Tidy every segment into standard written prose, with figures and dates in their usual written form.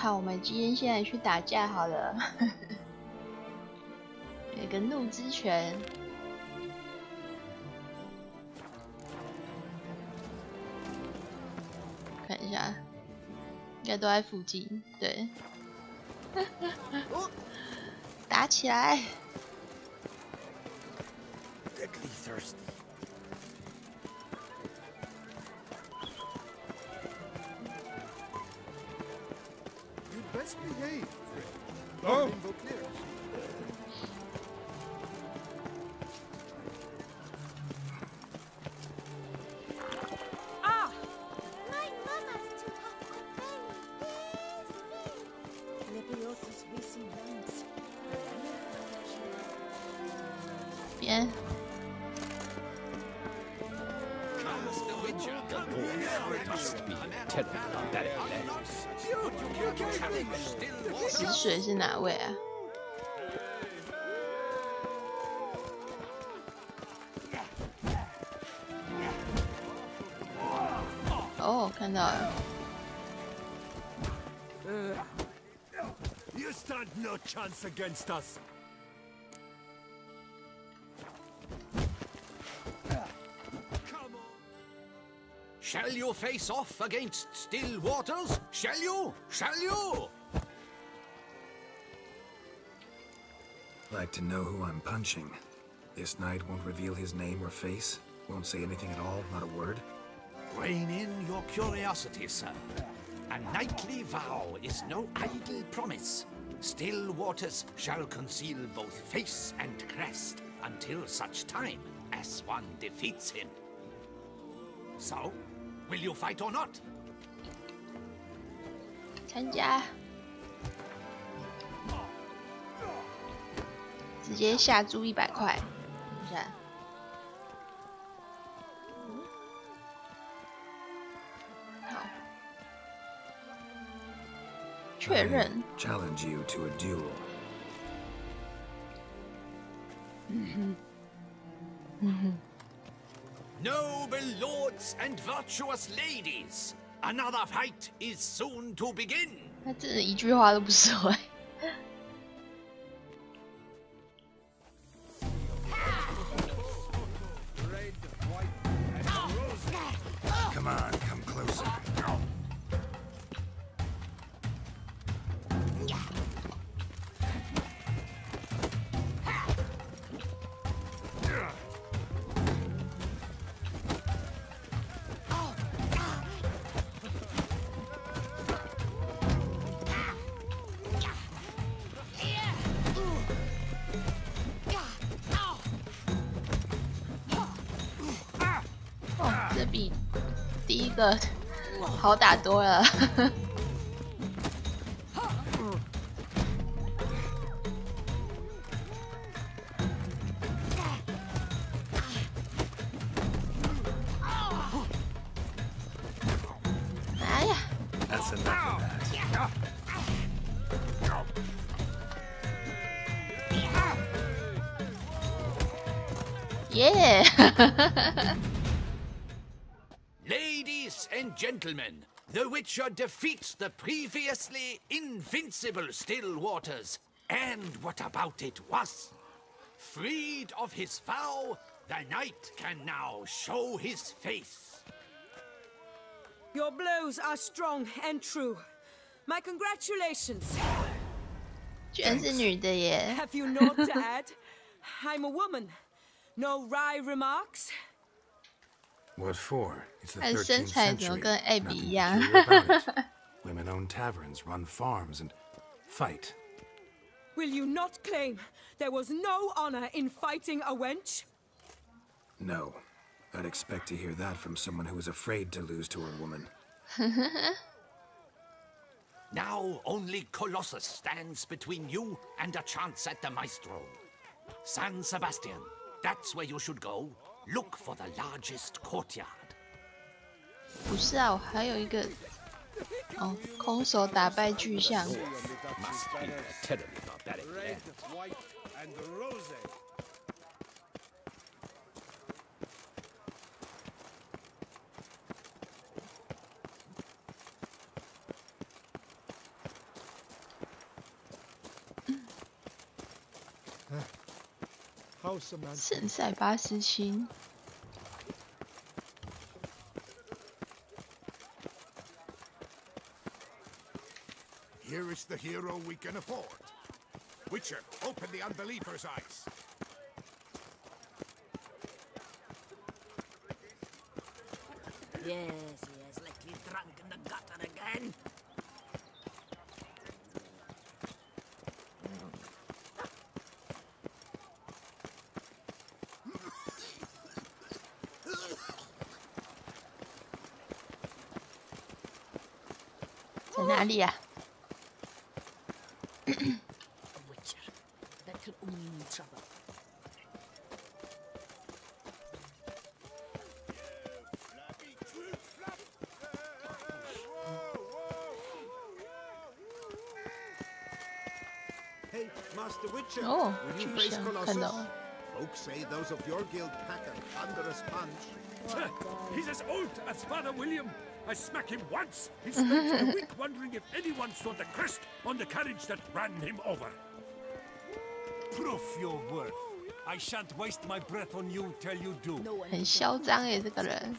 看，我们今天现在去打架好了，有一个怒之拳，看一下，应该都在附近，对，打起来！ Best behave. Oh. Ah! My mama's too tough and very Lebiosis racing ranks. 边。死水是哪位啊？哦，看到了。You stand no chance against us. Shall you face off against still waters? Shall you? Shall you? Like to know who I'm punching. This knight won't reveal his name or face. Won't say anything at all, not a word. Rein in your curiosity, sir. A knightly vow is no idle promise. Still waters shall conceal both face and crest until such time as one defeats him. So, will you fight or not? 参加，直接下注100块，等一下。好，确认。Challenge you to a duel. Noble lords and virtuous ladies, another fight is soon to begin. 他真的一句话都不说哎。Come on, come closer. Oh, 这比第一个好打多了。哎呀 That's enough of that. Yeah. Ladies and gentlemen, the Witcher defeats the previously invincible Still Waters. And what about it was? Freed of his vow, the knight can now show his face. Your blows are strong and true. My congratulations. 居然是女的耶！ Have you naught to add? I'm a woman. No wry remarks? What for? It's the 她的身 13th 材怎么 century. 跟艾比 Nothing 一样？ peculiar about it. Women own taverns, run farms, and fight. Will you not claim there was no honor in fighting a wench? No. I'd expect to hear that from someone who is afraid to lose to a woman. Now only Colossus stands between you and a chance at the Maestro. San Sebastian, that's where you should go. Look for the largest courtyard. 不是啊，我还有一个哦，空手打败巨象。 Must be terribly barbaric. Red, white, and rose. 圣塞巴斯汀。 Here is the hero we can afford. Witcher, open the unbeliever's eyes. Yes, like you drunk in the gutter again. .在哪里呀、A witcher. That could only mean trouble. Hey, Master Witcher, 哦， will 巨 you face 象，看 Colossus? 到了。 Folks say those of your guild pack a thunderous punch. He's as old as Father William. I smack him once. He spent a week wondering if anyone saw the crest on the carriage that ran him over. Proof your worth. I shan't waste my breath on you till you do. 很嚣张耶，这个人。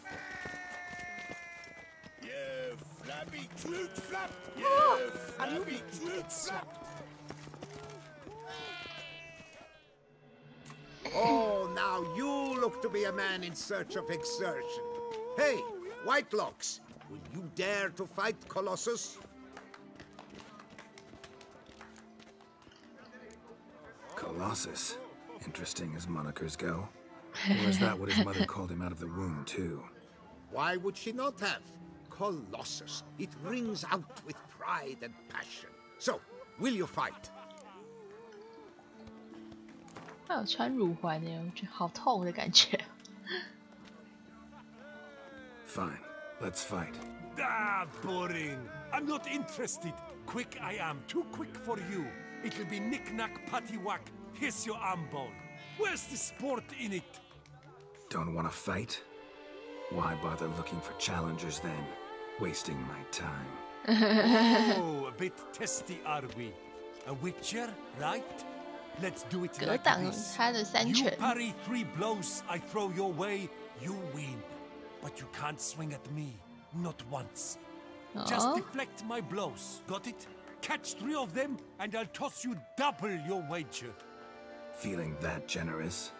You flabby toot flap! You flabby toot flap! Oh, now you look to be a man in search of exertion. Hey, Whitelocks, will you dare to fight Colossus? Colossus. Interesting as monikers go. Or is that what his mother called him out of the womb, too? Why would she not have? Colossus. It rings out with pride and passion. So, will you fight? 他有穿乳环耶，我觉得好痛的感觉。Fine. Let's fight. Ah, boring. I'm not interested. Quick I am. Too quick for you. It'll be knick-knack, paddywhack. Here's your arm ball. Where's the sport in it? Don't want to fight? Why bother looking for challengers then? Wasting my time. Oh, a bit testy are we? A witcher, right? Let's do it 格 like 挡 this. 他的三 You 拳。 parry 3 blows I throw your way, you win. But you can't swing at me, not once. Just 哦， deflect my blows, got it? Catch 3 of them, and I'll toss you double your wager. Feeling that generous?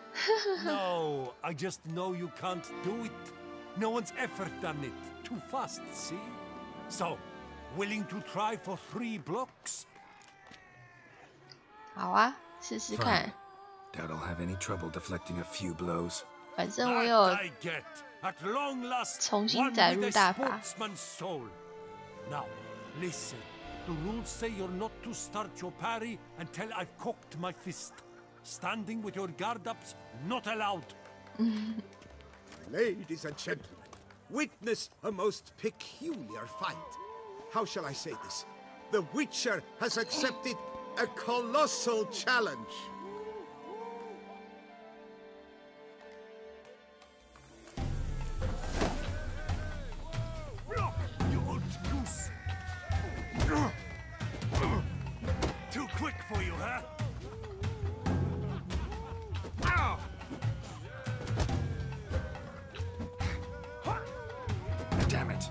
No, I just know you can't do it. No one's ever done it. Too fast, see? So, willing to try for 3 blocks? 好啊，试试看。 Doubt I'll have any trouble deflecting a few blows. 反正我 That 有 I get. At long last, 重新 one 载 with 入 a 大法。 sportsman's soul. Now, listen. The rules say you're not to start your parry until I've cocked my fist. Standing with your guard ups, not allowed. Ladies and gentlemen, witness a most peculiar fight. How shall I say this? The Witcher has accepted a colossal challenge. You old goose. Too quick for you, huh? Damn it.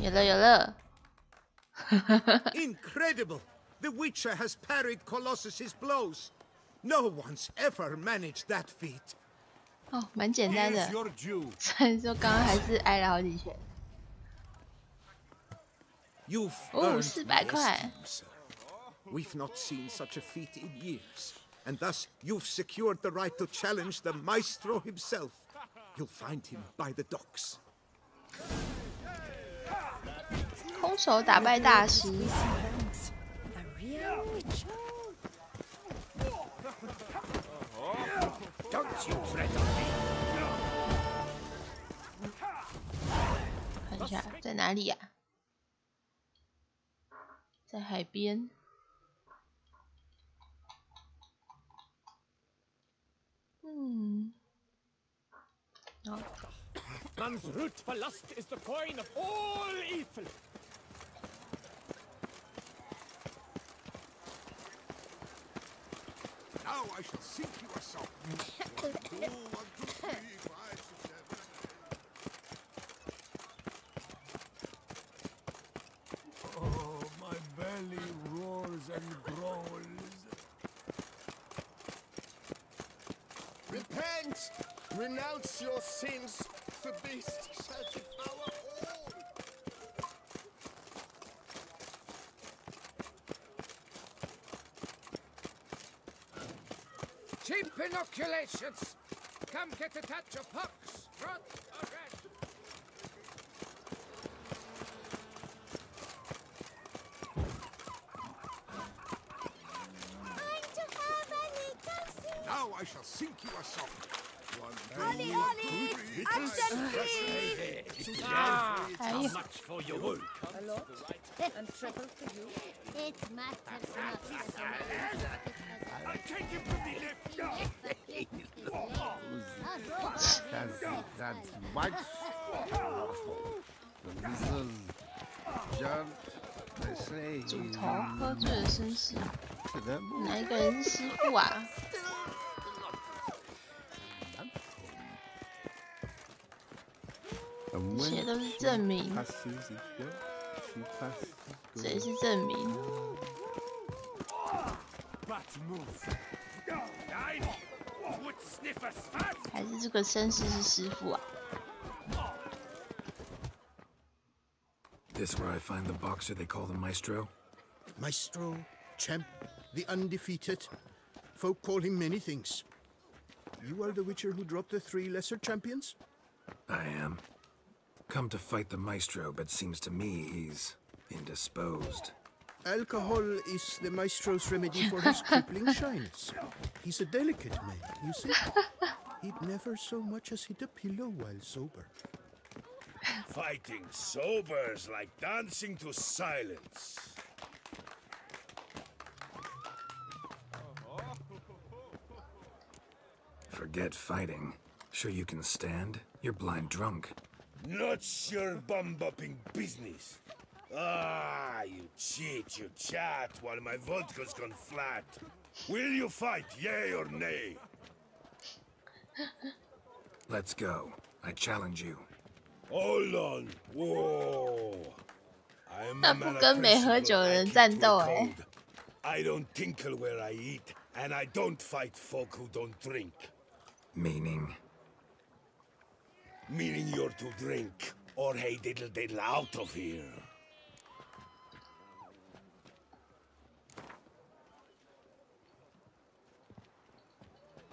有了有了。 Incredible! The Witcher has parried Colossus's blows. No one's ever managed that feat. 哦，蛮简单 Here's 的。 your due. 虽然说刚刚还是挨了好几拳。 You've 哦， earned 400 my 块。 esteem, sir. We've not seen such a feat in years, and thus you've secured the right to challenge the maestro himself. You'll find him by the docks. 空手打败大师。 We see ranks. A real witcher. Don't you tread on me. 看一下在哪里呀、在海边。好， Man's root for lust is the coin of all evil. Now I shall sink you a song. 1, 2, 1, 2, 3, 5, 6, 7. Oh, my belly roars and growls. Repent! Renounce your sins. The beast shall devour all. Cheap inoculations! Come get a touch of pox, rot, or rat. I'm to have any dancing. Now I shall sink you a song. 1, 2, Ollie, 1, Ollie, 2, 3, I'm 5, set 6, free. How Much for your work. A lot and trouble for you. It matters not. I'll take you from the left. That's white. The whistle jumped. They say 主头喝醉的绅士， to them. 哪一个人是师傅啊？ A And 这些 when 都是证明， passes each day, she passes. 这也是证明。 还是这个绅士是师傅啊？ This where I find the boxer they call the Maestro? Maestro, champ, the undefeated. Folk call him many things. You are the Witcher who dropped the 3 lesser champions? I am. Come to fight the Maestro, but seems to me he's indisposed. Alcohol is the Maestro's remedy for his crippling shyness. He's a delicate man, you see. He'd never so much as hit a pillow while sober. Fighting sober's like dancing to silence. Forget fighting. Sure you can stand? You're blind drunk. Not your bum-bopping business. Ah, you cheat, you chat, while my vodka's gone flat. Will you fight, yay or nay? Let's go. I challenge you. Hold on. Whoa. I'm 那 a 不 man 跟 of 没喝 principle. 酒的 I 人 keep 战 to 斗 a 哎、 code. I don't tinkle where I eat, and I don't fight folk who don't drink. Meaning? Meaning you're to drink, or hey diddle diddle out of here.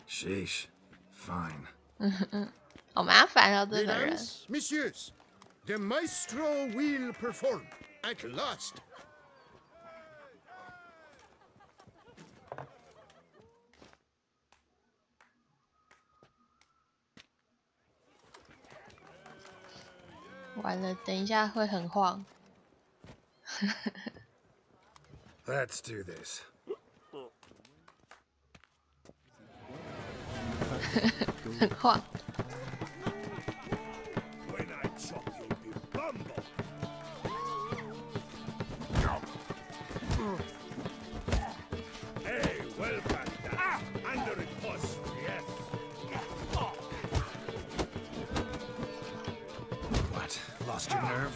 Sheesh. Fine. 好麻烦哦，这个人。 Mesdames, messieurs, the Maestro will perform at last. 完了，等一下会很晃。 Let's do this. 很晃。 When I chop you, you bumble. Hey, well done. Ah, under it, boss. Yes. What? Lost your nerve?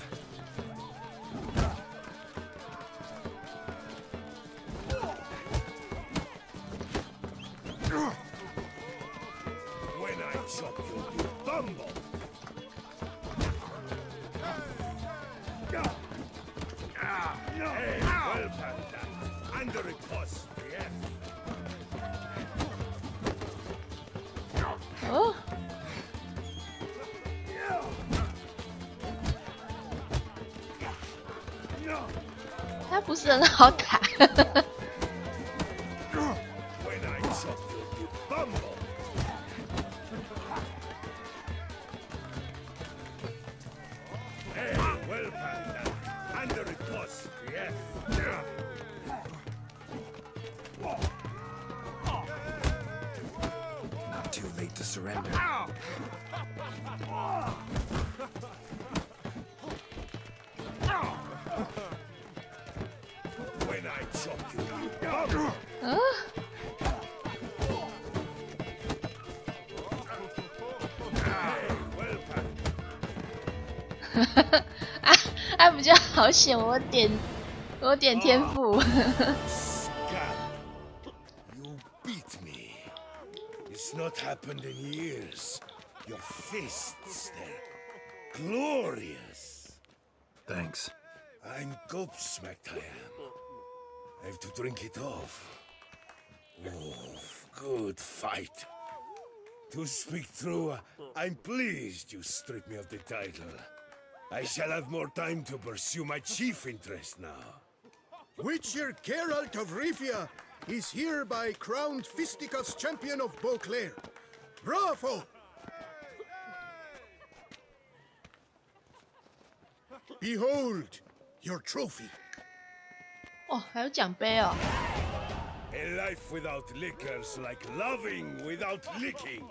When I chop you, you bumble. Hey, well done. Under it, boss. Yes. 哦。他不是很好打。 When I chop you, you bumble. Hey, well done. Under it, boss. Yes. Not too late to surrender. When I chop you, you bumble. 嗯。啊啊！比较好险，我点天赋。 Scab, you beat me. It's not happened in years. Your fists, they're glorious. Thanks. I'm gobsmacked, I am. I have to drink it off. Oh, good fight. To speak true, I'm pleased you stripped me of the title. I shall have more time to pursue my chief interest now. Witcher Geralt of Rivia is hereby crowned Fisticuffs champion of Beauclair. Bravo! Behold your trophy. 哦，还有奖杯哦。 A life without liquor's like loving without licking.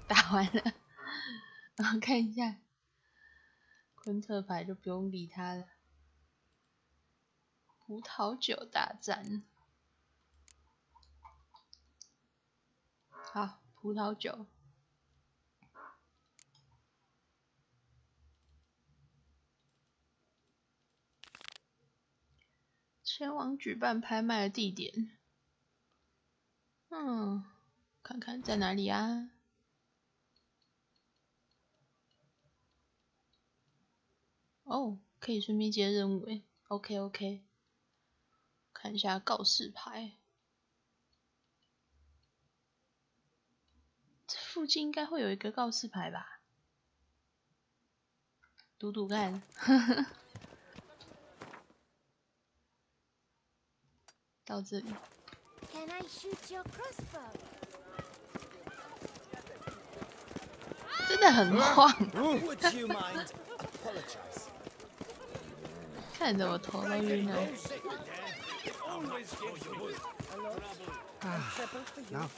打完了，然后看一下昆特牌就不用理他了。葡萄酒大战，好。葡萄酒。前往举办拍卖的地点。看看在哪里啊？哦，可以顺便接任务诶。OK， 看一下告示牌，这附近应该会有一个告示牌吧？赌赌看。到这里。Can I shoot your crossbow? 真的很晃。Would you mind? Apologize. 看着我头都晕了。Now,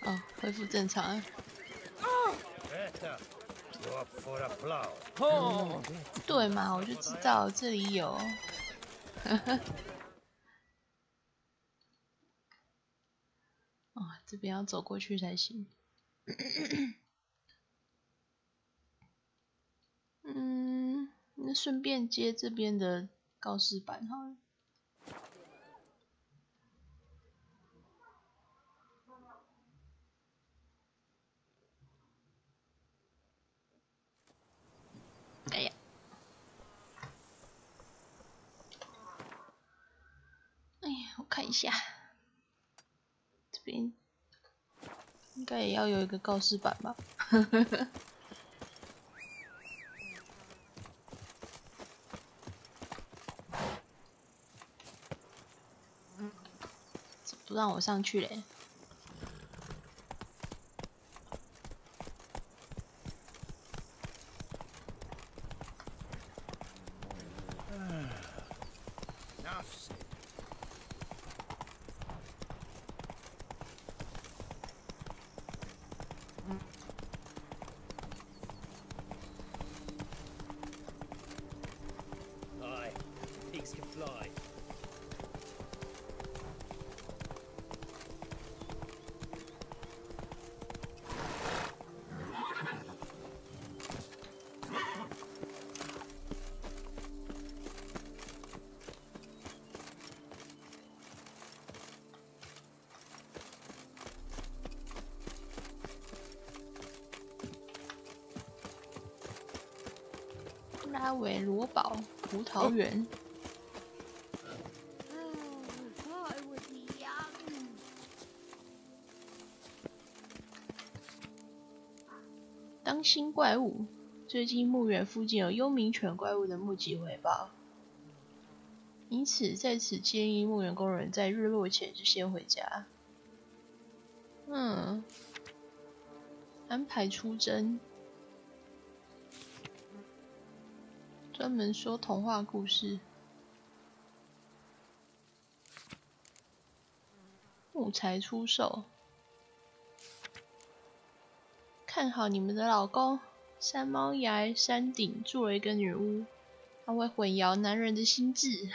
哦，恢复正常了。对嘛，我就知道这里有。哦，这边要走过去才行。那顺便接这边的告示板好了。哎呀，我看一下，这边应该也要有一个告示板吧。不让我上去嘞。Pigs can fly.拉维罗堡葡萄园。当心怪物！最近墓园附近有幽冥犬怪物的目击回报，因此在此建议墓园工人在日落前就先回家。安排出征。专门说童话故事。木材出售。看好你们的老公，山猫崖山顶住了一个女巫，她会混淆男人的心智。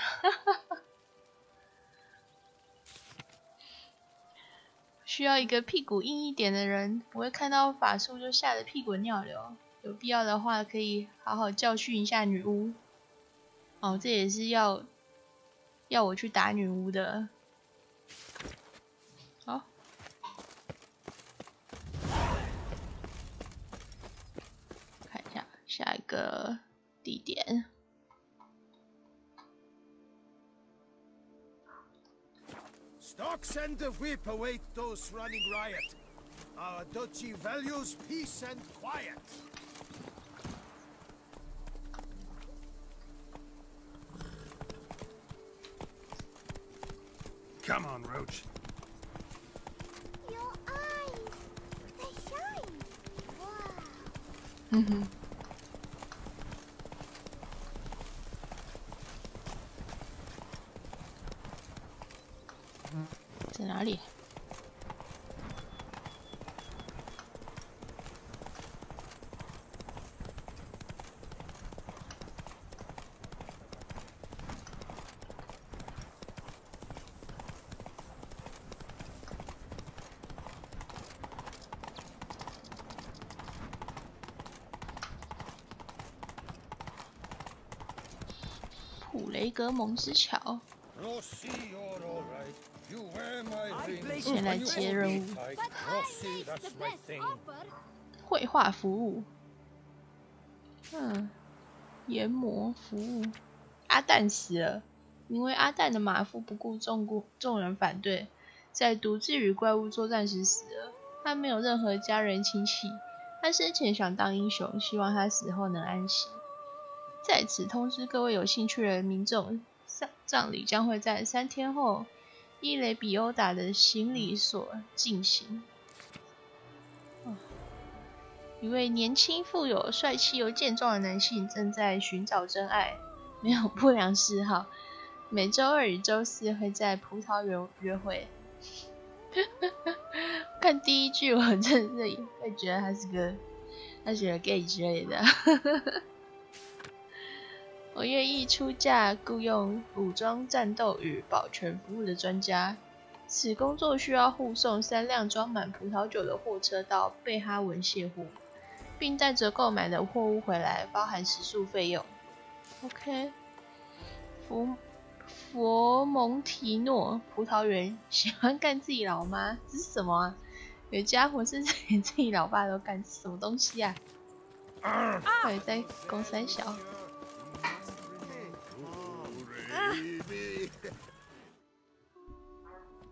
需要一个屁股硬一点的人，不会看到法术就吓得屁滚尿流。有必要的话，可以好好教训一下女巫。哦，这也是要我去打女巫的。好，看一下下一个地点。Stocks and the whip await those running riot. Our duchy values peace and quiet. Come on, Roach. Your eyes, they shine. Wow. 在哪里？普雷格蒙之桥。先来接任务。绘画服务。研磨服务。阿蛋死了，因为阿蛋的马夫不顾众人反对，在独自与怪物作战时死了。他没有任何家人亲戚，他生前想当英雄，希望他死后能安息。在此通知各位有兴趣的民众，葬礼将会在3天后伊雷比欧达的行礼所进行。一位年轻、富有、帅气又健壮的男性正在寻找真爱，没有不良嗜好。每周2与周4会在葡萄园约会。看第一句，我真的会觉得他是个gay 之类的。我愿意出价雇用武装战斗与保全服务的专家。此工作需要护送3辆装满葡萄酒的货车到贝哈文卸货，并带着购买的货物回来，包含食宿费用。OK， 佛蒙提诺葡萄园喜欢干自己老妈，这是什么啊？有家伙甚至连自己老爸都干，什么东西啊？到底在攻三小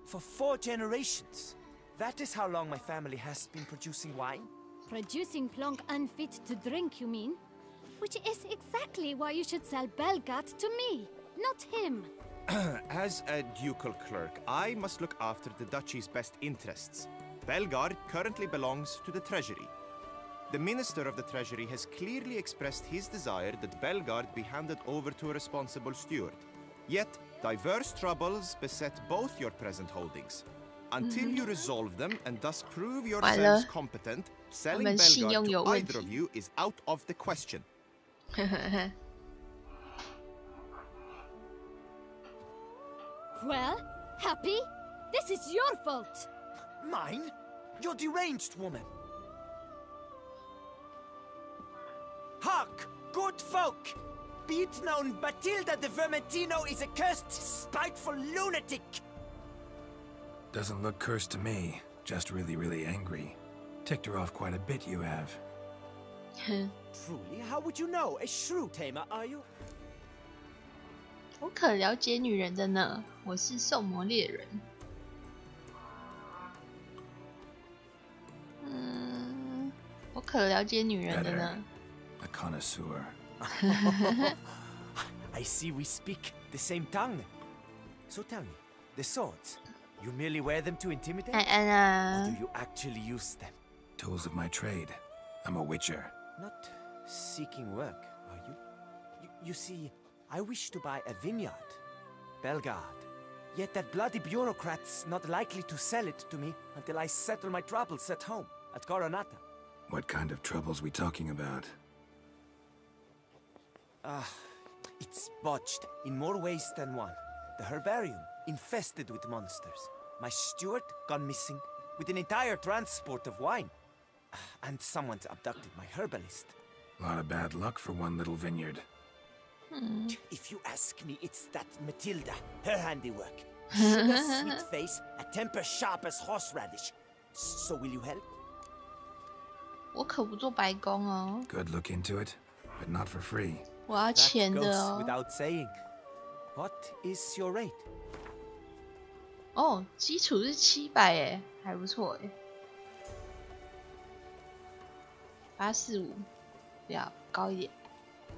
？For 4 generations. That is how long my family has been producing wine. Producing plonk unfit to drink, you mean? Which is exactly why you should sell Belgard to me, not him. As a ducal clerk, I must look after the duchy's best interests. Belgard currently belongs to the treasury. The minister of the treasury has clearly expressed his desire that Belgard be handed over to a responsible steward. Yet, diverse troubles beset both your present holdings. Until you resolve them and thus prove yourselves competent, selling Belgard to either of you is out of the question. Well, Happy? This is your fault! Mine? You're deranged, woman! Hark, good folk! Be it known, Batilda de Vermentino is a cursed, spiteful lunatic! Doesn't look cursed to me. Just really, really angry. Ticked her off quite a bit, you have. Truly? How would you know? A shrew tamer, are you? 我可了解女人的呢，我是兽魔猎人。我可了解女人的呢。A connoisseur. I see we speak the same tongue. So tell me, the swords, you merely wear them to intimidate? Or do you actually use them? Tools of my trade. I'm a witcher. Not seeking work, are you? You see, I wish to buy a vineyard, Belgard. Yet that bloody bureaucrat's not likely to sell it to me until I settle my troubles at home, at Coronata. What kind of troubles we talking about? It's botched in more ways than one. The herbarium, infested with monsters. My steward gone missing, with an entire transport of wine. And someone's abducted my herbalist. A lot of bad luck for one little vineyard. If you ask me, it's that Matilda, her handiwork. Sugar sweet face, a temper sharp as horseradish. So will you help? 我可不做白工哦。 Good look into it, but not for free. 我要钱的哦。 That goes without saying. What is your rate? 哦，基础是700耶，还不错耶。845，不要高一点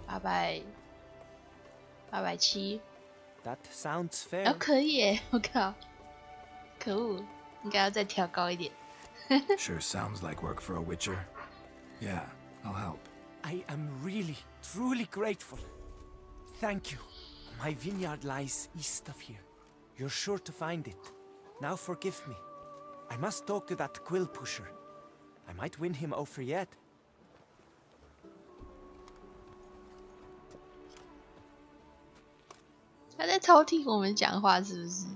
，870。That sounds fair. 哦，可以耶！我靠，可恶，应该要再调高一点。Sure sounds like work for a witcher. Yeah, I'll help. I am really, truly grateful. Thank you. My vineyard lies east of here. You're sure to find it. Now forgive me. I must talk to that quill pusher. I might win him over yet. 他在偷听我们讲话是不是？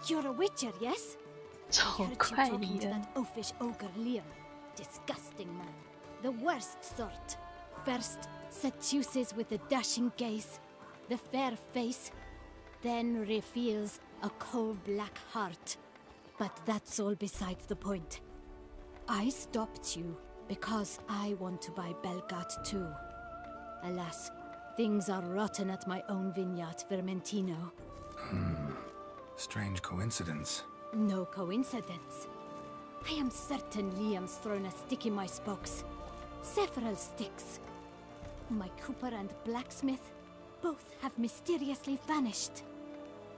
You're a witcher, yes? 超 I heard you 快 talking 离 to 了。 that oafish ogre Liam. Disgusting man. The worst sort. First, seduces with the dashing gaze, the fair face, then reveals a coal-black heart. But that's all beside the point. I stopped you because I want to buy Belgat too. Alas, things are rotten at my own vineyard, Vermentino. Strange coincidence. No coincidence. I am certain Liam's thrown a stick in my spokes. Several sticks. My cooper and blacksmith both have mysteriously vanished.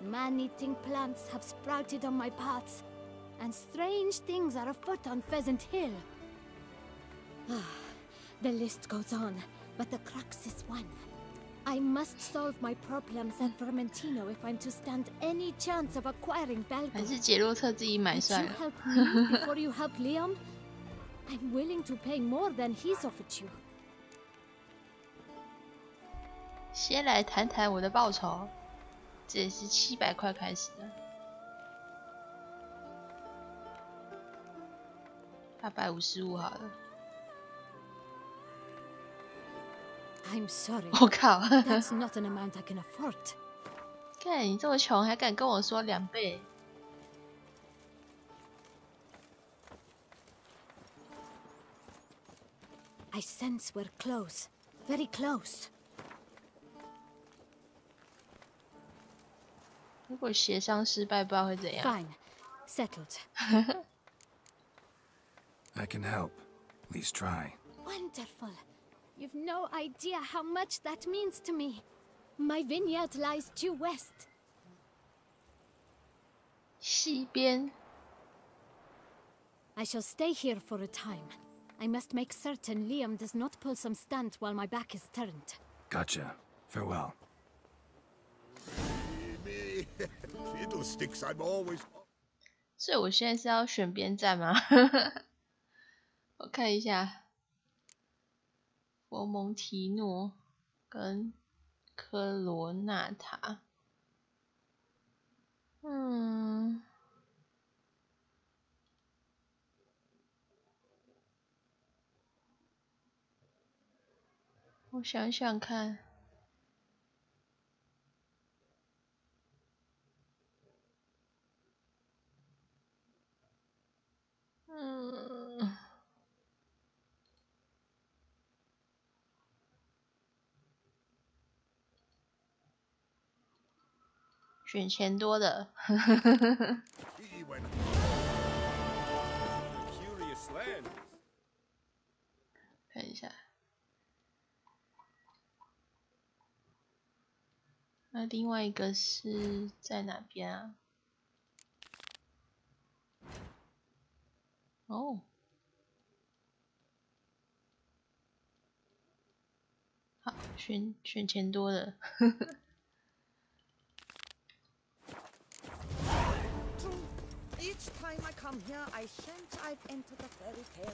Man-eating plants have sprouted on my paths, and strange things are afoot on Pheasant Hill. The list goes on, but the crux is one. I must solve my problems at Vermentino if I'm to stand any chance of acquiring Belgrade. 还是杰洛特自己买算 You 了。 help me before you help Liam? I'm willing to pay more than he's offered you. 先来谈谈我的报酬，这也是700块开始的，855好了。I'm sorry. 我靠 That's not an amount I can afford. 看你这么穷，还敢跟我说2倍？ I sense we're close. Very close. 如果协商失败，不知道会怎样。 Fine. Settled. I can help. At least try. Wonderful. You've no idea how much that means to me. My vineyard lies due west. 西边。 I shall stay here for a time. I must make certain Liam does not pull some stunt while my back is turned. Gotcha. Farewell. Me, fiddlesticks, I'm always... 所以我现在是要选边站吗？我看一下，佛蒙提诺跟科罗纳塔。我想想看。选钱多的。看一下。那另外一个是在哪边啊？哦，好，选钱多的。Each time I come here, I shan't I've entered a fairy tale.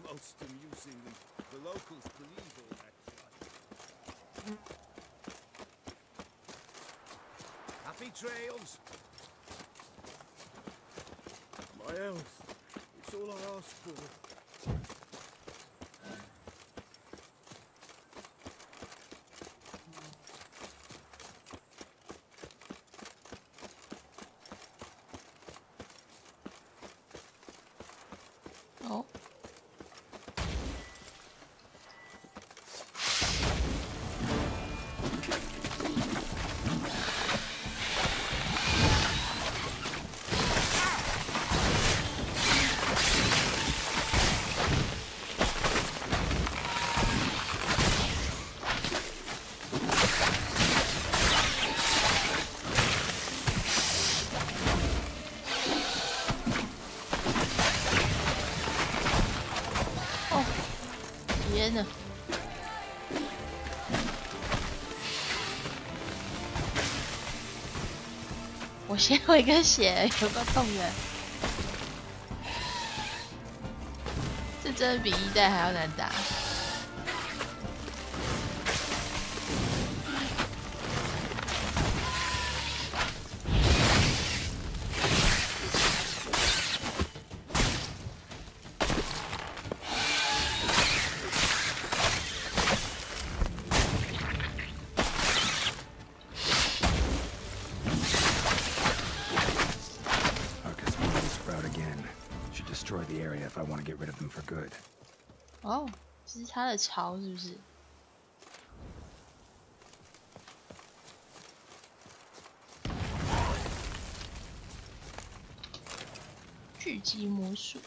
Most amusing. The locals believe all that. Happy trails. My health. It's all I ask for. Oh. Oh. 天哪！我先有一个血，有个痛的，这真的比1代还要难打。want to get rid of them for good. 哦，这是他的巢是不是？聚集魔术。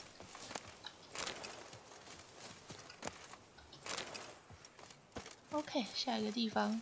OK， 下一个地方。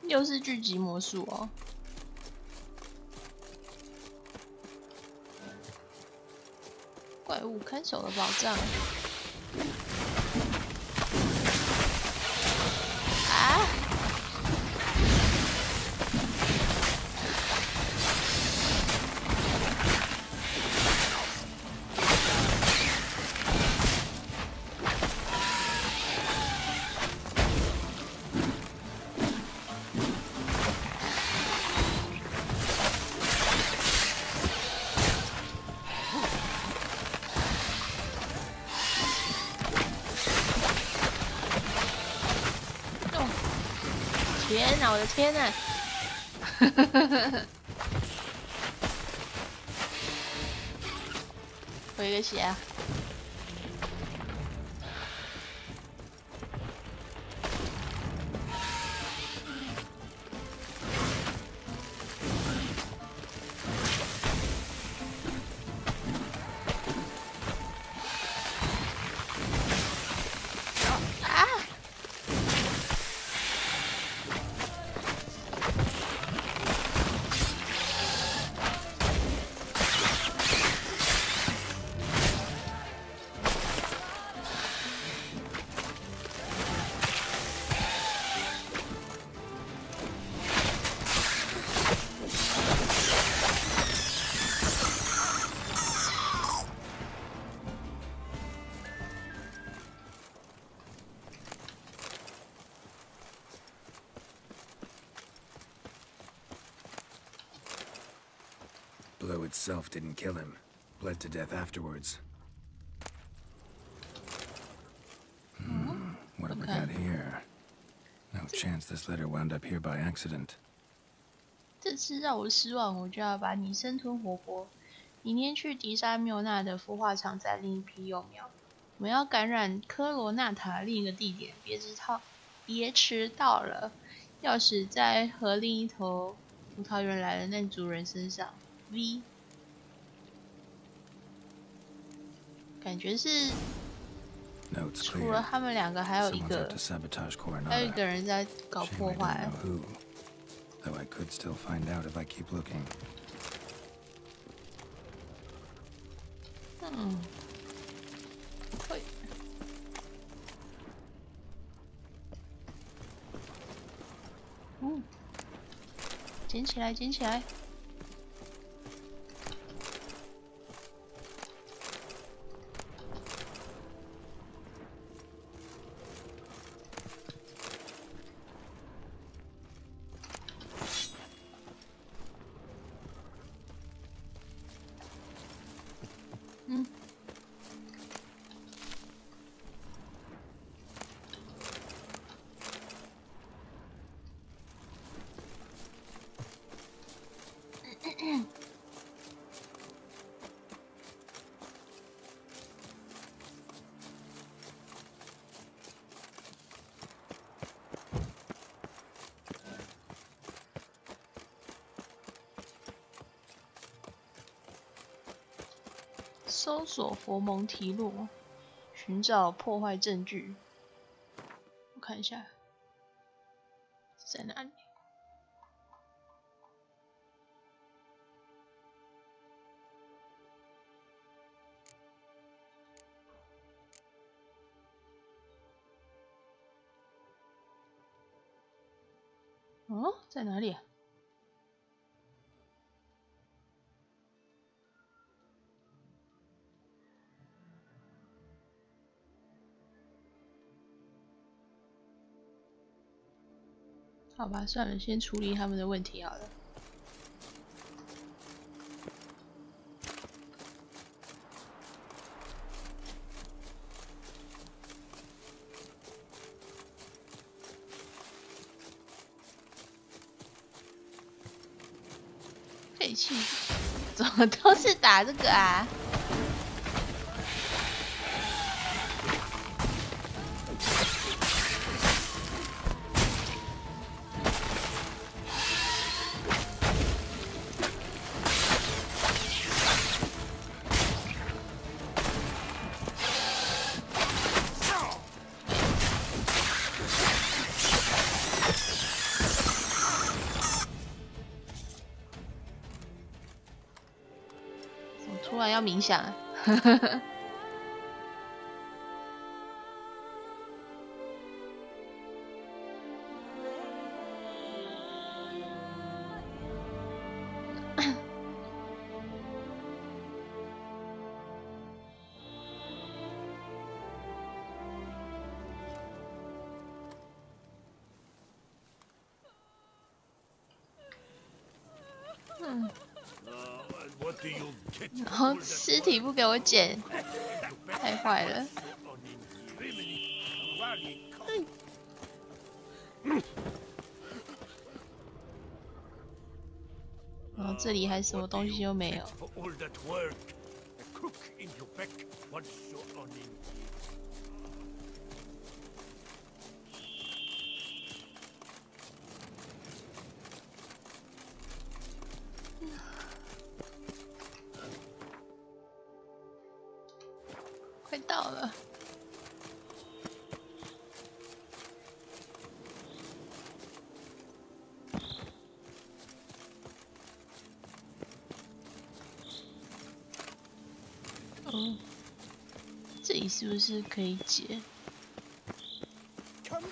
又是聚集魔术哦！怪物看守的宝藏啊！天哪，我的天哪！回个血啊！Blow itself didn't kill him. Bled to death afterwards. What have we got here? No chance this letter wound up here by accident. 这次让我失望，我就要把你生吞活剥。明天去迪莎缪纳的孵化场摘另一批幼苗。我们要感染科罗纳塔另一个地点，别迟到了。钥匙在和另一头葡萄园来的那族人身上。V， 感觉是除了他们两个，还有一个人在搞破坏。Though I could still find out if I keep looking. 会。捡起来，捡起来。搜索佛蒙提洛，寻找破坏证据。我看一下在哪里。哦，在哪里啊？好吧，算了，先处理他们的问题好了。废弃，怎么都是打这个啊？突然要冥想啊！然后尸体不给我捡，太坏了。然后这里还什么东西都没有。快到了。哦，这里是不是可以解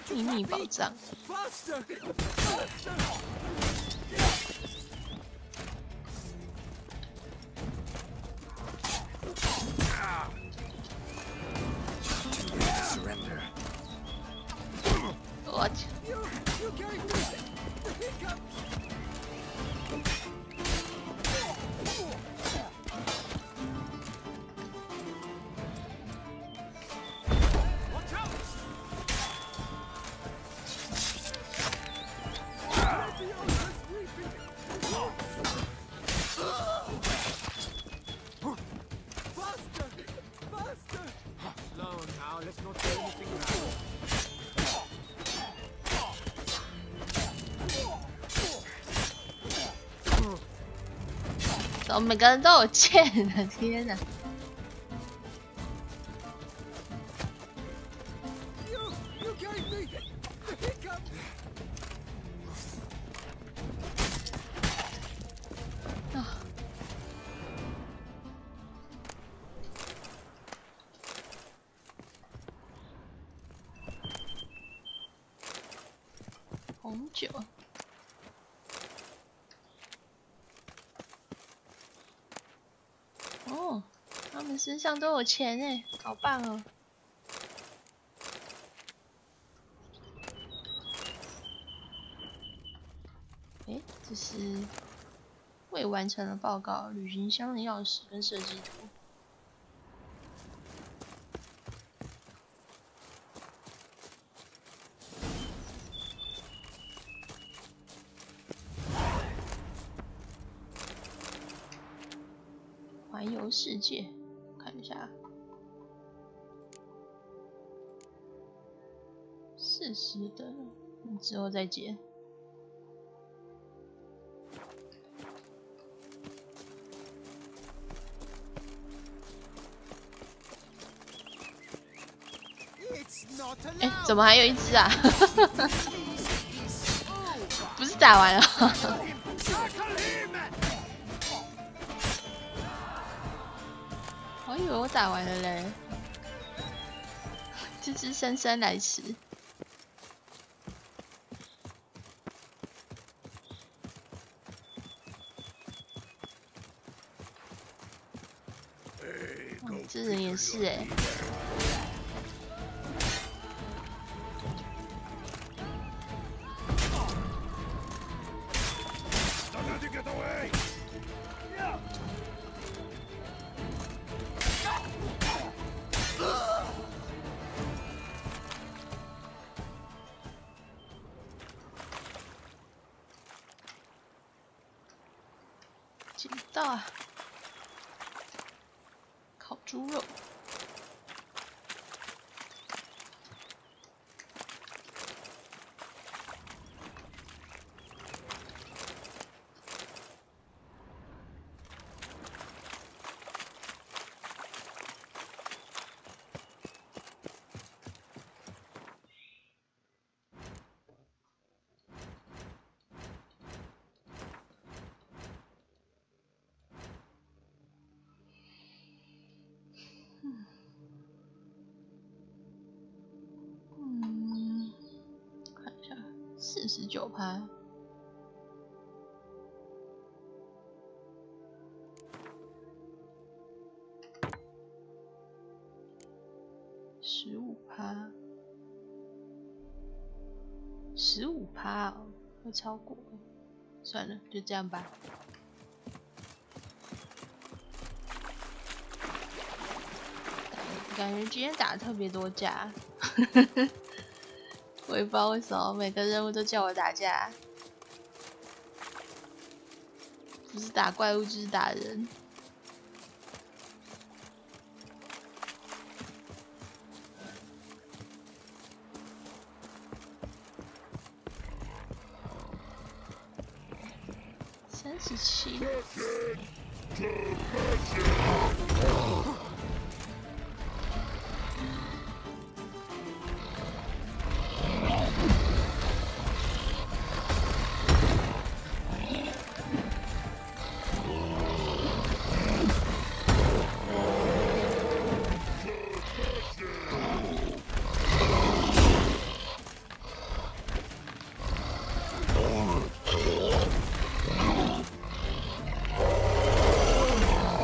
秘密宝藏？What?怎么每个人都有剑啊！天哪！红酒。哦，他们身上都有钱哎，好棒哦！哎，这是未完成的报告，旅行箱的钥匙跟设计图。环游世界，看一下。40的，之后再解。哎，怎么还有一只啊？不是打完了？我以为我打完了嘞，这只姗姗来迟。这人也是哎。捡到啊！烤猪肉。看一下，49%。15%哦，会超过。算了，就这样吧。感觉今天打特别多架，我也不知道为什么每个任务都叫我打架，不是打怪物就是打人。37。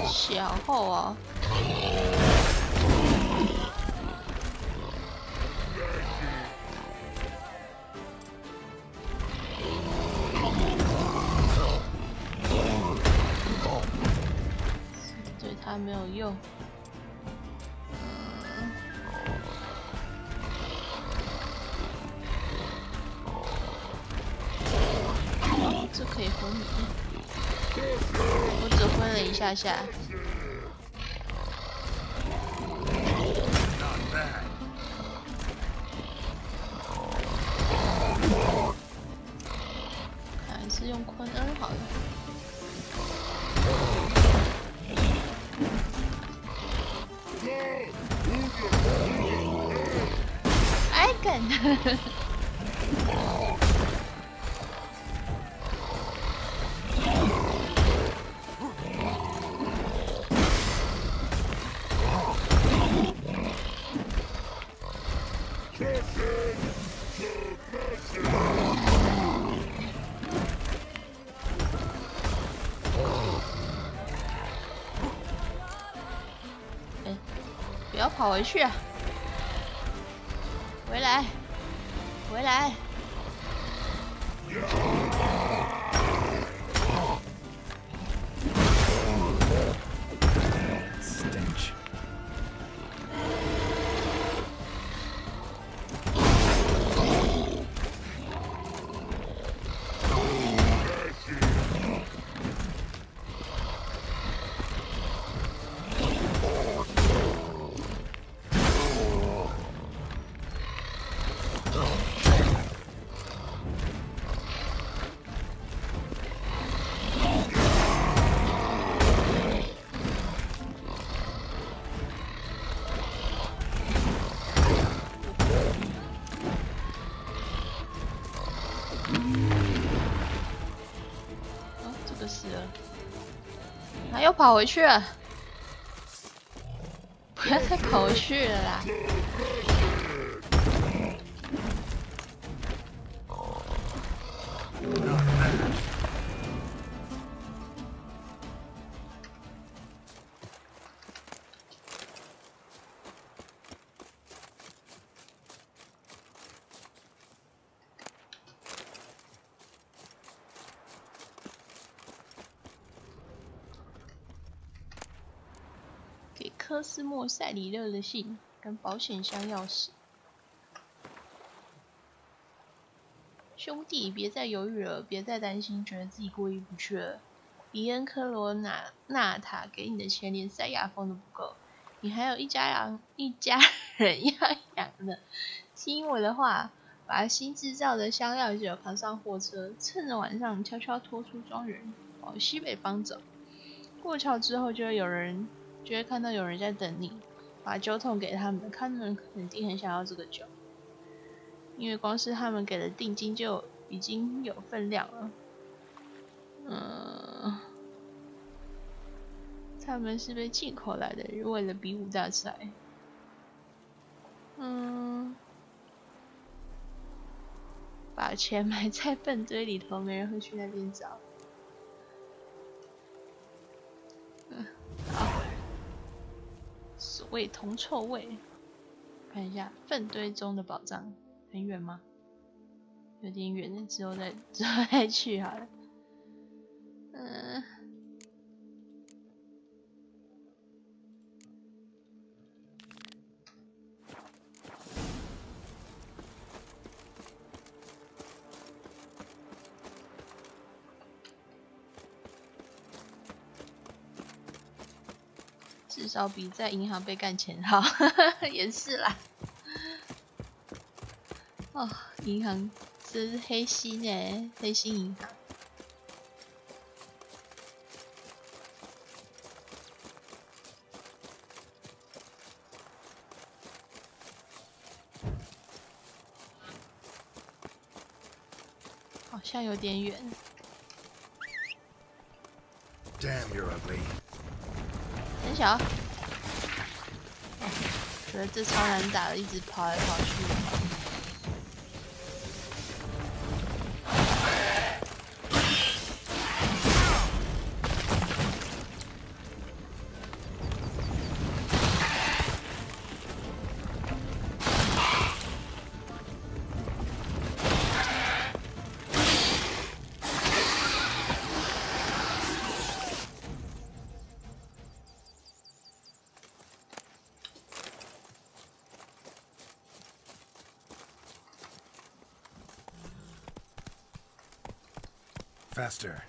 小后哦，对他没有用。哦，这可以昏迷。我只昏了一下下。还是用昆恩好了。哎，干！不要跑回去啊！回来，回来！他又跑回去了，不要再跑回去了啦！科斯莫塞里勒的信跟保险箱钥匙。兄弟，别再犹豫了，别再担心，觉得自己过意不去了。比恩科罗纳塔给你的钱连塞牙缝都不够，你还有一家人要养呢。听我的话，把新制造的香料酒扛上货车，趁着晚上悄悄拖出庄园，往西北方走。过桥之后，就会看到有人在等你，把酒桶给他们，他们肯定很想要这个酒，因为光是他们给的定金就已经有分量了。他们是被进口来的，为了比武大赛。把钱埋在粪堆里头，没人会去那边找。好，所谓铜臭味，看一下粪堆中的宝藏，很远吗？有点远，之后再去好了。至少比在银行被干钱好，也是啦。哦，银行这是黑心耶，黑心银行。好像有点远。Damn, you're ugly. 很小，觉得这超难打的，一直跑来跑去。Faster.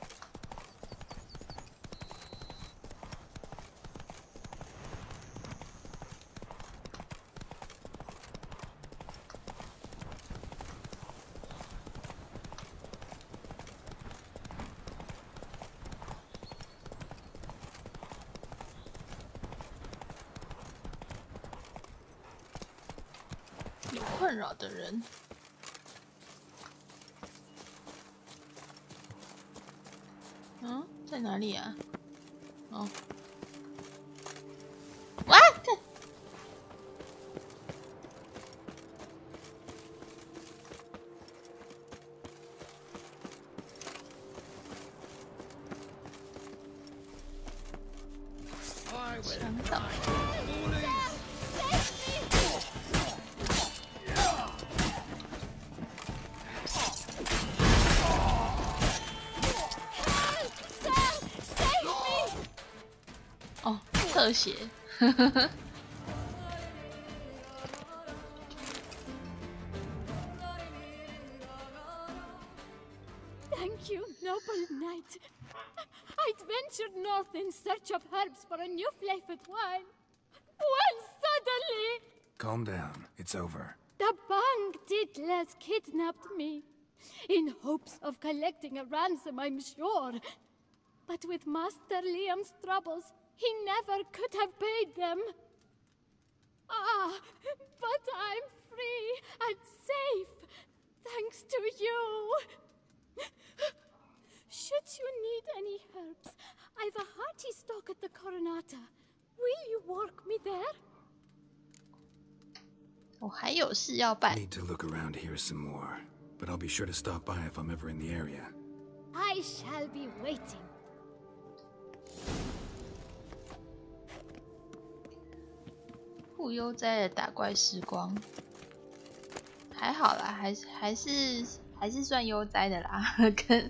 有困扰的人。在哪里啊？哦 ，what？ 想到。特写，Thank you, noble knight. I'd ventured north in search of herbs for a new flavored wine. When suddenly... Calm down. It's over. The Bang Diddlers kidnapped me. In hopes of collecting a ransom, I'm sure. But with Master Liam's troubles, he never could have paid them. Ah, but I'm free and safe, thanks to you. Should you need any herbs, I've a hearty stock at the Coronata. Will you work me there? 我还有事要办。 Need to look around here some more, but I'll be sure to stop by if I'm ever in the area. I shall be waiting. 不悠哉的打怪时光，还好啦，还是算悠哉的啦，跟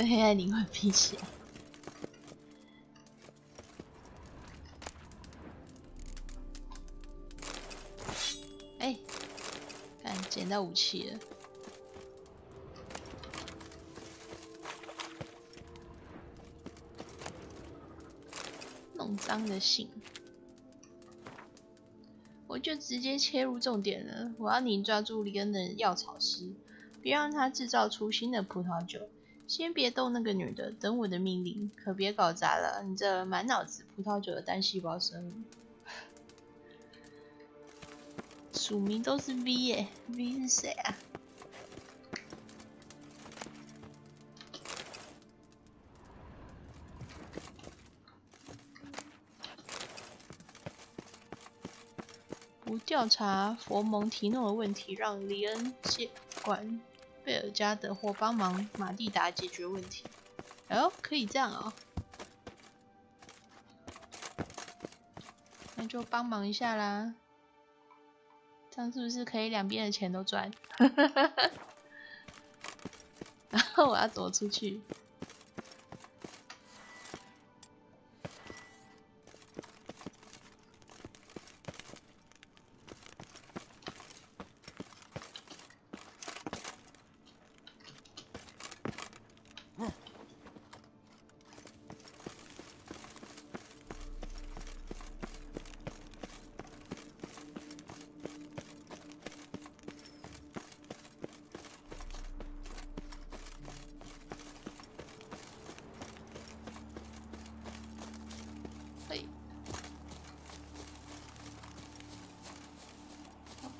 黑暗灵魂比起来。捡到武器了。弄脏的信，我就直接切入重点了。我要你抓住里恩的药草师，别让他制造出新的葡萄酒。先别动那个女的，等我的命令，可别搞砸了你这满脑子葡萄酒的单细胞生物。署名都是 V 耶 ，V 是谁啊？不调查佛蒙提诺的问题，让里恩接管贝尔加德或帮忙马蒂达解决问题。哎呦，可以这样哦，那就帮忙一下啦。这样是不是可以两边的钱都赚？然后我要躲出去。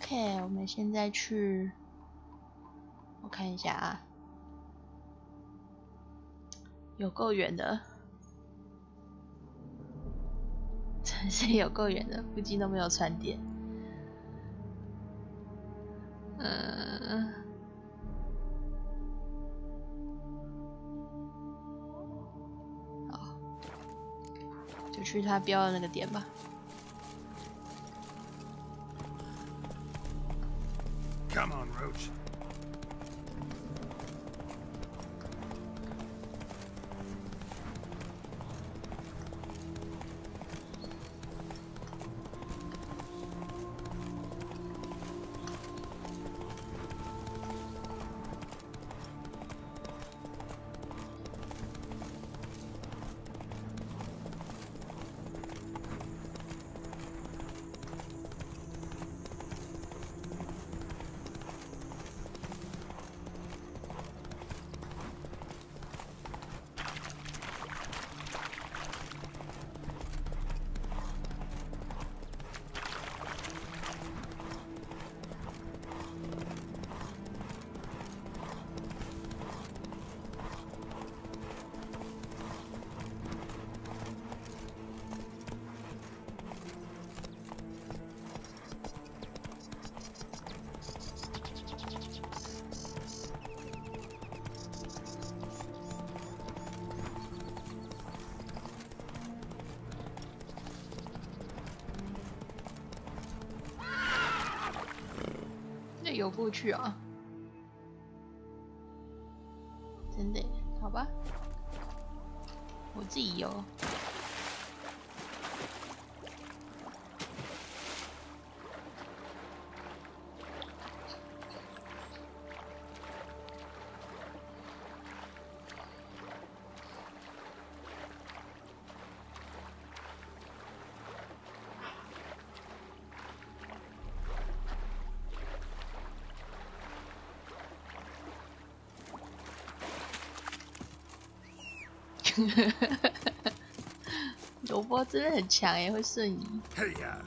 OK， 我们现在去，我看一下啊，有够远的，真是有够远的，附近都没有传电。好，就去他标的那个点吧。Come on, Roach.游过去啊，真的？好吧，我自己游。萝卜真的很强哎，会瞬移。嘿呀！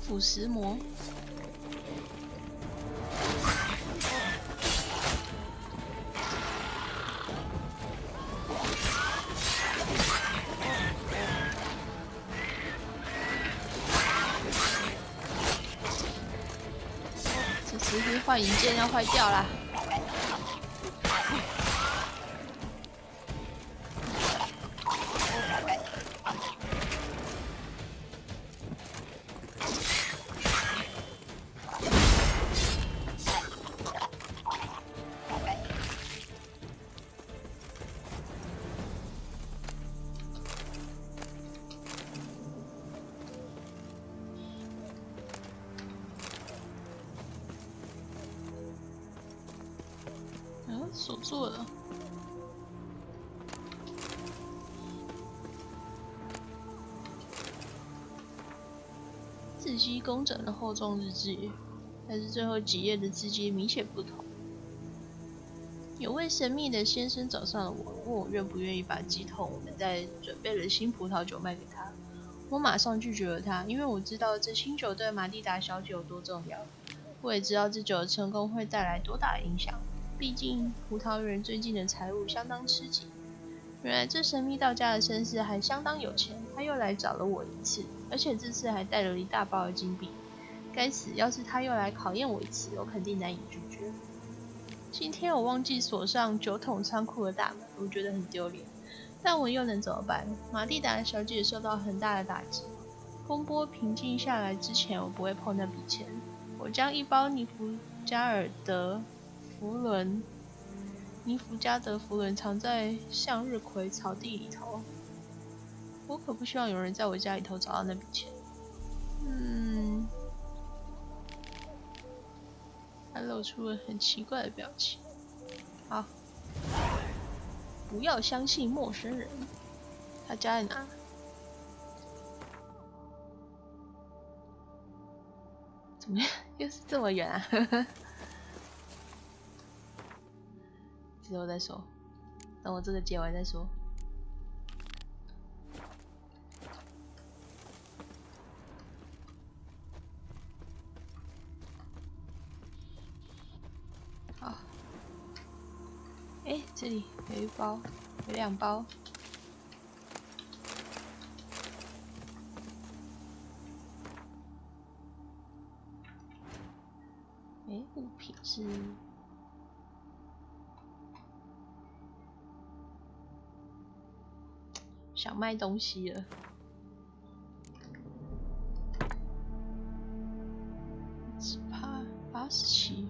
腐蚀魔，这是幻影剑要坏掉啦！锁住了。字迹工整的厚重日记，但是最后几页的字迹明显不同。有位神秘的先生找上了我，问我愿不愿意把几桶我们在准备的新葡萄酒卖给他。我马上拒绝了他，因为我知道这新酒对玛蒂达小姐有多重要，我也知道这酒的成功会带来多大的影响。毕竟葡萄园最近的财务相当吃紧，原来这神秘到家的绅士还相当有钱，他又来找了我一次，而且这次还带了一大包的金币。该死，要是他又来考验我一次，我肯定难以拒绝。今天我忘记锁上酒桶仓库的大门，我觉得很丢脸，但我又能怎么办？玛蒂达小姐受到很大的打击，风波平静下来之前，我不会碰那笔钱。我将一包尼弗加德福伦藏在向日葵草地里头。我可不希望有人在我家里头找到那笔钱。他露出了很奇怪的表情。好，不要相信陌生人。他家在哪？怎么样？又是这么远啊？之后再说，等我这个解完再说。好，这里有一包，有2包。物品是。想卖东西了，87。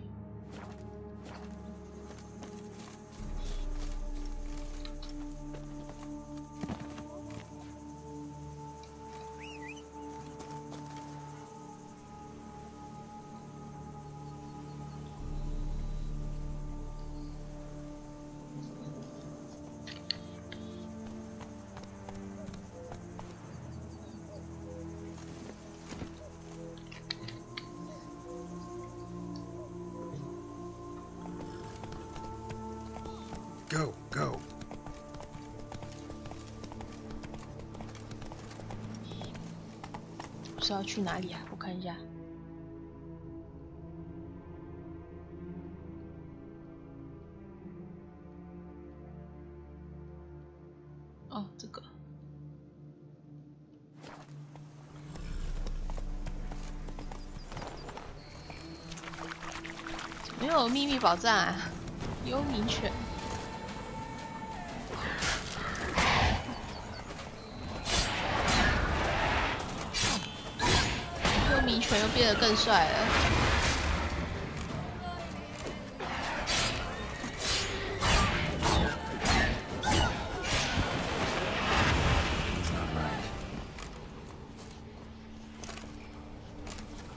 Go, go. 不知道去哪里啊？我看一下。哦，这个。怎么有秘密宝藏啊？幽冥犬。迷犬又变得更帅了。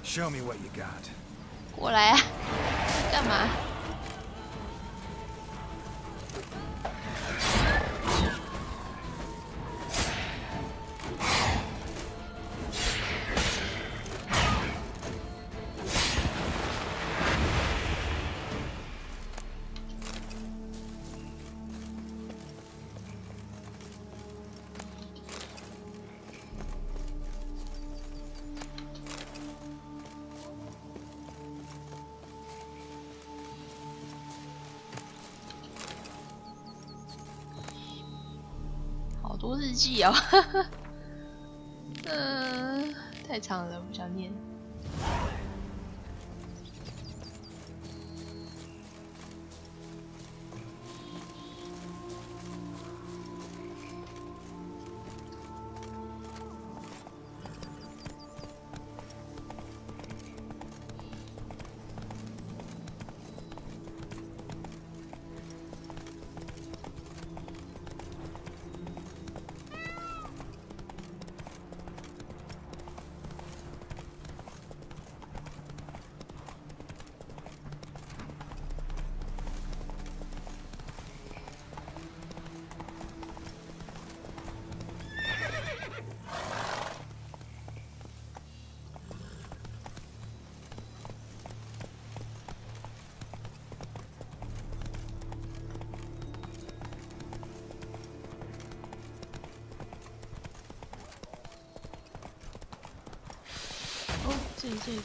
Show me what you got. 过来啊！干嘛？好多日记哦，太长了，不想念。这里。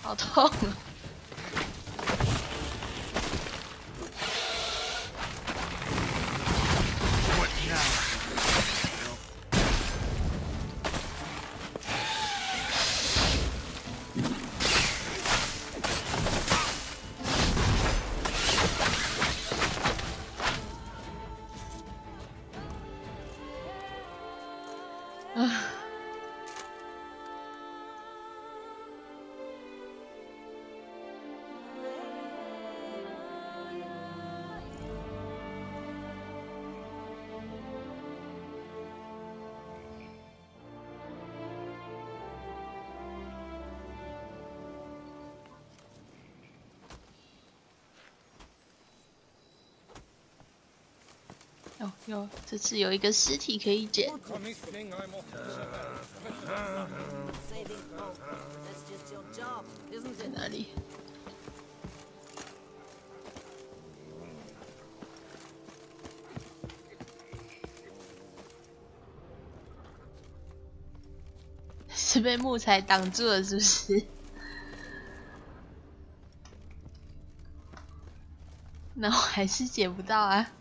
好痛啊！有，这次有一个尸体可以捡。在哪里？是被木材挡住了，是不是？那我还是捡不到啊。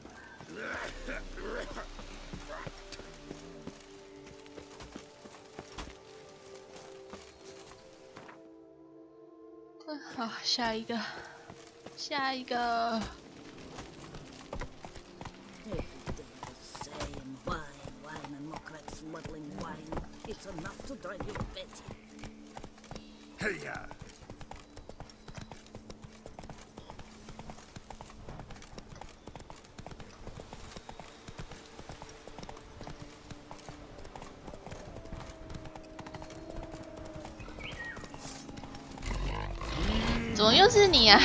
好，下一个。嘿呀！怎么又是你啊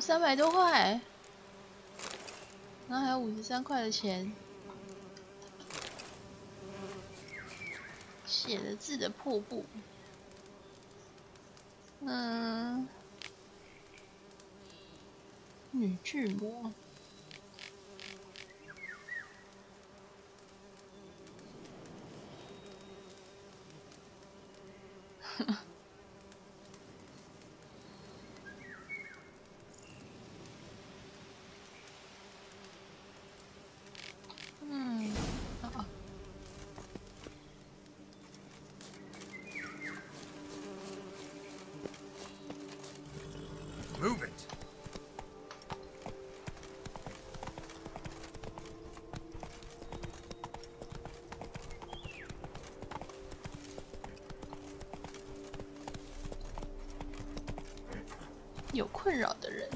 ？300多块，然后还有53块的钱，写了字的破布，女巨魔，Move it. 有困扰的人。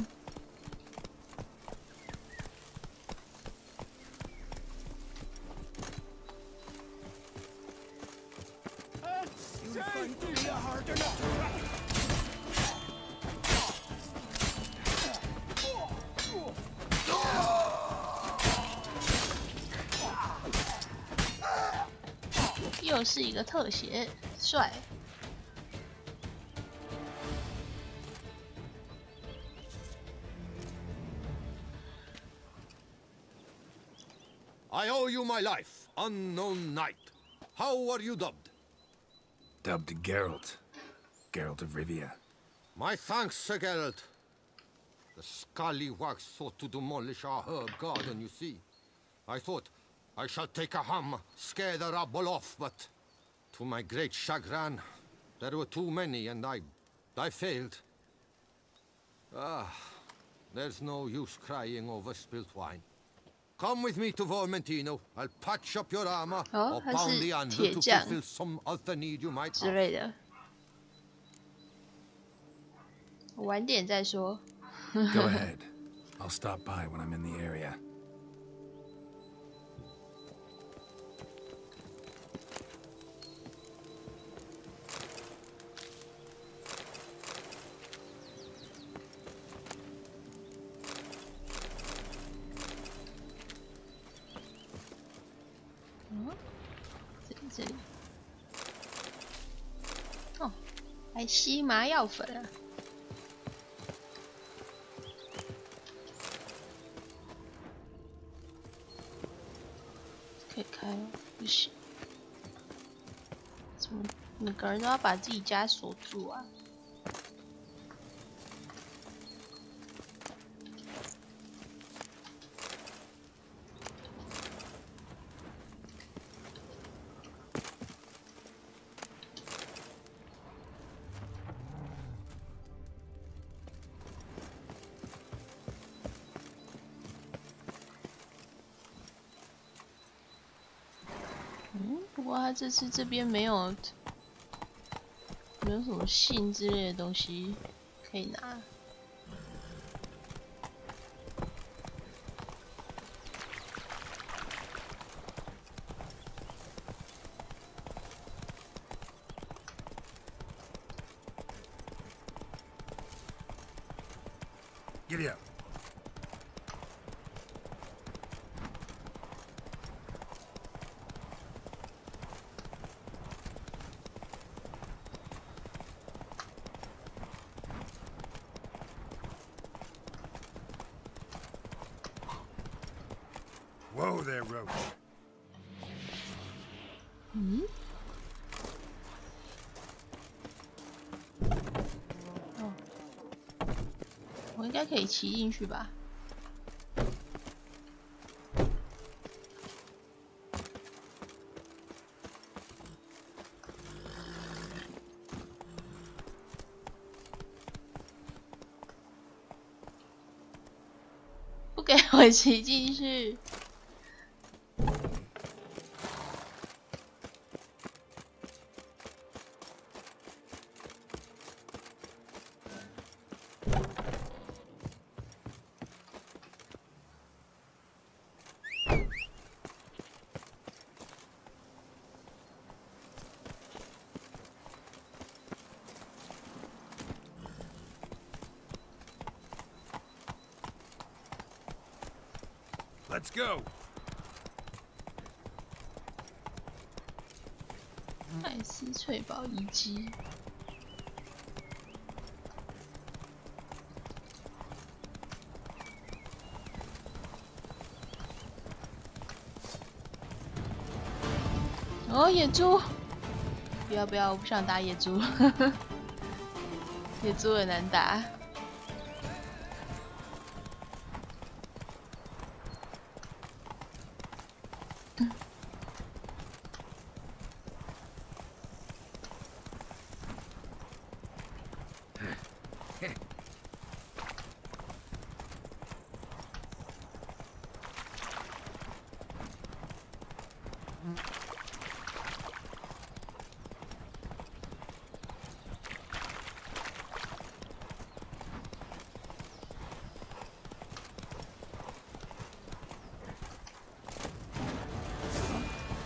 又是一个特写，帅。 I owe you my life, unknown knight. How are you dubbed? Dubbed Geralt. Geralt of Rivia. My thanks, Sir Geralt. The scallywags sought to demolish our herb garden, you see. I thought, I shall take a ham, scare the rabble off, but to my great chagrin, there were too many and I failed. Ah, there's no use crying over spilt wine. Come with me to Vermentino. I'll patch up your armor or pound the anvil to fulfill some other need you might have. 之类的。晚点再说。Go ahead. I'll stop by when I'm in the area. Oh, 这里。哦，还吸麻药粉啊！可以开吗？不行。怎么每个人都要把自己家锁住啊？ 不过他这次这边没有什么信之类的东西可以拿。Giddy up. Whoa there, Roach. 嗯？哦，我应该可以骑进去吧？不给我骑进去。 Let's go. 艾斯翠宝遗迹。哦，野猪！不要不要，我不想打野猪，野猪很难打。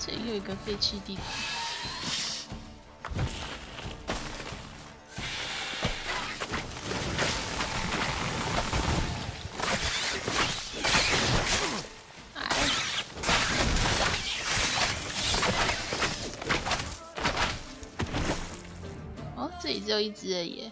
这里有一个废弃地图。哦，这里只有一只而已。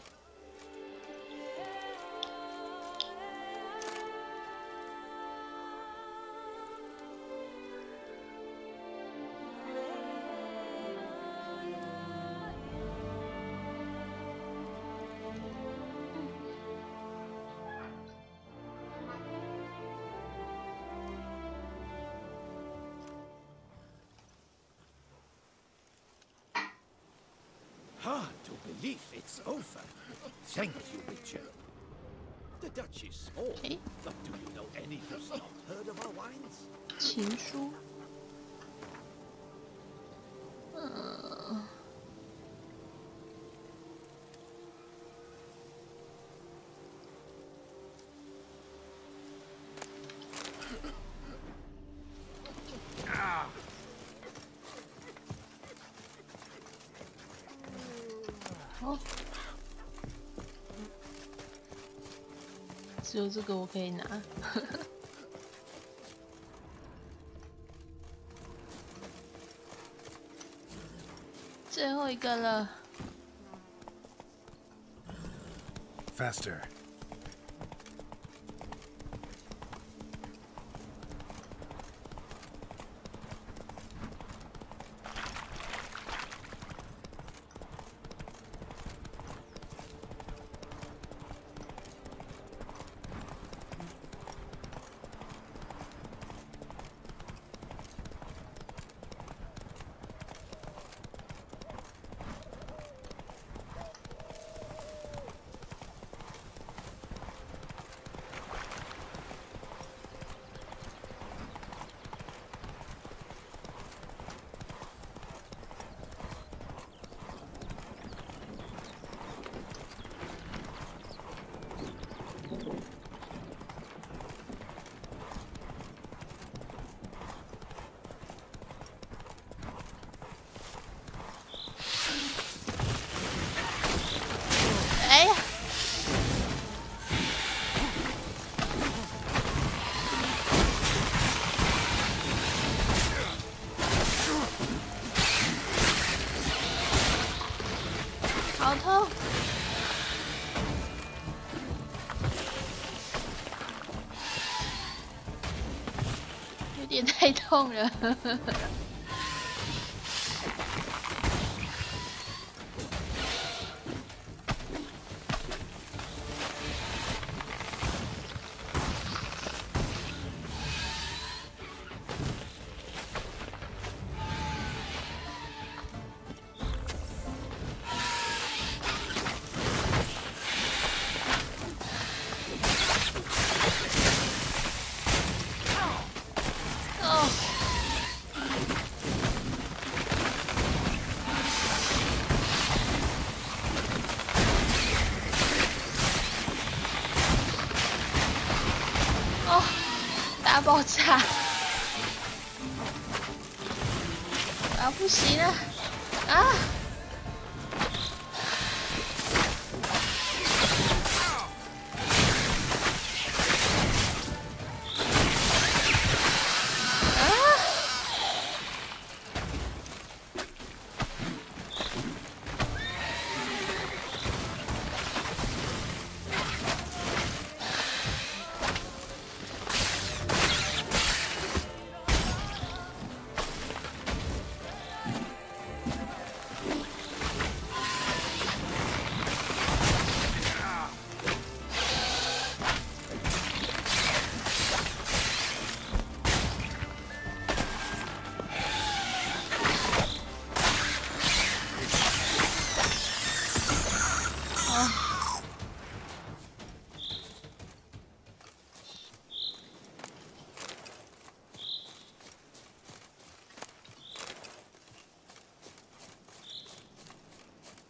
Hard to believe it's over. Thank you, Witcher. The Dutch is small, but do you know any who's not heard of our wines? 情书。哦，只有这个我可以拿。最后一个了。Faster.哎呀！好痛！有点太痛了。大爆炸！啊，不行了！啊！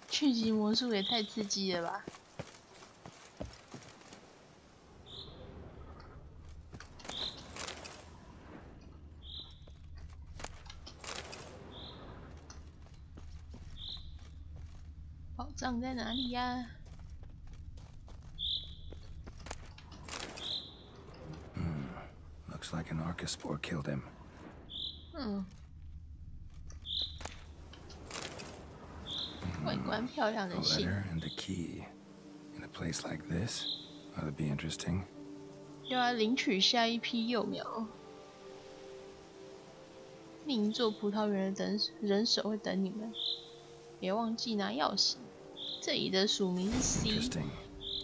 去极魔术也太刺激了吧！宝藏在哪里呀？Looks like an Arcaspore killed him. 嗯。外观漂亮的 A 信。 letter and a key. In a place like this, ought to be interesting. 又要领取下一批幼苗。另一座葡萄园的人手会等你们，别忘记拿钥匙。这里的署名是 C。 Interesting.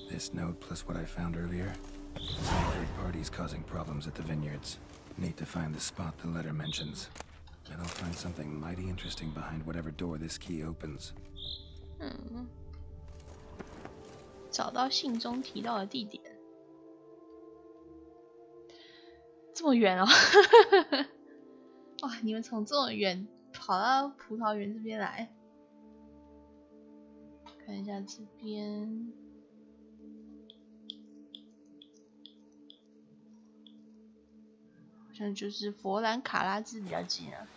This note plus what I found earlier. Some third parties causing problems at the vineyards. Need to find the spot the letter mentions. And I'll find something mighty interesting behind whatever door this key opens. 找到信中提到的地点。这么远哦！哇，你们从这么远跑到葡萄园这边来。看一下这边。好像就是佛兰卡拉兹比较近啊。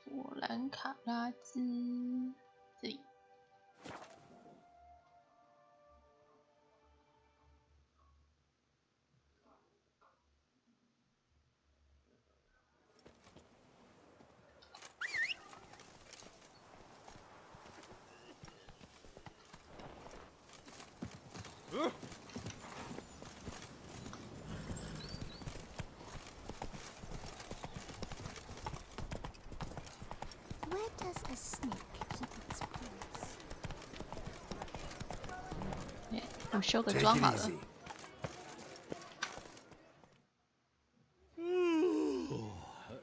佛兰卡拉兹这里。Where does a snake keep its paws? 我修个妆好了。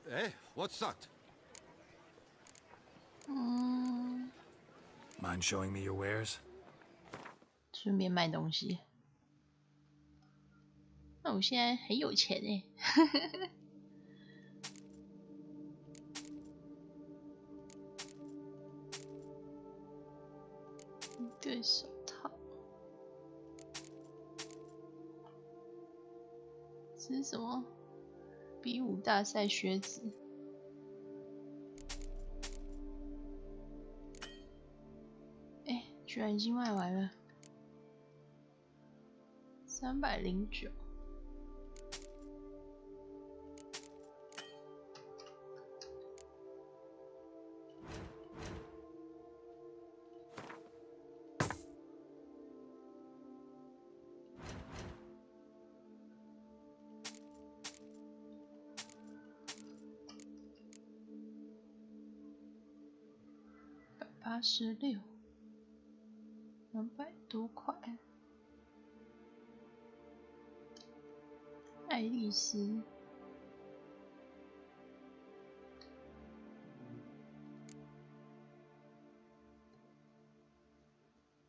Eh? What's that? Mind showing me your wares? 顺便卖东西。那我现在很有钱哎。对手套，这是什么？比武大赛靴子。哎，居然已经卖完了，309。186，200多块。爱丽丝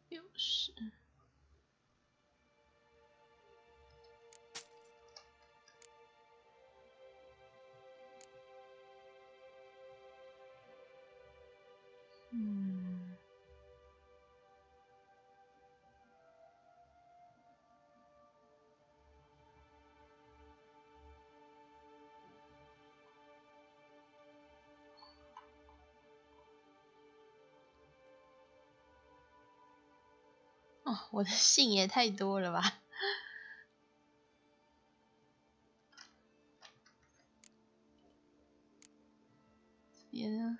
，60。哦，我的信也太多了吧！这边呢？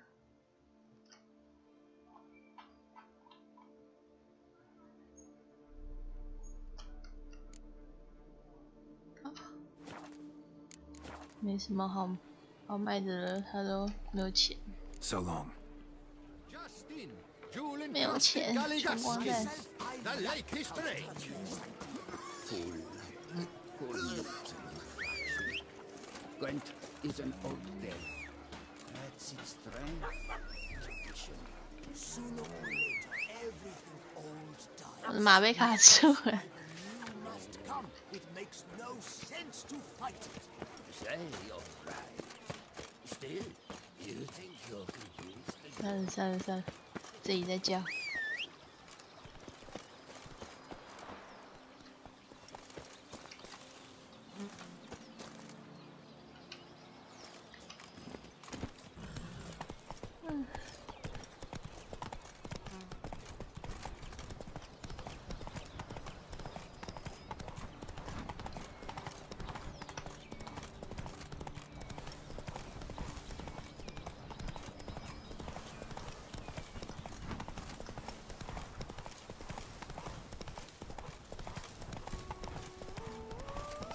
没什么好卖的了，他都没有钱。 So long. 没有钱，穷光蛋。 The lake is strange. Gwent is an old tale. That's its strength. Tradition. Sooner or later, everything old dies. 我的马被卡住了。 You must come. It makes no sense to fight it. Say you're right. Still, you think you're confused? 算了，自己在叫。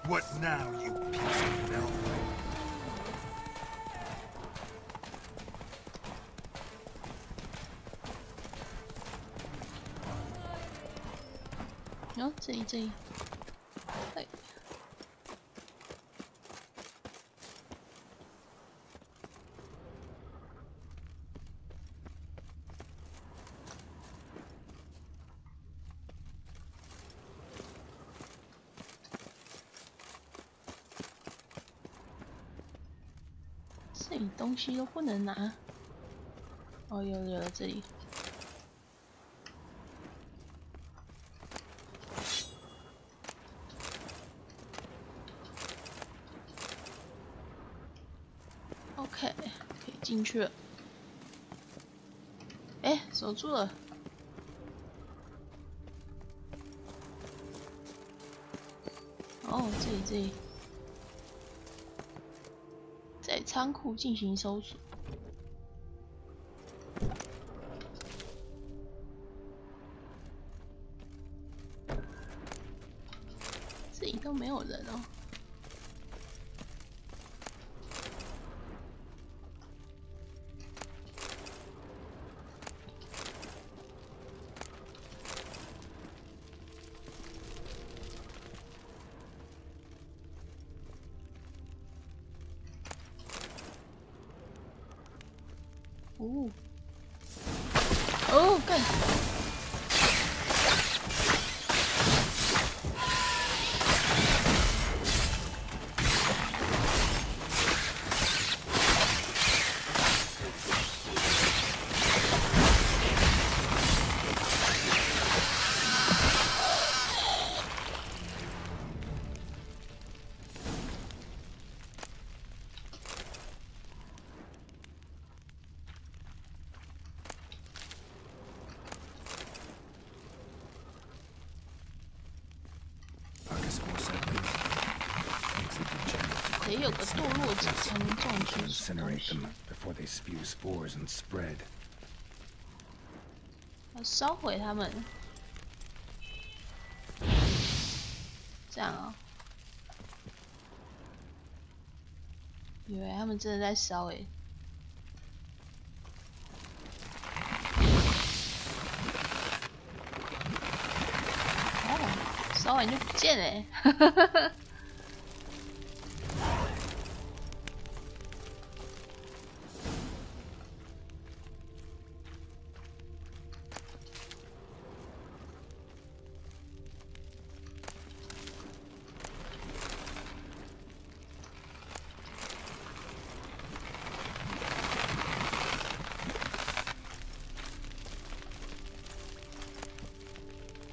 What now, you piece of filth? 哦，这里，哎，这里东西都不能拿。哦，有了，这里。 OK， 可以进去了。哎，守住了。哦，这里，在仓库进行搜索。这里都没有人哦。 哦，干！得有个堕落者才能种植东西。要烧毁它们，这样啊、哦？以为他们真的在烧诶。哦，烧完就不见嘞，哈哈哈哈。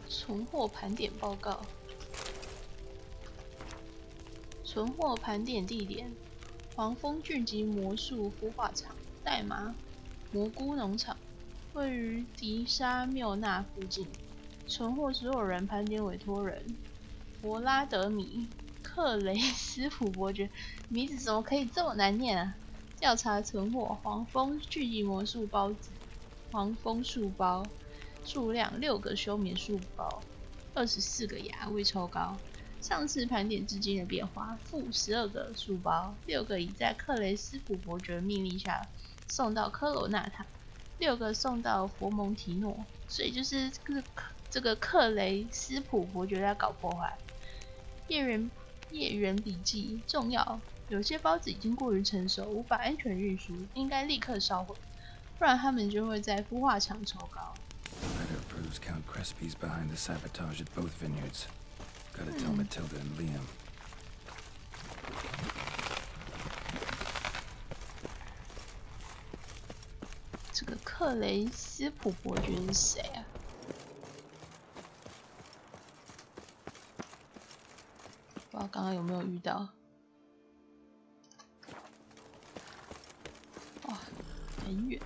存货盘点报告。存货盘点地点：黄蜂聚集魔术孵化场、代码蘑菇农场，位于迪沙缪纳附近。存货所有人盘点委托人：博拉德米·克雷斯普伯爵。名字怎么可以这么难念啊？调查存货：黄蜂聚集魔术包子、黄蜂树包。 数量6个休眠树包，24个芽，未抽高。上次盘点至今的变化：负12个树包，6个已在克雷斯普伯爵命令下送到科罗纳塔，6个送到佛蒙提诺。所以就是这个克雷斯普伯爵在搞破坏。业员笔记：重要，有些包子已经过于成熟，无法安全运输，应该立刻烧毁，不然它们就会在孵化场抽高。 Letter proves Count Crespi's behind the sabotage at both vineyards. Gotta tell Matilda and Liam. 这个克雷斯普伯爵是谁啊？不知道刚刚有没有遇到？哇，很远。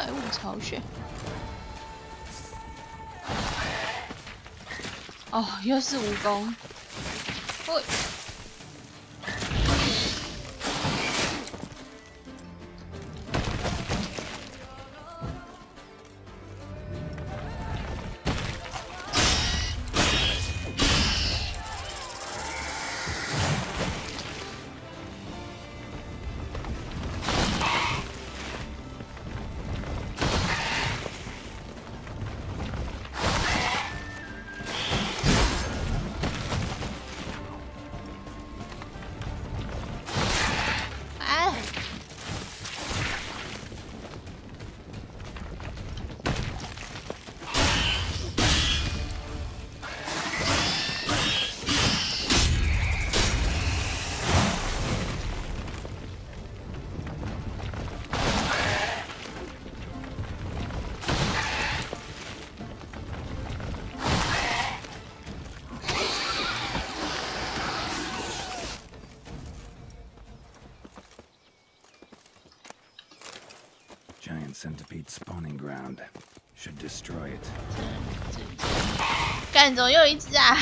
怪物巢穴。哦，又是蜈蚣。喂。Giant centipede spawning ground. Should destroy it. 干，怎么又一只啊？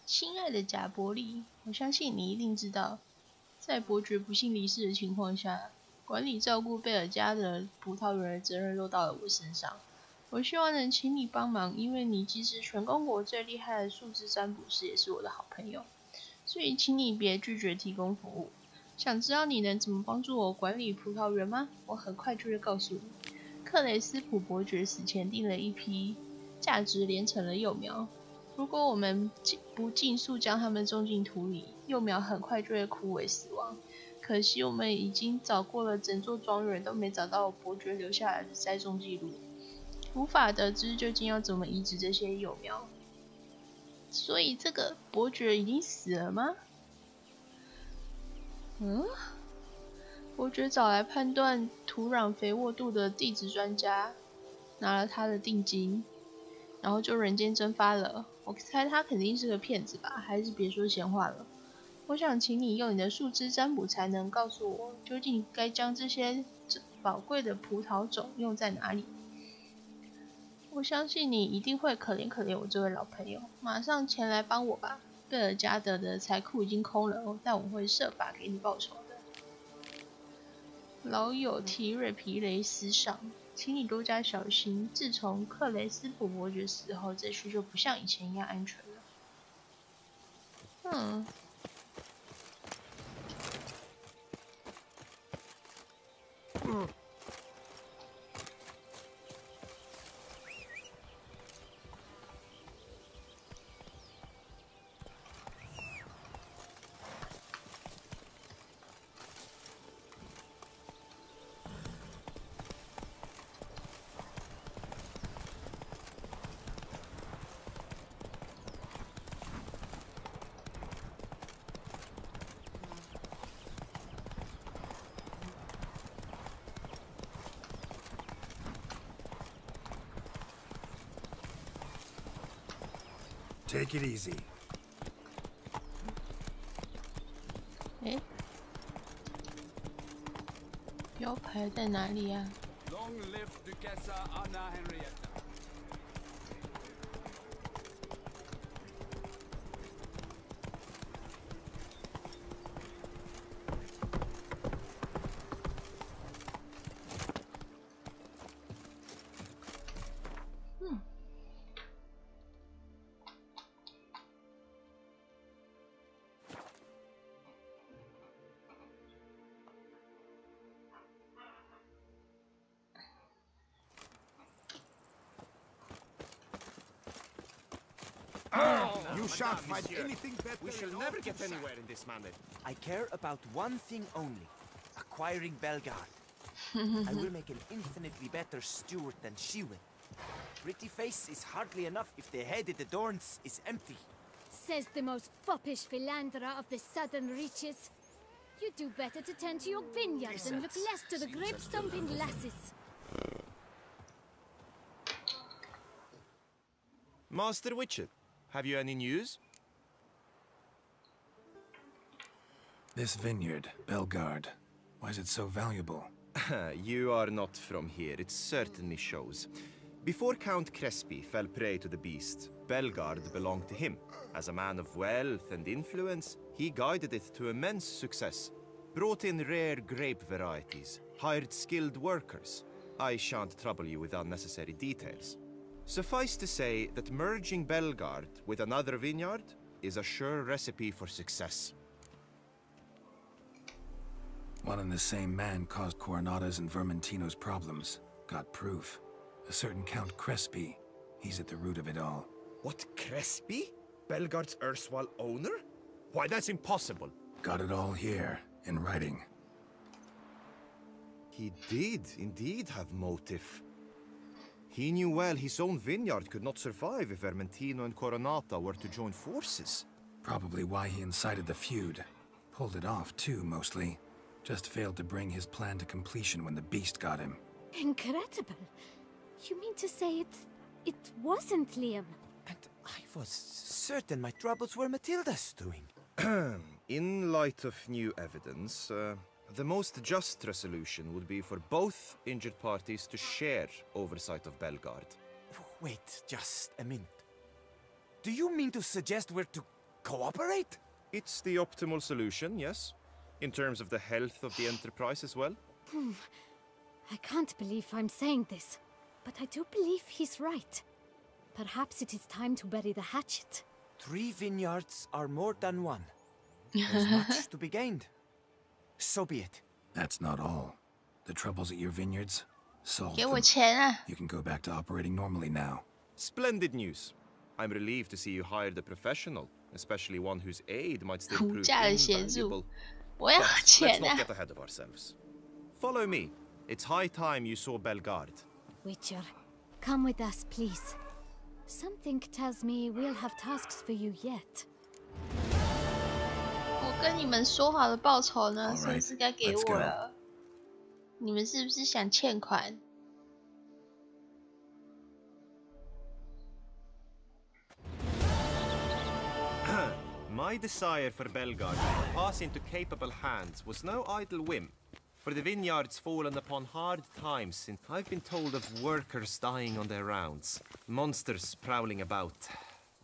亲爱的贾伯利，我相信你一定知道，在伯爵不幸离世的情况下，管理照顾贝尔家的葡萄园的责任落到了我身上。我希望能请你帮忙，因为你既是全公国最厉害的树枝占卜师，也是我的好朋友，所以请你别拒绝提供服务。想知道你能怎么帮助我管理葡萄园吗？我很快就会告诉你。克雷斯普伯爵死前订了一批价值连城的幼苗。如果我们不尽速将它们种进土里，幼苗很快就会枯萎死亡。可惜我们已经找过了整座庄园，都没找到伯爵留下来的栽种记录，无法得知究竟要怎么移植这些幼苗。所以这个伯爵已经死了吗？伯爵找来判断土壤肥沃度的地质专家，拿了他的定金，然后就人间蒸发了。我猜他肯定是个骗子吧，还是别说闲话了。我想请你用你的树枝占卜才能告诉我，究竟该将这些宝贵的葡萄种用在哪里。我相信你一定会可怜可怜我这位老朋友，马上前来帮我吧。贝尔加德的财库已经空了，但我会设法给你报酬的。老友提瑞皮雷斯上，请你多加小心。自从克雷斯普伯爵死后，这区就不像以前一样安全了。Take it easy. 标牌在哪里啊？ Long live Duchessa Anna Henrietta. shan't find monsieur. anything better. We shall in never all get Toussaint. anywhere in this manner. I care about one thing only. Acquiring Belgard. I will make an infinitely better steward than she will. Pretty face is hardly enough if the head it adorns is empty. Says the most foppish philanderer of the southern reaches. You do better to tend to your vineyards and look less to the grape-stomping lasses. Master Witcher, have you any news? This vineyard, Belgard, why is it so valuable? You are not from here, it certainly shows. Before Count Crespi fell prey to the beast, Belgard belonged to him. As a man of wealth and influence, he guided it to immense success. Brought in rare grape varieties, hired skilled workers. I shan't trouble you with unnecessary details. Suffice to say that merging Belgard with another vineyard is a sure recipe for success. One and the same man caused Coronada's and Vermentino's problems. Got proof. A certain Count Crespi. He's at the root of it all. What, Crespi? Belgard's erstwhile owner? Why, that's impossible. Got it all here, in writing. He did indeed have motive. He knew well his own vineyard could not survive if Vermentino and Coronata were to join forces. Probably why he incited the feud. Pulled it off, too, mostly. Just failed to bring his plan to completion when the beast got him. Incredible. You mean to say it wasn't Liam? And I was certain my troubles were Matilda's doing. In light of new evidence, the most just resolution would be for both injured parties to share oversight of Belgard. Wait just a minute. Do you mean to suggest we're to cooperate? It's the optimal solution, yes. In terms of the health of the enterprise as well. I can't believe I'm saying this, but I do believe he's right. Perhaps it is time to bury the hatchet. 3 vineyards are more than one. There's much to be gained. So be it. That's not all. The troubles at your vineyards? Solved Give them. 我钱啊！ You can go back to operating normally now. Splendid news. I'm relieved to see you hired a professional, especially one whose aid might still 无 prove 价的协助 invaluable. 我要 But let's 钱 not 啊！ get ahead of ourselves. Follow me. It's high time you saw Belgard. Witcher, come with us, please. Something tells me we'll have tasks for you yet. 我跟你们说好的报酬呢， All 是不 right, 是该给 let's 我 go. 了？你们是不是想欠款？ My desire for Belgard to pass into capable hands was no idle whim. For the vineyard's fallen upon hard times since I've been told of workers dying on their rounds, monsters prowling about.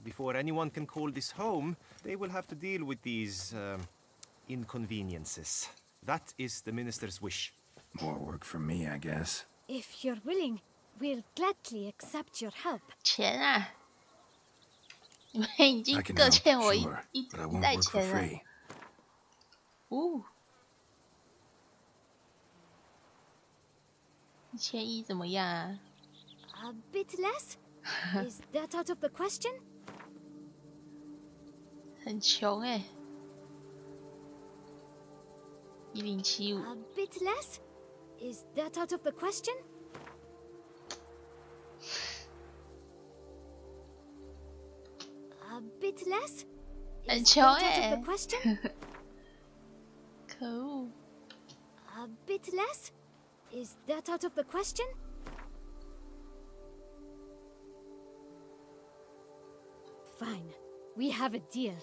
Before anyone can call this home, they will have to deal with these inconveniences. That is the minister's wish. More work for me, I guess. If you're willing, we'll gladly accept your help. 钱啊！你们已经 I can 各 help, 欠我 sure, 一 but I won't 袋 work for 钱了。 free. 1000怎么样啊？ A bit less? Is that out of the question? 很穷哎、1075。 A bit less? Is that out of the question? A bit less? 很 Is 穷 that out 哎、 of the question? 可恶！ A bit less? Is that out of the question? Fine. We have a deal.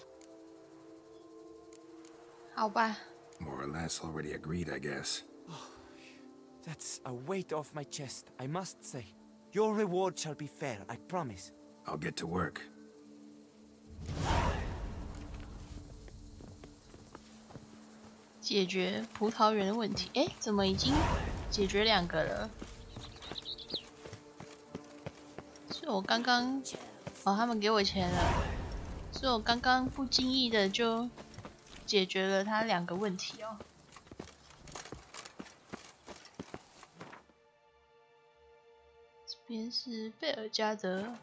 好吧， More or less already agreed, I guess. That's a weight off my chest, I must say. Your reward shall be fair, I promise. I'll get to work. 解决葡萄园的问题。哎，怎么已经解决2个了？是我刚刚哦，他们给我钱了，是我刚刚不经意的就解决了他2个问题哦。这边是贝尔加德。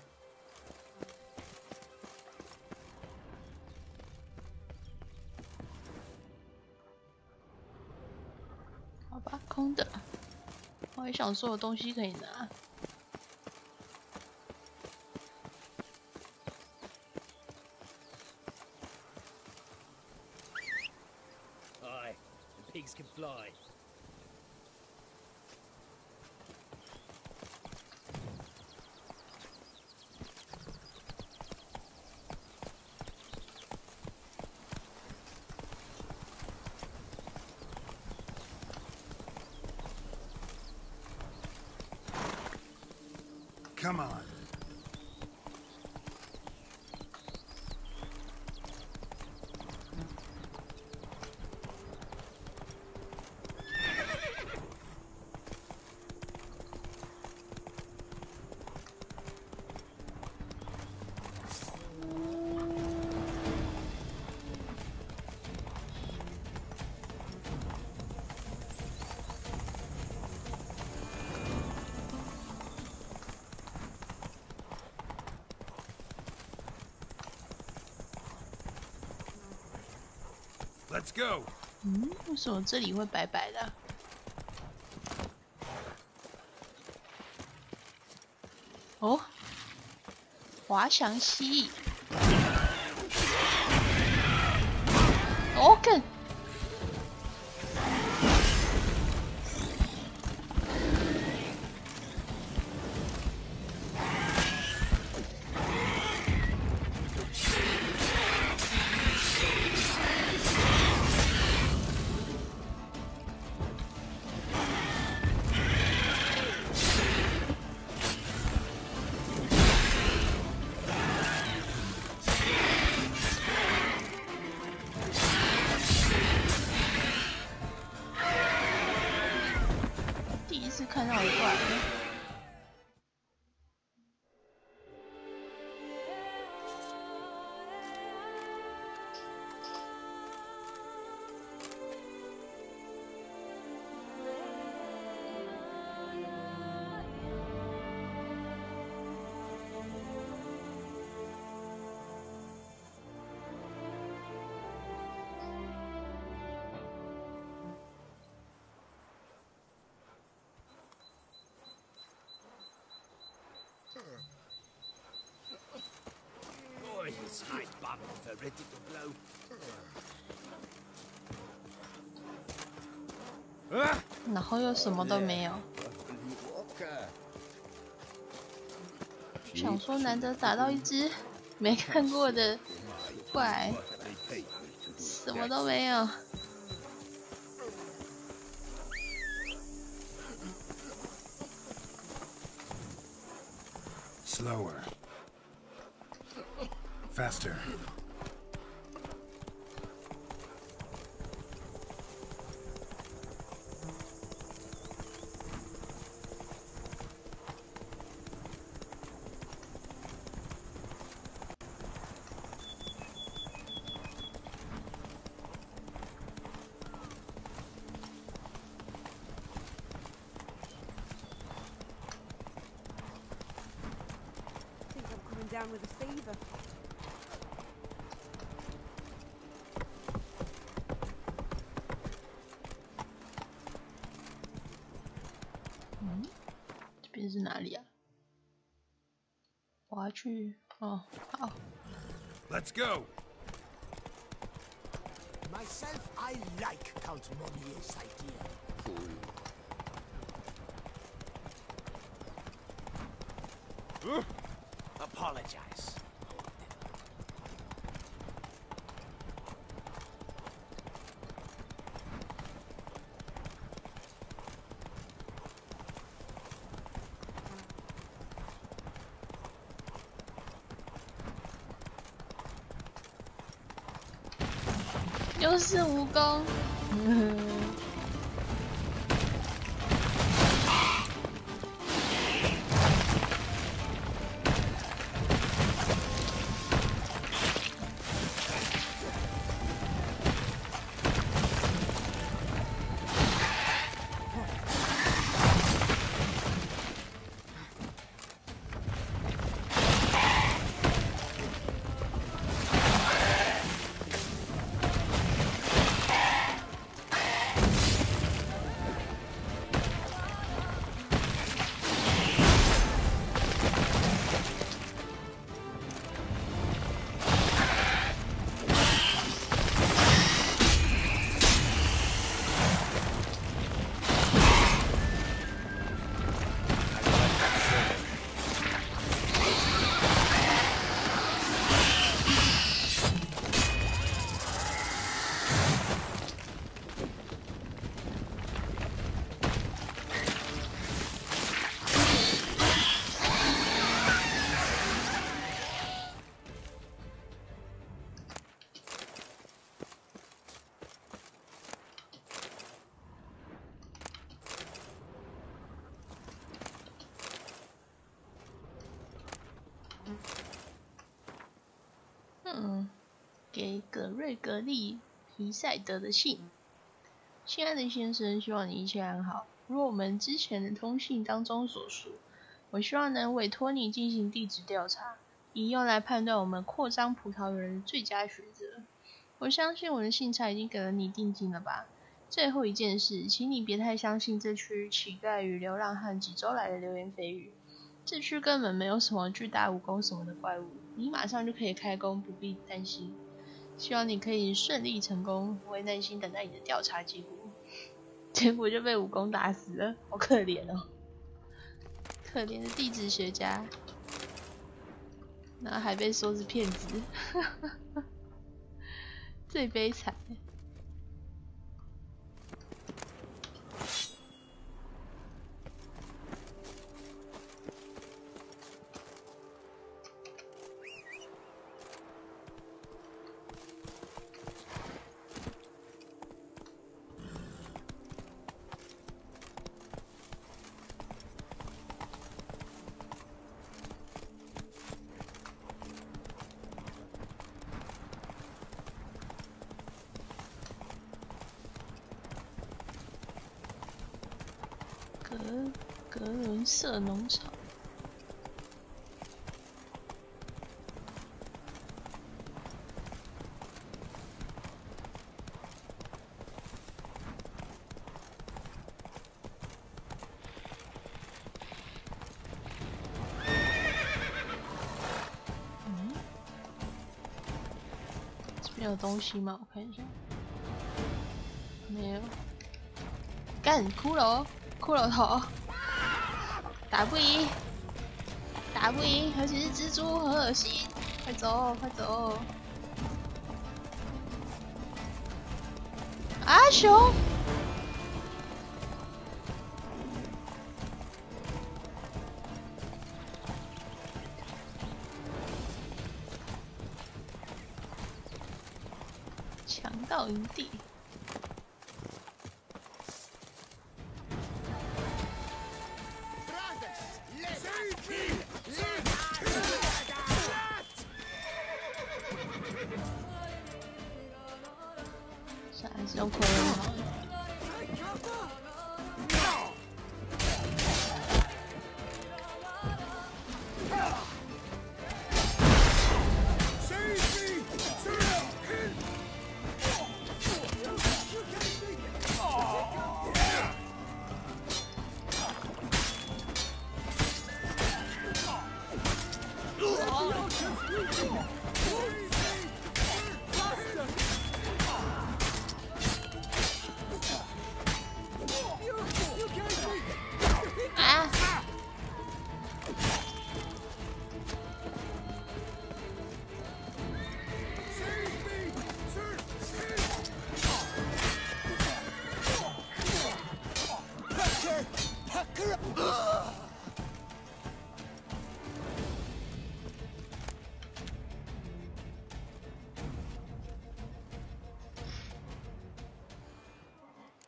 把空的，我还想说有东西可以拿。Aye, the pigs can fly. Come on. Let's go. 为什么这里会白白的？哦，滑翔蜥蜴。哦，看。看到一怪。Boys, my bums are ready to blow. 然后又什么都没有。想说难得打到一只没看过的怪，什么都没有。Slower. Faster. Down with a fever. Hmm? 这边是哪里啊？我要去哦，好。Let's go. Myself, I like Count Monier's idea. Apologize. "又是蜈蚣。给葛瑞格利皮赛德的信。亲爱的先生，希望你一切安好。如我们之前的通信当中所述，我希望能委托你进行地质调查，以用来判断我们扩张葡萄园的最佳选择。我相信我的信差已经给了你定金了吧？最后一件事，请你别太相信这区乞丐与流浪汉几周来的流言蜚语。这区根本没有什么巨大蜈蚣什么的怪物，你马上就可以开工，不必担心。希望你可以顺利成功，我会耐心等待你的调查结果。结果就被蜈蚣打死了，好可怜哦，可怜的地质学家，然后还被说是骗子，最悲惨。格伦瑟农场。这边有东西吗？我看一下，没有。干，骷髅头，打不赢，而且是蜘蛛，很恶心，快走，快走！啊，熊！强盗营地。还是用傀儡好了。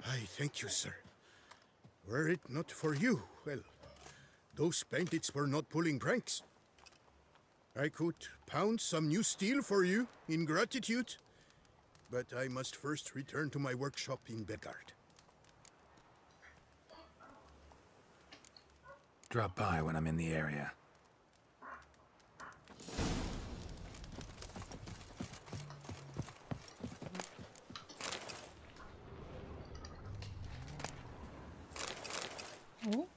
I thank you, sir. Were it not for you, well, those bandits were not pulling pranks. I could pound some new steel for you in gratitude, but I must first return to my workshop in Belgard. Drop by when I'm in the area. Oh,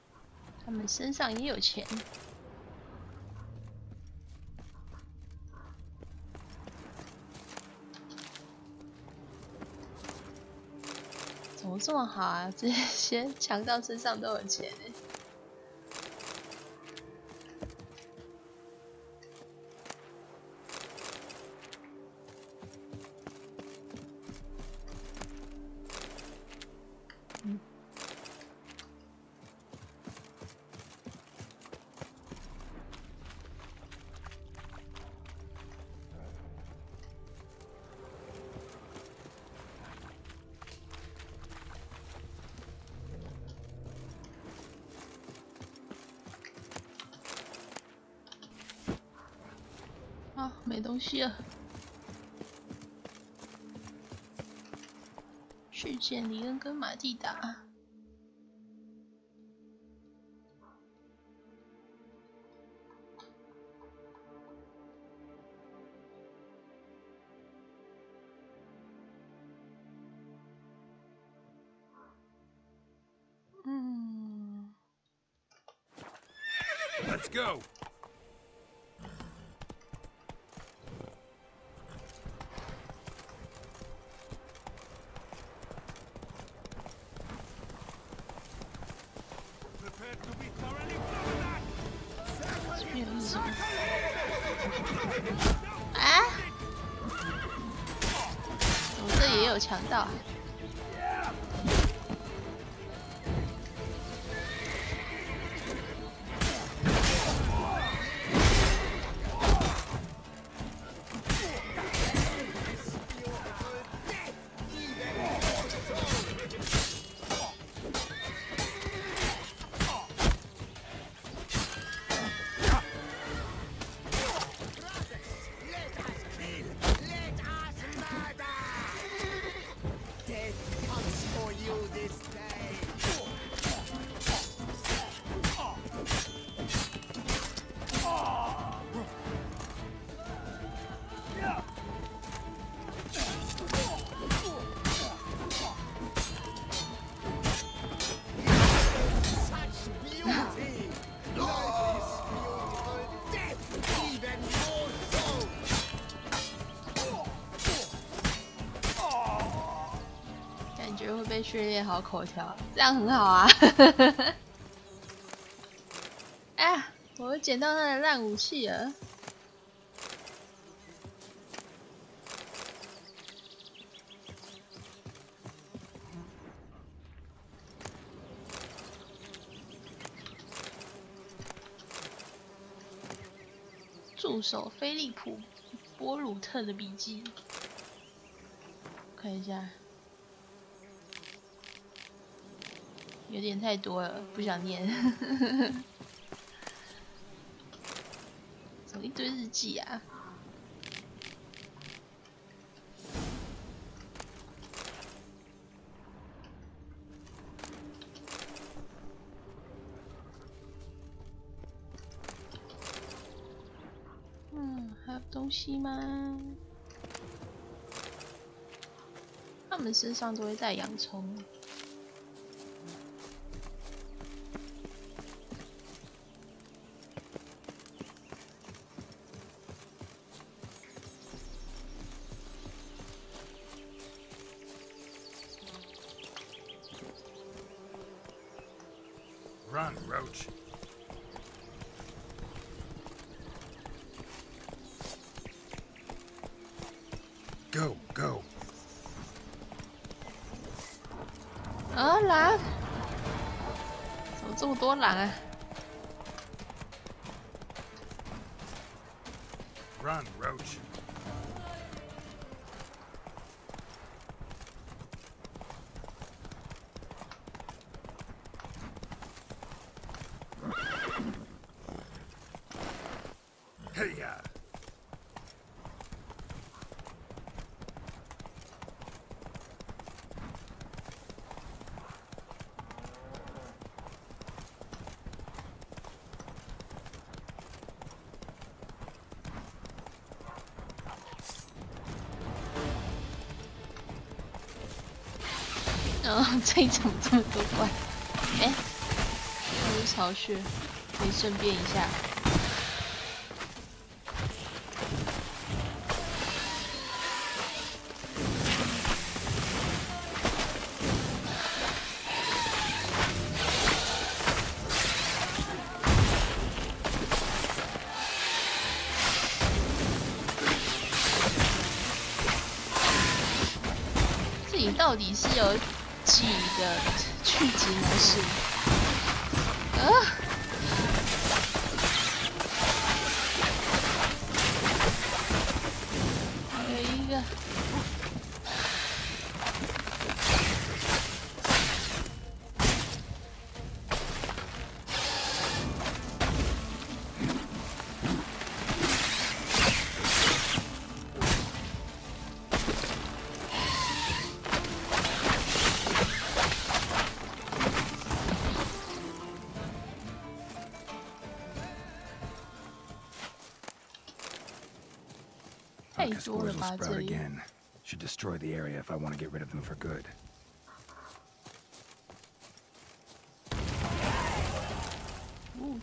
他们身上也有钱。怎么这么好啊？这些强盗身上都有钱欸。啊，没东西了。去见李恩跟马蒂达。Let's go. Prepare to be thoroughly blown back. 这边有什么？啊？我这也有强盗。被训练好口条，这样很好啊！哎呀，我捡到他的烂武器了。助手菲利普·波鲁特的笔记，看一下。有点太多了，不想念。怎么一堆日记啊？还有东西吗？他们身上都会带洋葱。Run, Roach. Go, go. 啊，狼！怎么这么多狼啊 Run, Roach. Hey ya! Oh, 这一场这么多怪，哎，都是巢穴，可以顺便一下。这里到底是有几个去极模式？还有一个。Vodka spores will sprout again. Should destroy the area if I want to get rid of them for good.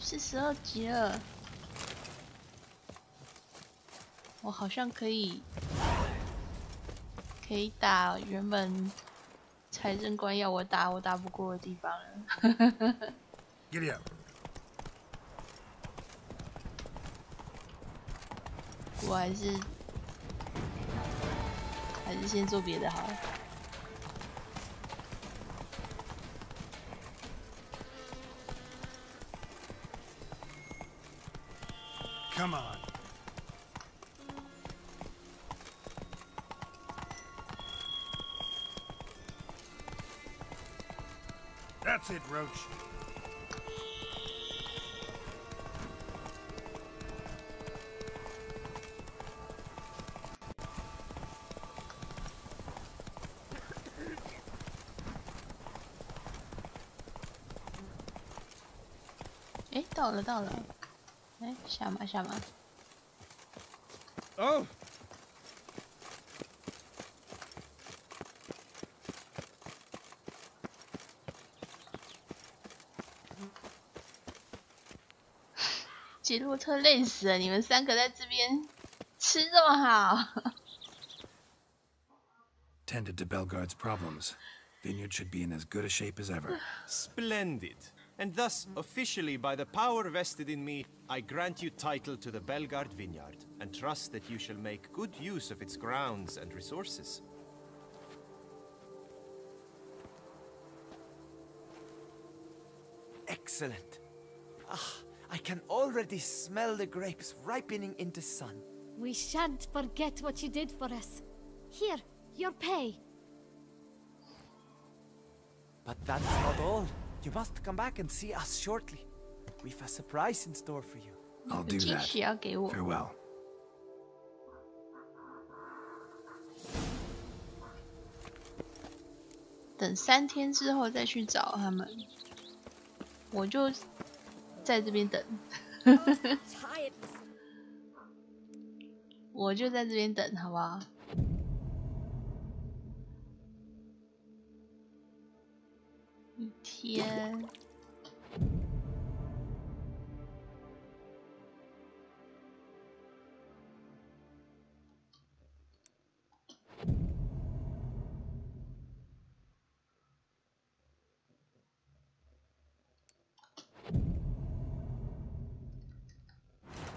是12级了，我好像可以打原本财政官要我打不过的地方了。Giddy up. 我还是先做别的好了。Come on. That's it, Roach. 哎，到了。哎，下马。Oh. 杰洛特累死了，你们3个在这边吃这么好。Tended to Belgard's problems. Vineyard should be in as good a shape as ever. Splendid. And thus, officially, by the power vested in me, I grant you title to the Belgard Vineyard, and trust that you shall make good use of its grounds and resources. Excellent. I can already smell the grapes ripening into sun. We shan't forget what you did for us. Here, your pay. But that's not all. You must come back and see us shortly. We've a surprise in store for you. I'll do that. Farewell. 等3天之后再去找他们，我就在这边等。我就在这边等，好不好？一天。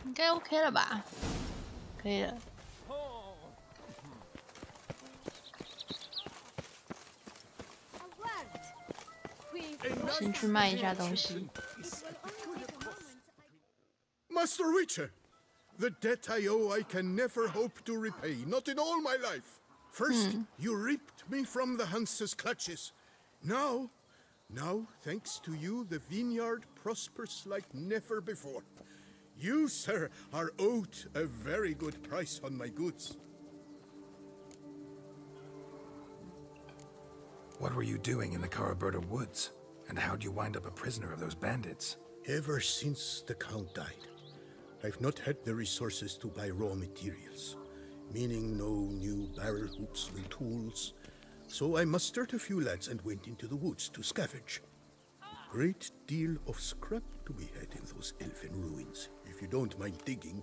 应该 OK 了吧？可以了。先去卖一下东西。Master Witcher, the debt I owe I can never hope to repay, not in all my life. First, you ripped me from the Hanse's clutches. Now, thanks to you, the vineyard prospers like never before. You, sir, are owed a very good price on my goods. What were you doing in the Caraberta woods? And how'd you wind up a prisoner of those bandits? Ever since the Count died, I've not had the resources to buy raw materials, meaning no new barrel hoops and tools. So I mustered a few lads and went into the woods to scavenge. Great deal of scrap to be had in those elfin ruins, if you don't mind digging.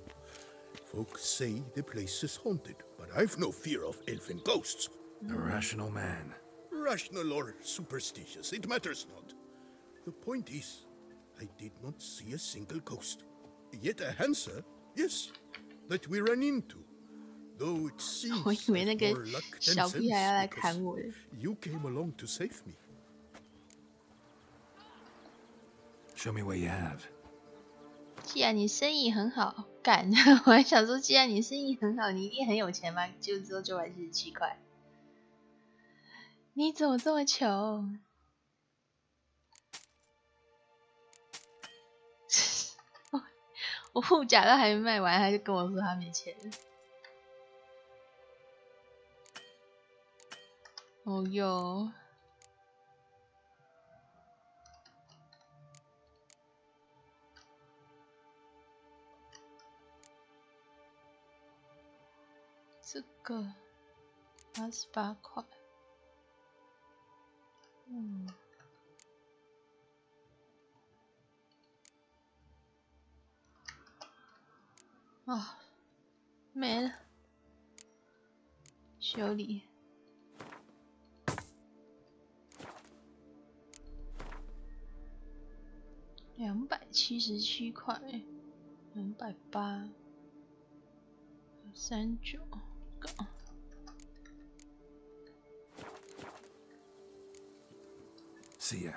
Folks say the place is haunted, but I've no fear of elfin ghosts. A rational man. Rational or superstitious, it matters not. The point is, I did not see a single ghost. Yet a Hansa, yes, that we ran into. Though it seems more luck than sense, because you came along to save me. Show me what you have. 既然你生意很好，干！我还想说，既然你生意很好，你一定很有钱吧？就只有977块。你怎么这么穷？我护甲都还没卖完，他就跟我说他没钱。哦哟。这个88块。啊，没了，修理。277块，280，39个。See ya.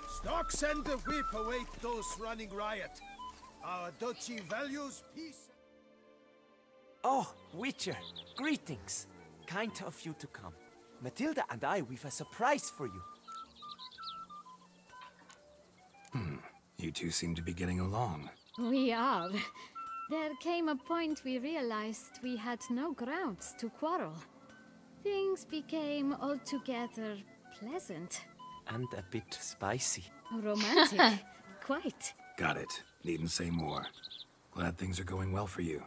Stock send the whip await those running riot. Our duchy values peace. Oh, Witcher, greetings. Kind of you to come. Matilda and I, we've a surprise for you. You two seem to be getting along. We are. There came a point we realized we had no grounds to quarrel. Things became altogether pleasant. And a bit spicy. Romantic. Quite. Got it. Needn't say more. Glad things are going well for you.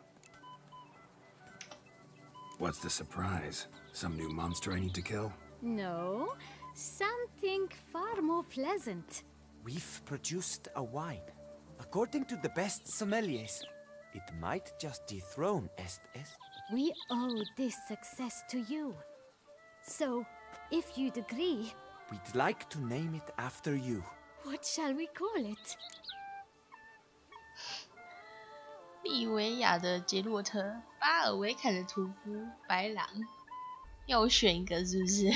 What's the surprise? Some new monster I need to kill? No, something far more pleasant. We've produced a wine. According to the best sommeliers, it might just dethrone Est. We owe this success to you. So, if you'd agree... We'd like to name it after you. What shall we call it? 利维亚的杰洛特，巴尔维坎的屠夫，白狼，要我选一个是不是？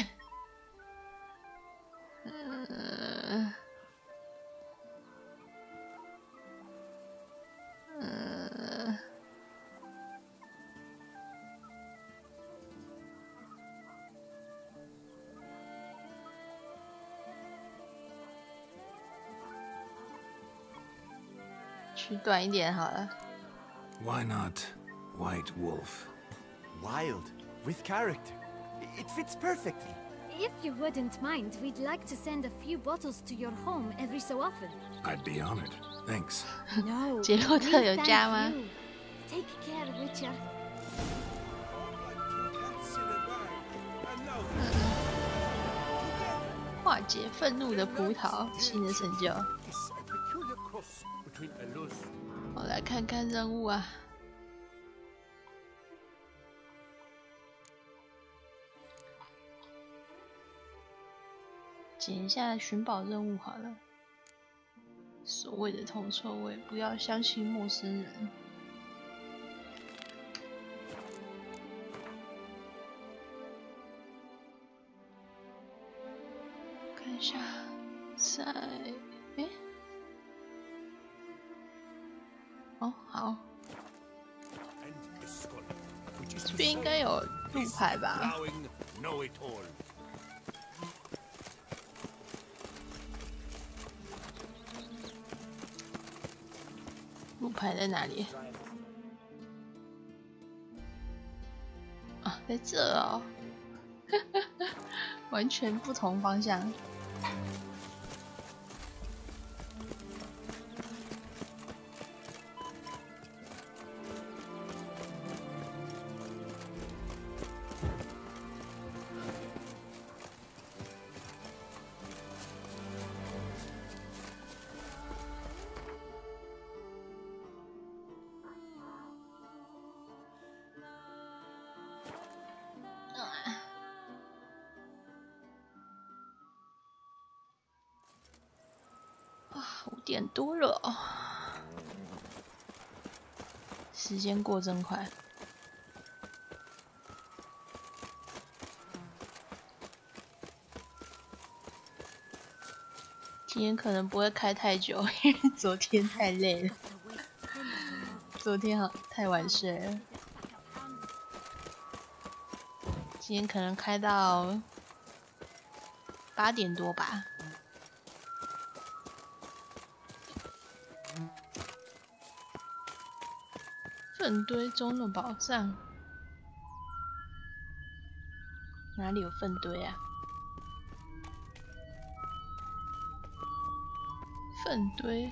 取短一点好了。Why not White Wolf? Wild, with character. It fits perfectly. If you wouldn't mind, we'd like to send a few bottles to your home every so often. I'd be honored. Thanks. No. 杰洛特有加吗？ Take care, Witcher. 化解愤怒的葡萄，新的成就。我来看看任务啊。解一下寻宝任务好了。所谓的铜臭味，不要相信陌生人。看一下，在哦，好，这边应该有路牌吧？路牌在哪里？啊，在这哦，完全不同方向。5点多了哦，时间过真快。今天可能不会开太久，因为昨天太累了，昨天太晚睡了。今天可能开到8点多吧。粪堆中的宝藏，哪里有粪堆啊？粪堆，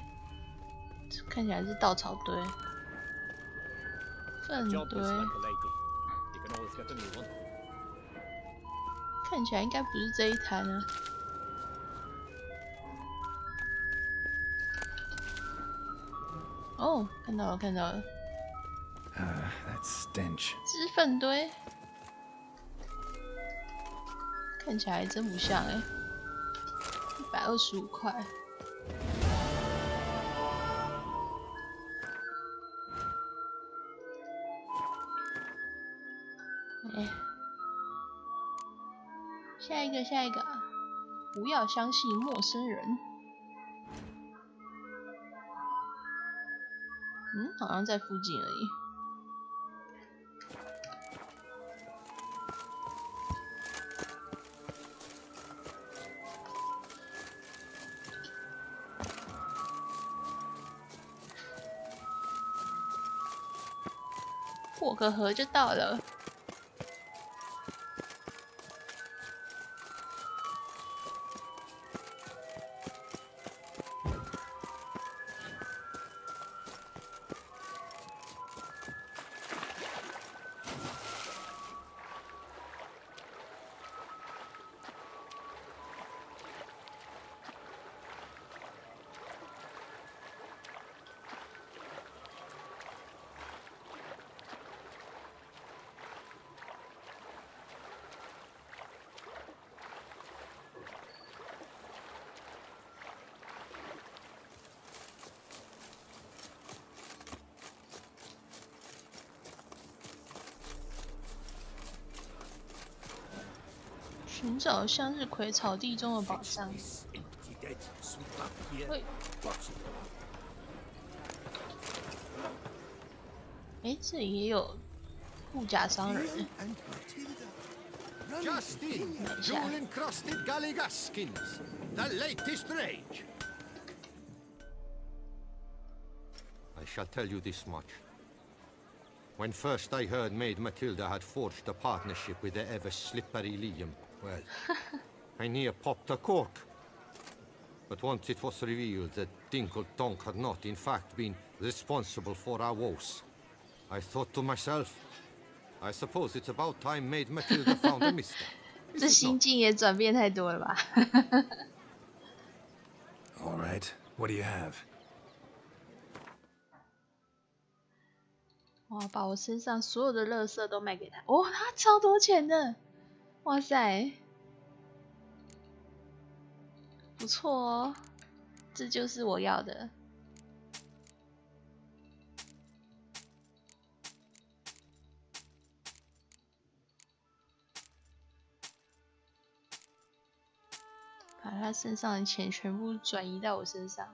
看起来是稻草堆。粪堆，看起来应该不是这一台呢。哦，看到了，看到了。That stench. 脂粪堆，看起来真不像哎。125块。哎，下一个，下一个，不要相信陌生人。好像在附近而已。过个河就到了。寻找向日葵草地中的宝藏。喂，这里也有护甲商人。Justine, jewel-encrusted galligaskins, the latest rage. I shall tell you this much. When first I heard Maid Matilda had forged a partnership with the ever-slippery Liam, well, I near popped a cork. But once it was revealed that Dinkle Donk had not in fact been responsible for our woes, I thought to myself, I suppose it's about time Maid Matilda found a mister. 这心境也转变太多了吧？All right, what do you have? 哇！把我身上所有的垃圾都卖给他，哦，他超多钱的，哇塞，不错哦，这就是我要的。把他身上的钱全部转移到我身上。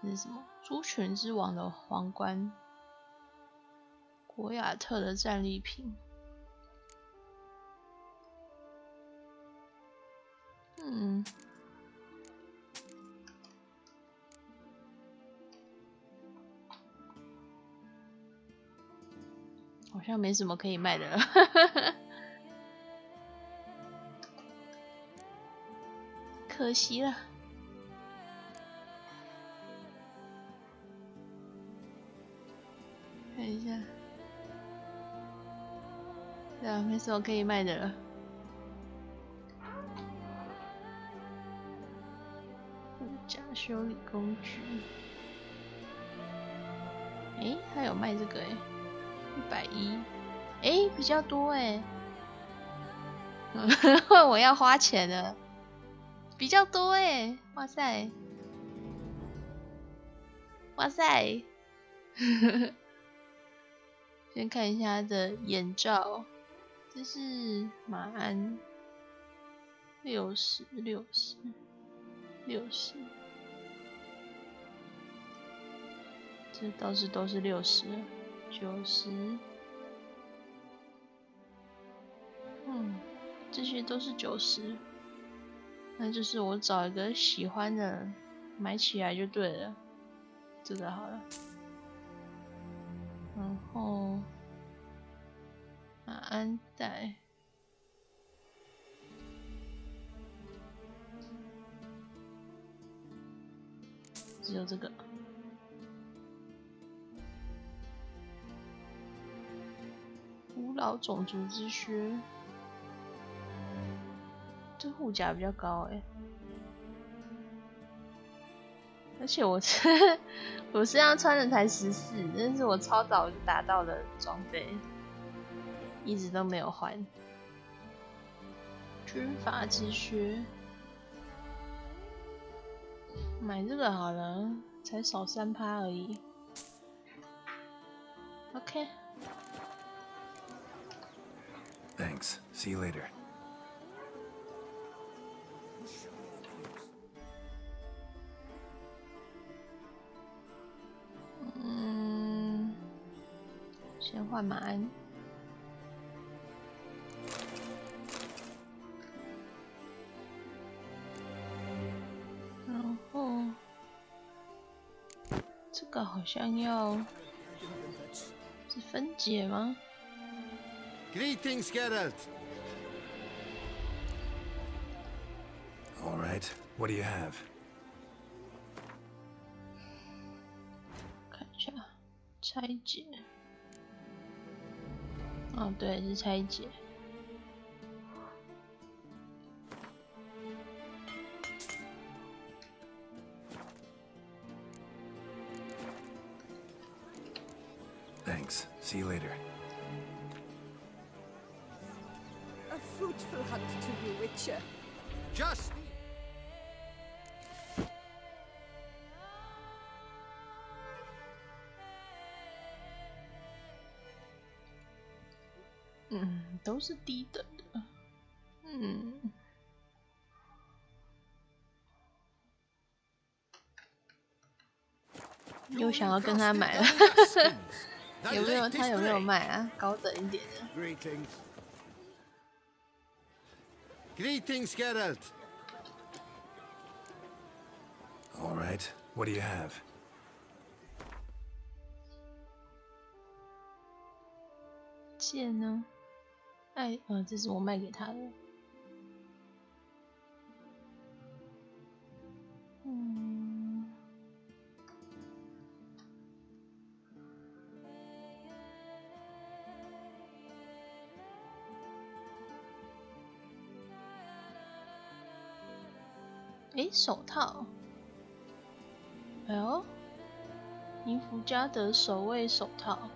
这是什么？猪群之王的皇冠，果亚特的战利品。好像没什么可以卖的了。可惜了。看一下，对啊，没什么可以卖的了。护甲修理工具，还有卖这个110，比较多我要花钱了，比较多哇塞，哇塞。先看一下他的眼罩，这是马鞍，60，这倒是都是60，90，这些都是90，那就是我找一个喜欢的买起来就对了，这个好了。然后马鞍带只有这个。古老种族之靴，这护甲比较高哎，而且我我身上穿的才14，但是我超早就达到了装备，一直都没有换。军阀之靴，买这个好了，才少3%而已。OK。 Thanks. See you later. 先换马鞍。然后这个好像要是分解吗？ Greetings, Geralt. All right. What do you have? 看一下，拆解。哦，对，是拆解。Thanks. See you later. A fruitful hunt to you, Witcher. Just. 都是低等的。又想要跟他买了，有没有？他有没有卖啊？高等一点的。Greetings, Geralt. All right. What do you have? 剑呢？这是我卖给他的。手套。哎呦，尼福加德守卫手套，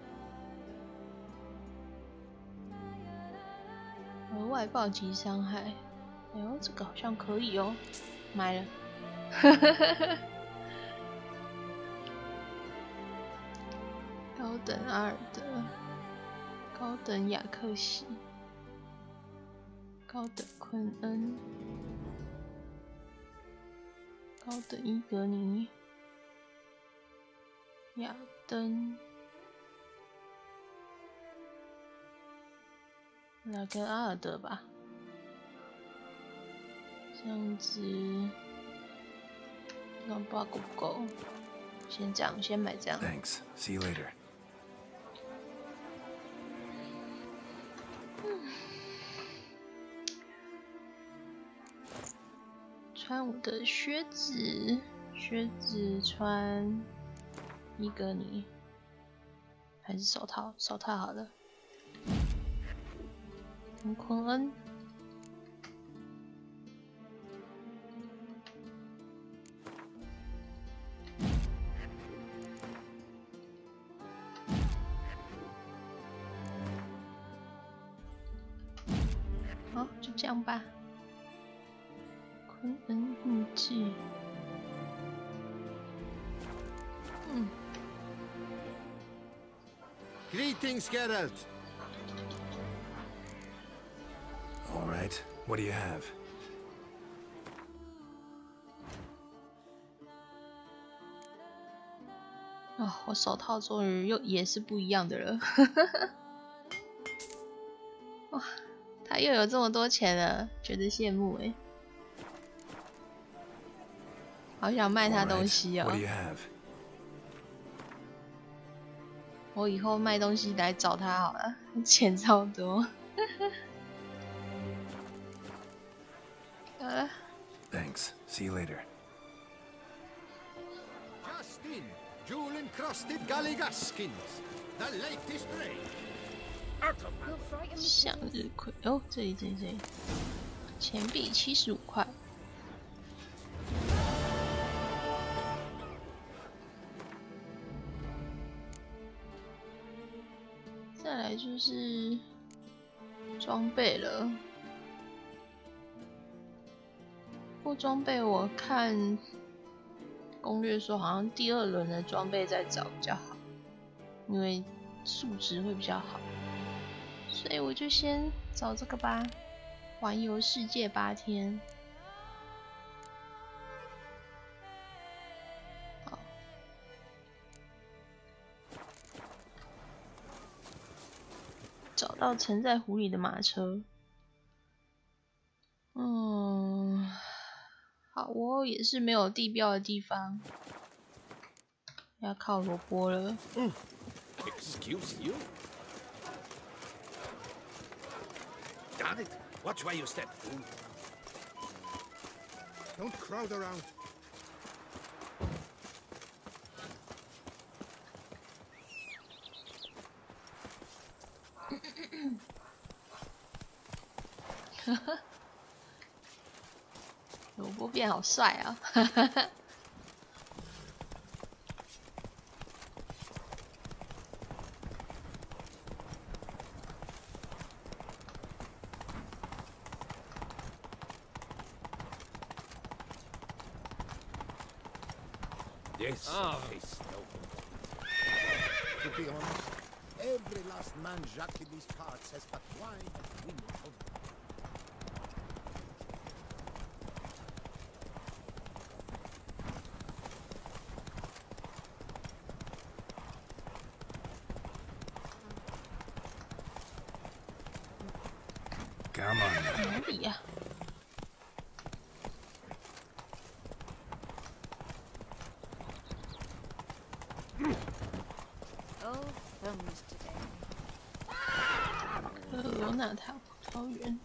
额外暴击伤害。哎呦，这个好像可以哦，买了。高等阿尔德，高等雅克西，高等昆恩。 高等伊格尼，亚登，来跟阿尔德吧，这样子，那不知道够不够，先这样，先买这样。Thanks. See you later. 穿我的靴子，靴子穿伊格尼，还是手套？手套好了。昆恩，好，就这样吧。 昆恩印记，Greetings, Geralt. All right. What do you have? 我手套终于也是不一样的了。哇，他又有这么多钱了，觉得羡慕哎。 好想卖他东西哦！我以后卖东西来找他好了，钱超多。好了。Thanks. See you later. in, jewel-encrusted galligaskins, the latest raid. 向日葵哦，这里，钱币75块。再来就是装备了，不过装备我看攻略说好像第2轮的装备再找比较好，因为数值会比较好。所以我就先找这个吧，环游世界8天。好，找到沉在湖里的马车。好哦，也是没有地标的地方，要靠萝卜了。Excuse you? Got it. Watch where you step, fool. Don't crowd around. Yes. 萝卜变好帅啊！Yes. Taste no. To be honest, every last man Jacques in these parts has but wine and women only. Come on. 哪里呀？ Oh, films today. 罗纳塔葡萄园。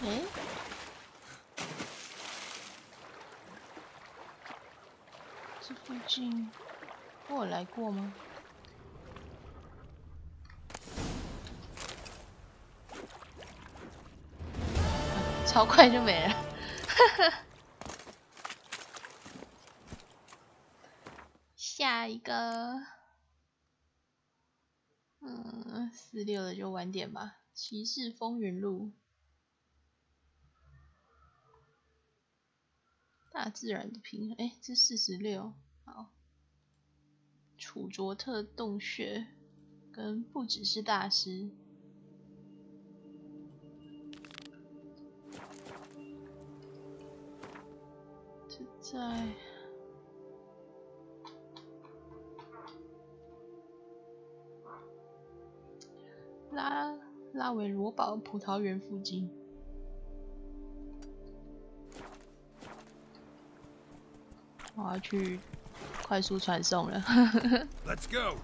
诶，这附近我有来过吗？超快就没了，下一个，46的就晚点吧。骑士风云录。大自然的平衡，哎，这46，好。楚卓特洞穴跟不只是大师，这在拉维罗堡葡萄园附近。我要去快速传送了。Let's go.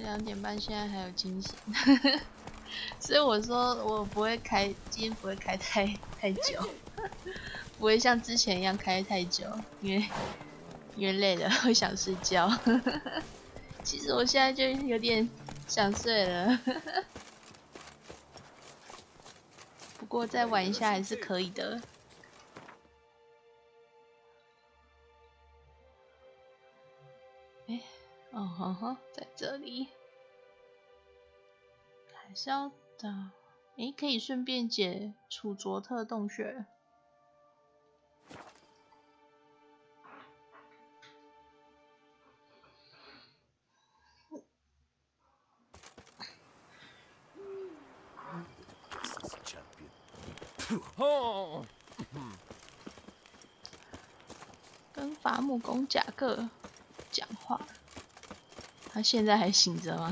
2点半，现在还有惊喜。所以我说我不会开，今天不会开太久，不会像之前一样开太久，因为累了会想睡觉。其实我现在就有点想睡了，不过再玩一下还是可以的。哎，哦，在这里。还是要打，诶，可以顺便解楚卓特洞穴。跟伐木工贾克讲话，他现在还醒着吗？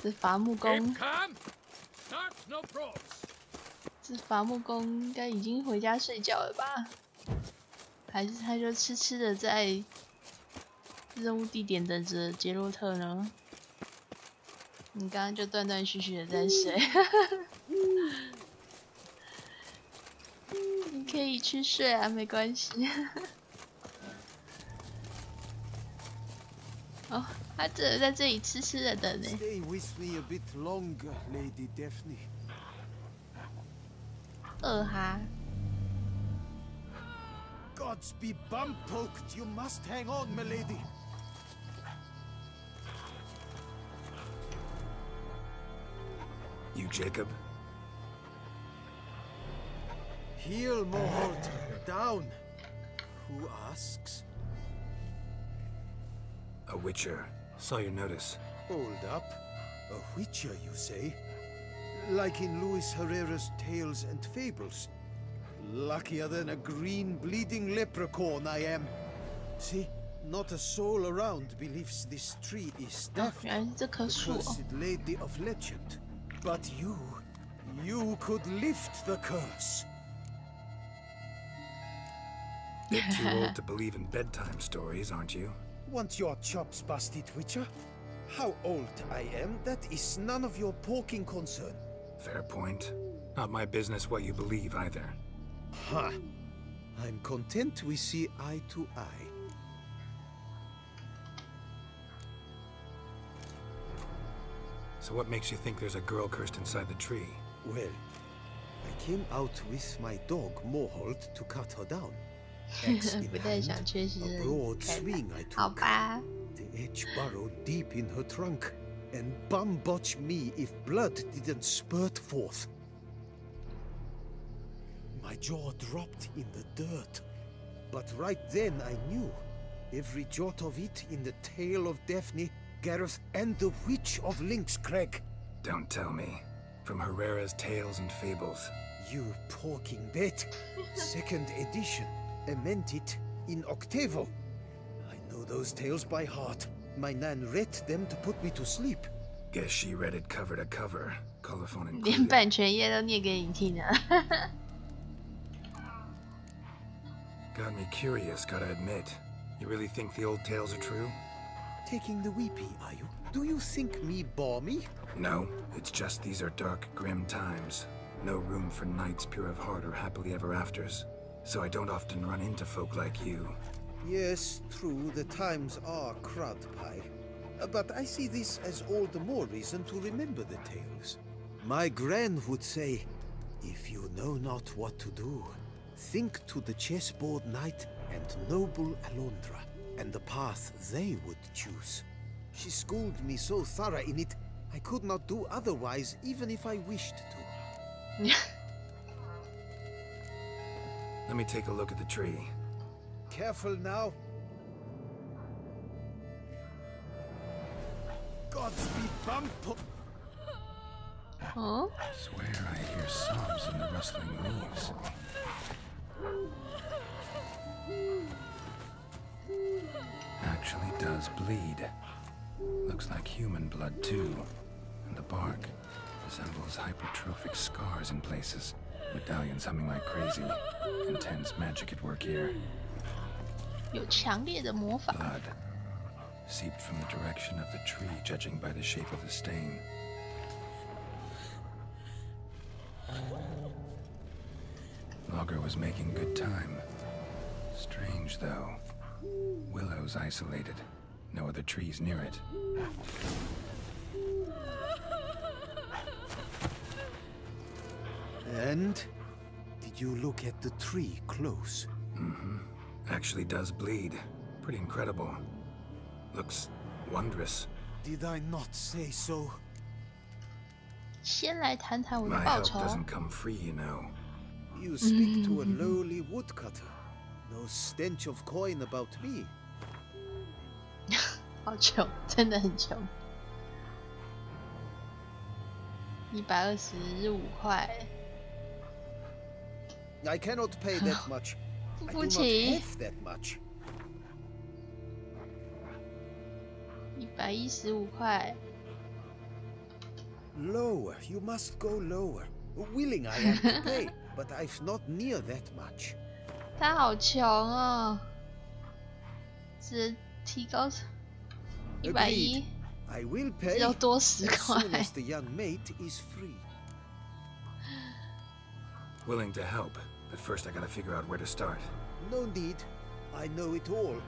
这伐木工，这伐木工应该已经回家睡觉了吧？还是他就痴痴的在任务地点等着杰洛特呢？你刚刚就断断续续的在睡。你可以去睡啊，没关系。哦，他只能在这里痴痴的等呢。Stay with me a bit longer, Lady Daphne. 二哈。Gods be bum-poked! You must hang on, my lady. You, Jacob? Heel, Moholt. Down. Who asks? A witcher. Saw your notice. Hold up. A witcher, you say? Like in Luis Herrera's Tales and Fables. Luckier than a green bleeding leprechaun I am. See, not a soul around believes this tree is Daphne, the cursed lady of legend. But you could lift the curse. Bit too old to believe in bedtime stories, aren't you? Want your chops busted, Witcher? How old I am, that is none of your poking concern. Fair point. Not my business what you believe either. Ha! I'm content we see eye to eye. So what makes you think there's a girl cursed inside the tree? Well, I came out with my dog Moholt to cut her down. Axe in hand, a broad swing I took. The edge burrowed deep in her trunk, and bum-botch me if blood didn't spurt forth. My jaw dropped in the dirt, but right then I knew every jot of it in the tale of Daphne, Gareth, and the Witch of Lynx Crag. Don't tell me. From Herrera's Tales and Fables. You porking bet. Second edition. I meant it in octavo. I know those tales by heart. My nan read them to put me to sleep. Guess she read it cover to cover, colophon included. 连版权页都念给你听啊。Got me curious, gotta admit. You really think the old tales are true? Taking the weepy, are you? Do you think me balmy? No, it's just these are dark, grim times. No room for knights pure of heart or happily ever afters. So I don't often run into folk like you. Yes, true, the times are crud pie. But I see this as all the more reason to remember the tales. My gran would say, if you know not what to do, think to the chessboard knight and noble Alondra, and the path they would choose. She schooled me so thorough in it, I could not do otherwise even if I wished to. Let me take a look at the tree. Careful now. Godspeed, bump. Huh? Swear I hear sobs in the rustling leaves. Actually does bleed. Looks like human blood too. And the bark resembles hypertrophic scars in places. Medallions humming like crazy. Intense magic at work here. 有强烈的魔法。 Blood seeped from the direction of the tree, judging by the shape of the stain. Logger was making good time. Strange, though. Willow's isolated. No other trees near it. And? Did you look at the tree close? Mm-hmm. Actually does bleed. Pretty incredible. Looks wondrous. Did I not say so? 先来谈谈我的 My 报 help 酬。 doesn't come free, you know. You speak to a lowly woodcutter. No stench of coin about me. 好穷，真的很穷。125块。 I cannot pay that much. 付 I 不 do not 起。 have that much. 115块。 Lower, you must go lower. Willing I am to pay, but I've not near that much. 他好穷哦，只提高110， I will 只 pay 要多as 10 soon 块。 as the young mate is free. Willing to help, but first I gotta figure out where to start. No need. I know it all.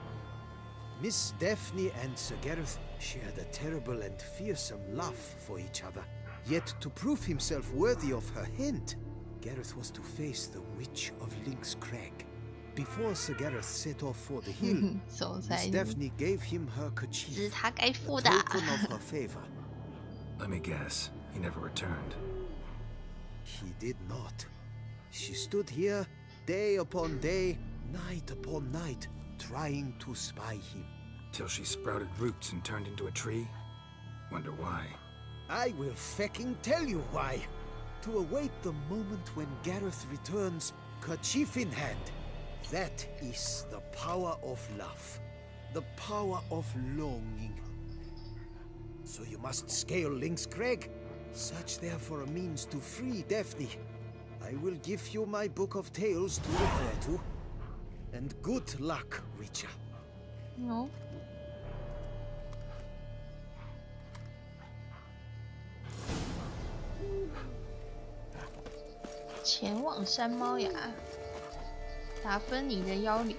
Miss Daphne and Sir Gareth shared a terrible and fearsome love for each other. Yet to prove himself worthy of her hand, Gareth was to face the Witch of Lynx Crag. Before Sir Gareth set off for the hill, Miss Daphne gave him her kerchief, a token of her favor. Let me guess, he never returned. He did not. She stood here, day upon day, night upon night, trying to spy him. Till she sprouted roots and turned into a tree? Wonder why. I will fecking tell you why. To await the moment when Gareth returns, kerchief in hand. That is the power of love. The power of longing. So you must scale Lynx Crag. Search there for a means to free Daphne. I will give you my book of tales to refer to. And good luck, Witcher. No. 前往山猫崖，达芬妮的妖灵。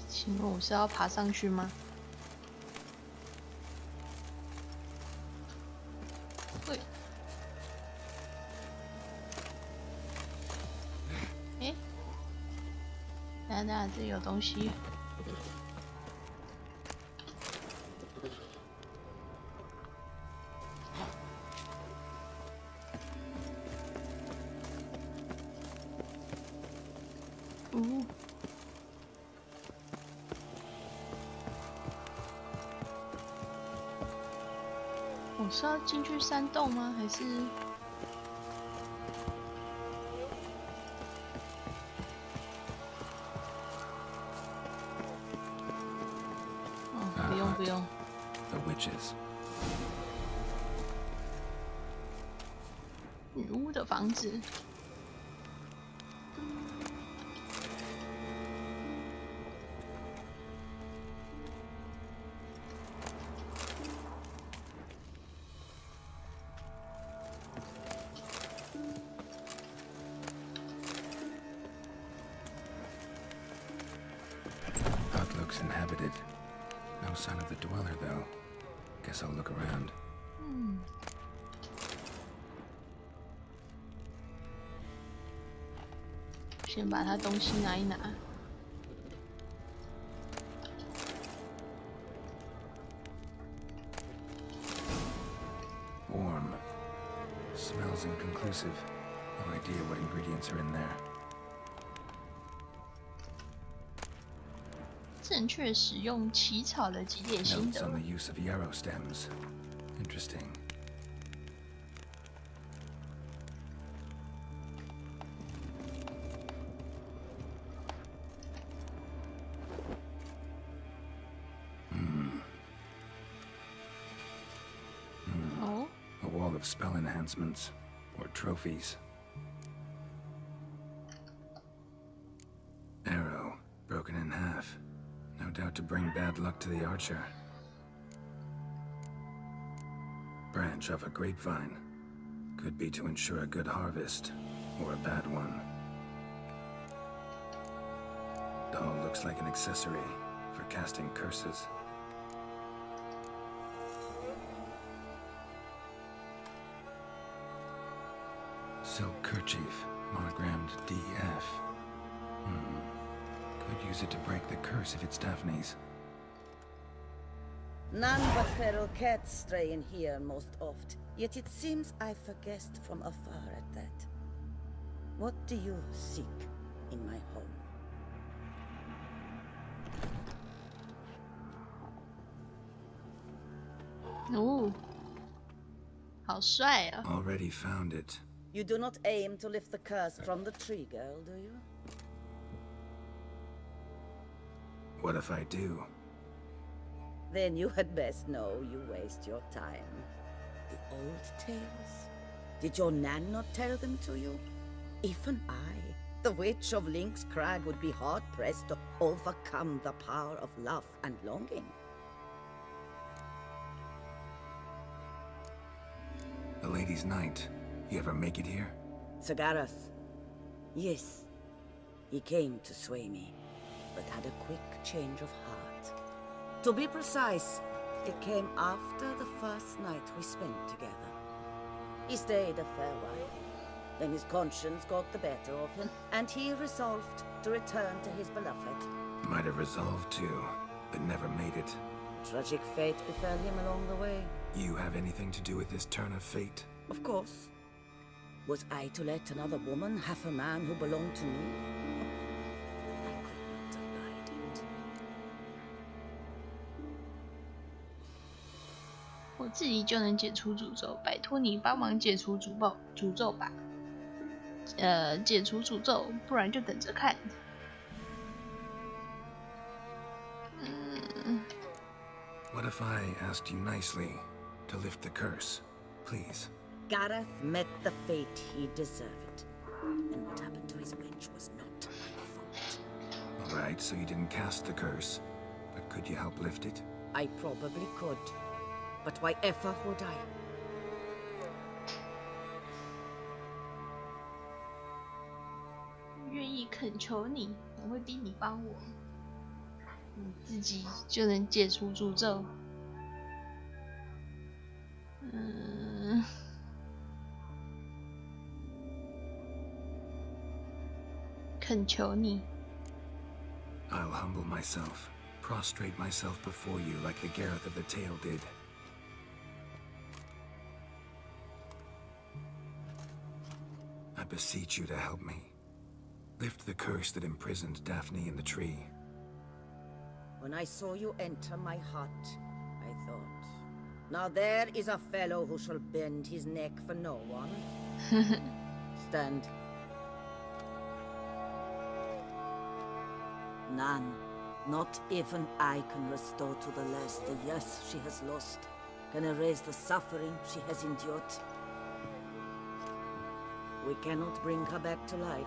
请问我是要爬上去吗？对。诶，等，这有东西。我是要进去山洞吗？还是？哦，不用。The witches. 女巫的房子。Inhabited. No sign of the dweller, though. Guess I'll look around. 先把他东西拿一拿。Warm. Smells inconclusive. No idea what ingredients are in there. 这正确使用起草的几点心 Notes 得。 on the use of yarrow stems. Interesting. Oh. A wall of spell enhancements or trophies. Arrow broken in half. No doubt to bring bad luck to the archer. Branch of a grapevine. Could be to ensure a good harvest, or a bad one. Doll looks like an accessory for casting curses. Silk kerchief, monogrammed DF. Could use it to break the curse if it's Daphne's. None but feral cats stray in here most oft, yet it seems I've guessed from afar at that. What do you seek in my home? Oh. 好帅啊。 Already found it. You do not aim to lift the curse from the tree girl, do you? What if I do? Then you had best know you waste your time. The old tales? Did your Nan not tell them to you? Even I, the Witch of Link's Crag, would be hard-pressed to overcome the power of love and longing. The Lady's Knight. You ever make it here? Sir Gareth. Yes. He came to sway me, but had a quick change of heart. To be precise, it came after the first night we spent together. He stayed a fair while. Then his conscience got the better of him, and he resolved to return to his beloved. Might have resolved to, but never made it. Tragic fate befell him along the way. You have anything to do with this turn of fate? Of course. Was I to let another woman have a man who belonged to me? I could not abide it. 我自己就能解除诅咒，拜托你帮忙解除诅咒吧。解除诅咒，不然就等着看。What if I asked you nicely to lift the curse, please? Gareth met the fate he deserved. And what happened to his wench was not my fault. Alright, so you didn't cast the curse, but could you help lift it? I probably could. But why ever would I? 愿意恳求你，我会逼你帮我，你自己就能解除诅咒。恳求你。 I'll humble myself, prostrate myself before you like the Gareth of the Tale did. I beseech you to help me. Lift the curse that imprisoned Daphne in the tree. When I saw you enter my hut, I thought, now there is a fellow who shall bend his neck for no one. Stand. None, not even I can restore to the lass the years she has lost, can erase the suffering she has endured. We cannot bring her back to life,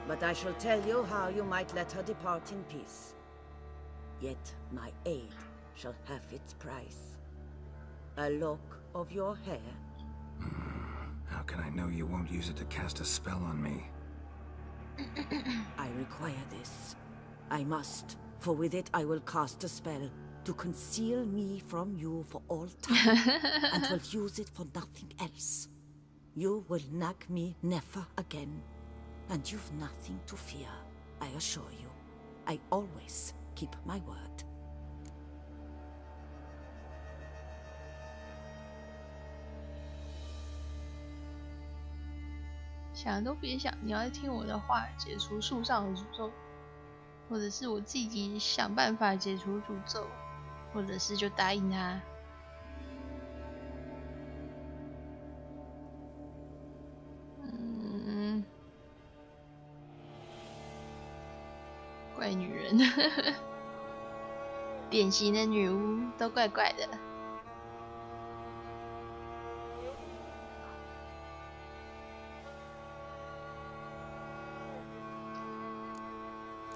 but I shall tell you how you might let her depart in peace. Yet my aid shall have its price. A lock of your hair. How can I know you won't use it to cast a spell on me? I require this. I must, for with it I will cast a spell to conceal me from you for all time, and will use it for nothing else. You will nag me never again, and you've nothing to fear, I assure you. I always keep my word.想都别想，你要听我的话，解除树上的诅咒。或者是我自己想办法解除诅咒，或者是就答应他。怪女人，典型的女巫都怪怪的。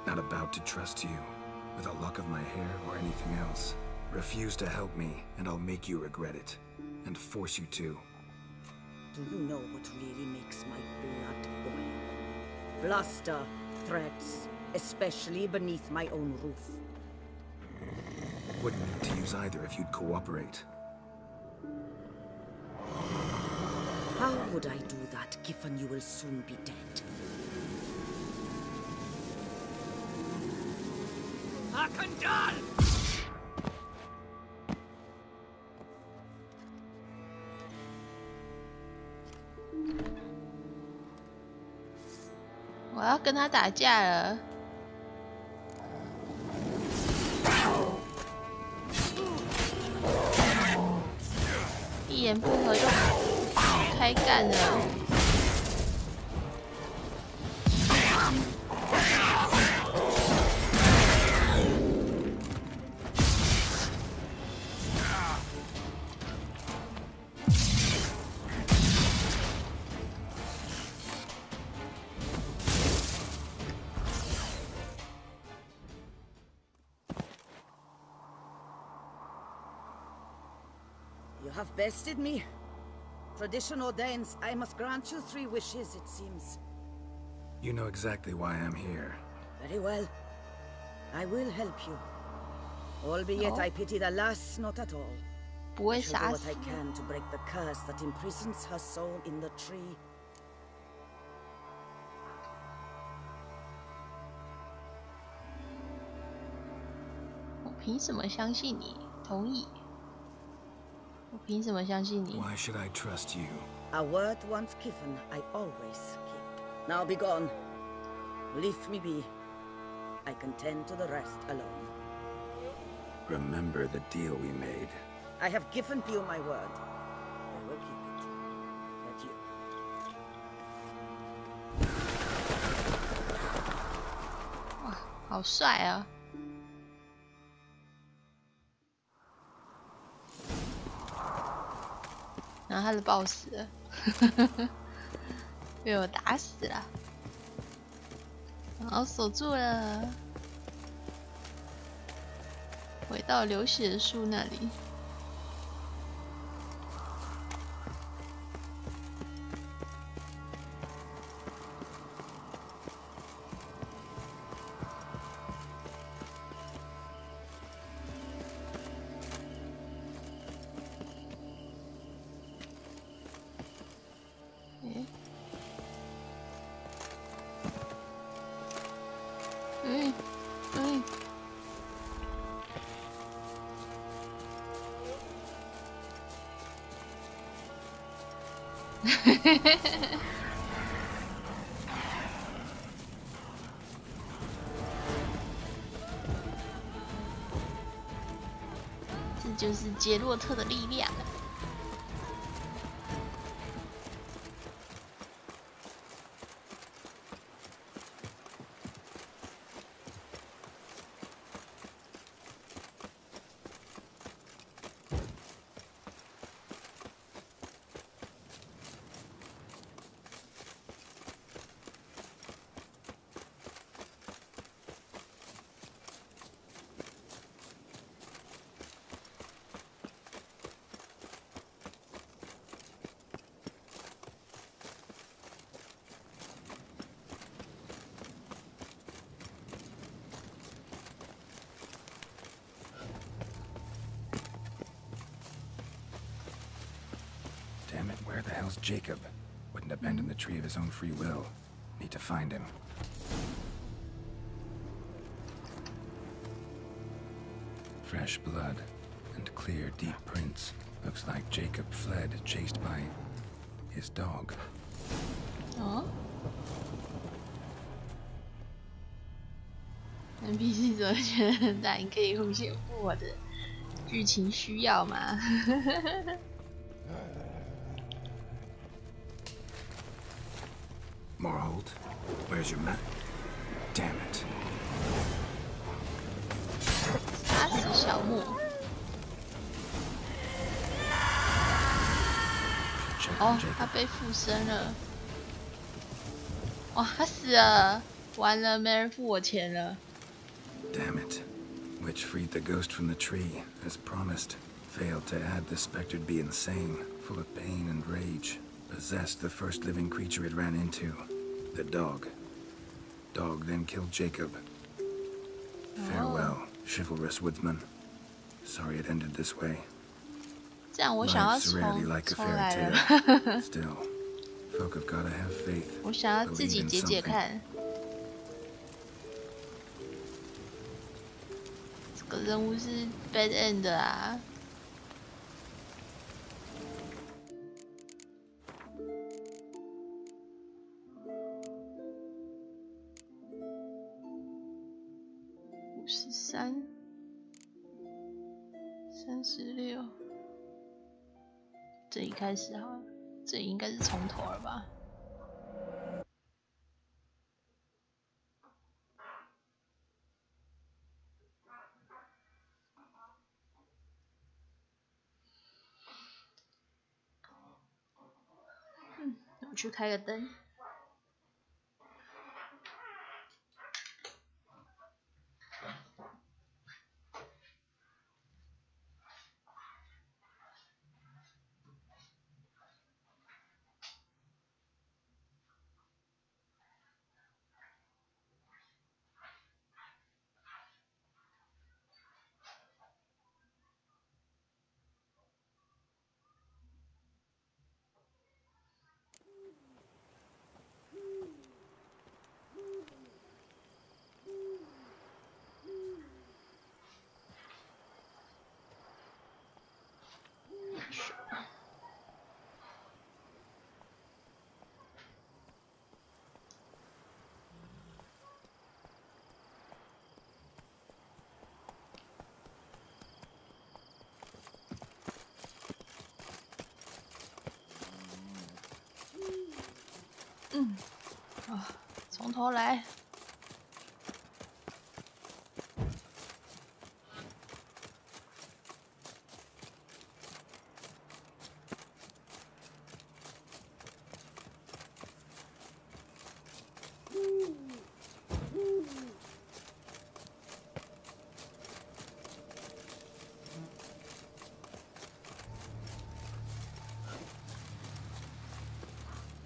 Not about to trust you, with a lock of my hair or anything else. Refuse to help me, and I'll make you regret it, and force you to. Do you know what really makes my blood boil? Bluster, threats, especially beneath my own roof. Wouldn't need to use either if you'd cooperate. How would I do that, given you will soon be dead? Akandal! 我要跟他打架了。一言不合就开干了。You have bested me. Tradition ordains I must grant you 3 wishes, it seems. You know exactly why I'm here. Very well. I will help you. Albeit I pity the lass not at all. I shall do what I can to break the curse that imprisons her soul in the tree. 我凭什么相信你？同意。我凭什么相信你 Why should I trust you? A word once given, I always keep. Now be gone. Leave me be. I can tend to the rest alone. Remember the deal we made. I have given you my word. I will keep it. But you... 哇，好帅啊！然后他的boss了，被我打死了，然后锁住了，回到流血树那里。这就是杰洛特的力量。Damn it, where the hell's Jacob? Wouldn't abandon the tree of his own free will. Need to find him. Fresh blood and clear, deep prints. Looks like Jacob fled, chased by his dog. Oh? NPC 怎么觉得很大？你可以回复我的剧情需要吗？Morhold, where's your map? Damn it. 杀死小莫。哦，他被附身了。哇，他死了！完了，没人付我钱了。Damn it. Witch freed the ghost from the tree, as promised. Failed to add the specter to be insane, full of pain and rage. Possessed the first living creature it ran into. The dog. Dog then killed Jacob. Farewell, chivalrous woodsman. Sorry it ended this way. 这样我想要 Life's rarely like a 重 fairy 来 tale. 了。Still, folk have gotta have faith. 我想要自己 Believe in 解解 something. 看。这个任务是 bad end 的啊。53、36，这里开始好了，这里应该是从头了吧？我去开个灯。从头来。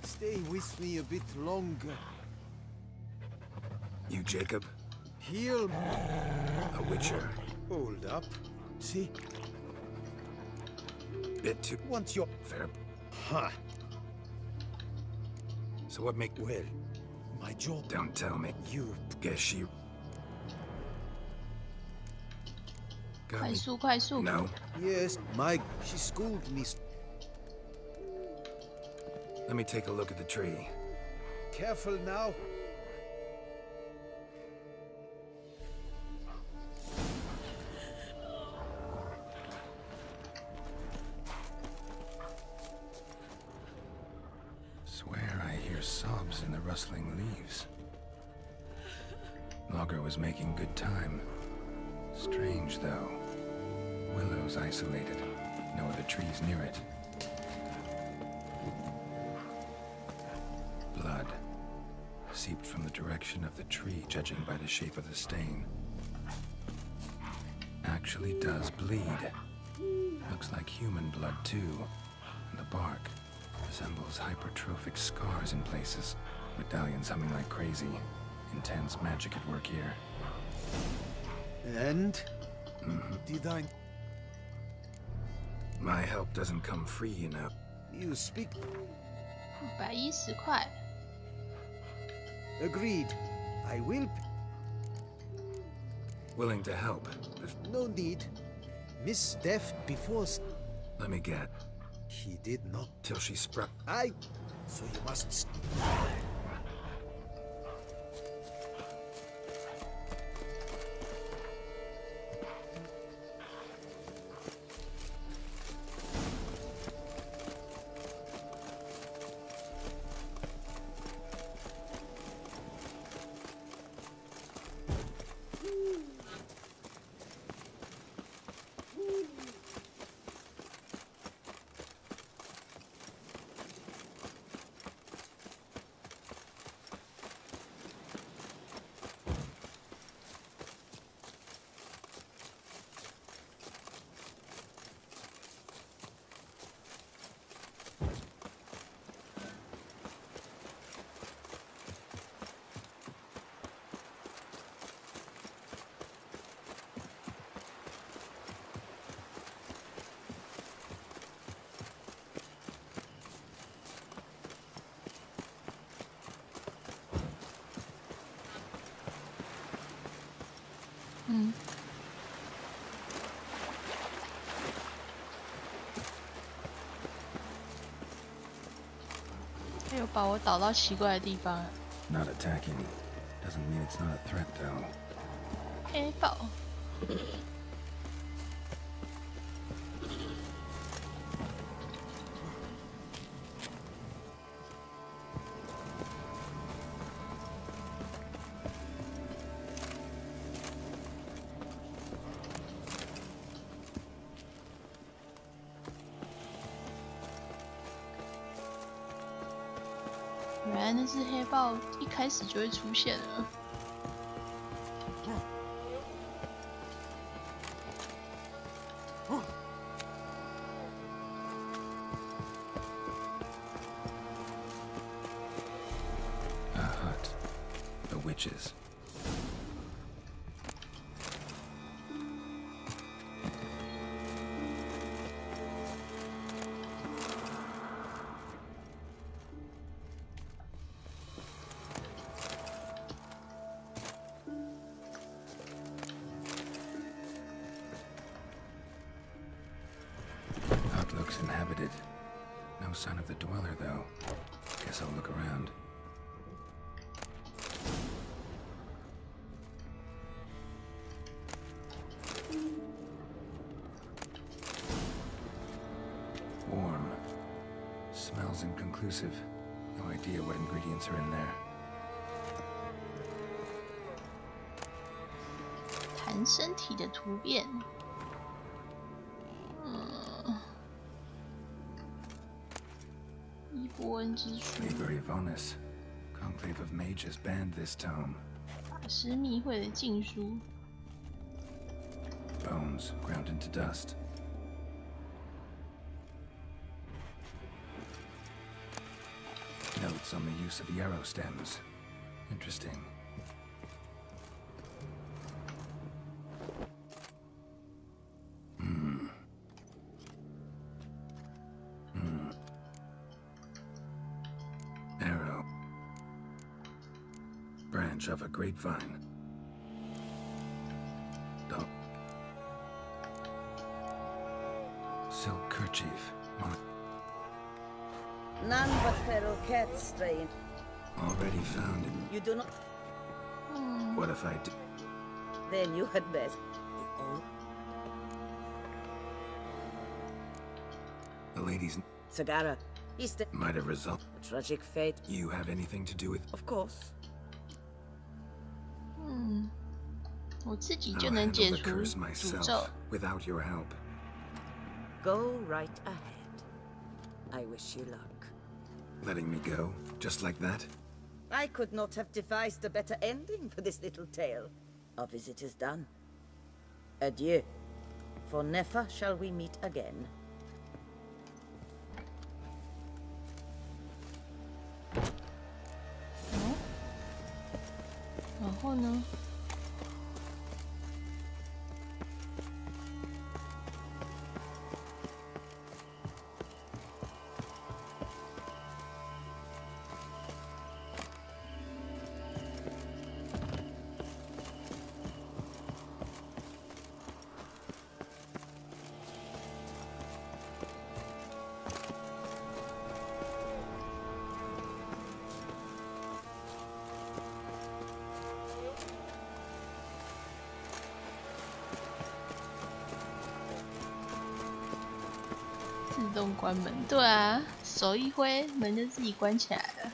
Stay with me a bit longer. You, Jacob? Heal me. A witcher. Hold up. See? Bit too... Want your... Fair. Huh. So what make... Well, my job... Don't tell me. You... Guess she... Got 快 me. 速快速！ No. Yes, my... She schooled me. Let me take a look at the tree. Careful now. Swear I hear sobs in the rustling leaves. Logger was making good time. Strange, though. Willow's isolated. No other trees near it. Blood. Seeped from the direction of the tree, judging by the shape of the stain. Actually does bleed. Looks like human blood, too. And the bark resembles hypertrophic scars in places. Medallions humming like crazy. Intense magic at work here. And? Did I... My help doesn't come free, you know. You speak... 110块。 Agreed. I will... Willing to help. No need. Miss Death before... Let me get... He did not... Till she sprung... So you must... 他又把我导到奇怪的地方了。Not attacking doesn't mean it's not a threat, though. 黑豹。原来那只黑豹一开始就会出现了。A hut. The witches. Hut looks inhabited. No sign of the dweller, though. Guess I'll look around. Warm. Smells inconclusive. No idea what ingredients are in there. 弹身体的突变。伊波恩之书。Liber Yvonis. Conclave of Mages banned this tome. 法师密会的禁书。Bones ground into dust. Notes on the use of yarrow stems. Interesting. Arrow. Branch of a grapevine. Dog. Silk kerchief. None but feral cats stray in. Already found it. You do not. What if I do? Then you had best. The lady's Sagara, he's the. might have resulted. A tragic fate. You have anything to do with? Of course. 我自己就 I'll 能 handle 解 the 除 curse 诅咒 myself。without your help. Go right ahead. I wish you luck. Letting me go, just like that? I could not have devised a better ending for this little tale. Our visit is done. Adieu. For never shall we meet again. 然后呢？自动关门，对啊，手一挥，门就自己关起来了。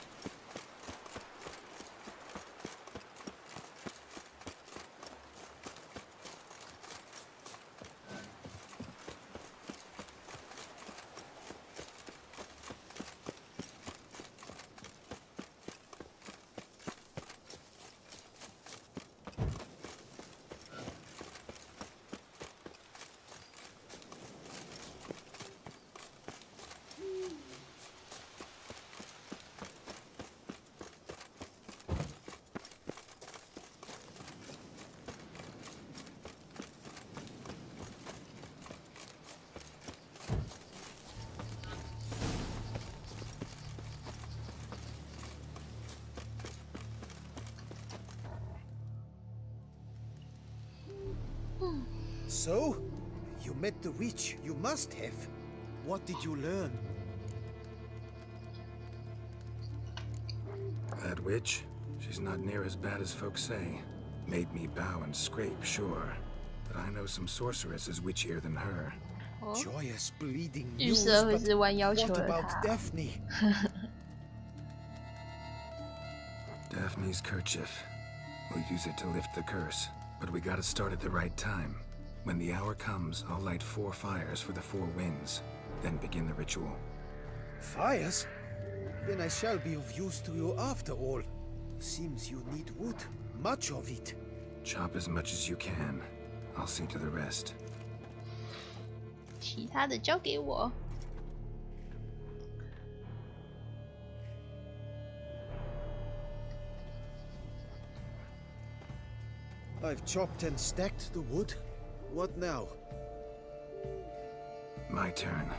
So, you met the witch. You must have. What did you learn? That witch? She's not near as bad as folks say. Made me bow and scrape, sure. But I know some sorceresses witchier than her. Joyous bleeding 预 news, 设会 but 是弯要 what 求了 about 他。 Daphne? Daphne's kerchief. We'll use it to lift the curse. But we gotta start at the right time. When the hour comes, I'll light 4 fires for the 4 winds. Then begin the ritual. Fires? Then I shall be of use to you after all. Seems you need wood. Much of it. Chop as much as you can. I'll see to the rest. 其他的交给我。 I've chopped and stacked the wood. What now? My turn.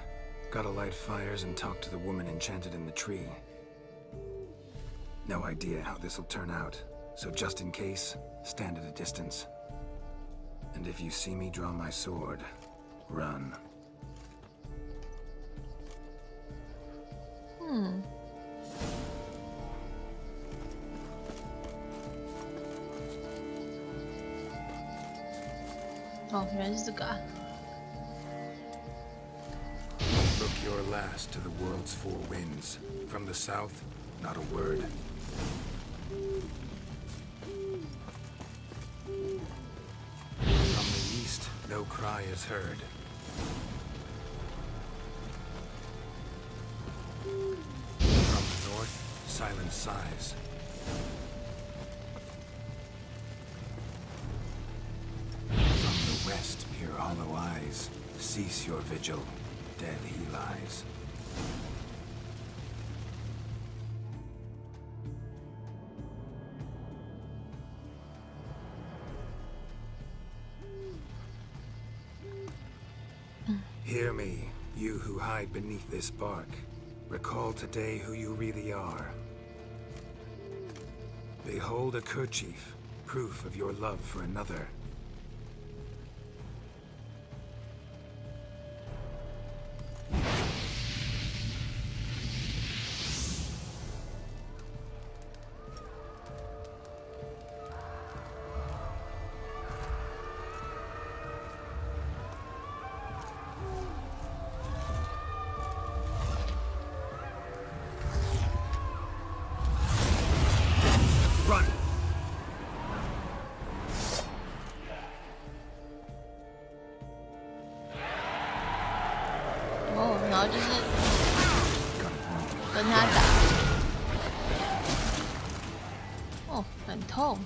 Gotta light fires and talk to the woman enchanted in the tree. No idea how this'll turn out, so just in case, stand at a distance. And if you see me draw my sword, run. Oh, 原来是这个啊。 Look your last to the world's 4 winds. From the south, not a word. From the east, no cry is heard. From the north, silent sighs. From the west, pure hollow eyes. Cease your vigil. Dead he lies. Hear me, you who hide beneath this bark. Recall today who you really are. Behold a kerchief, proof of your love for another. Run! 哦，然后就是跟他打。哦，很痛。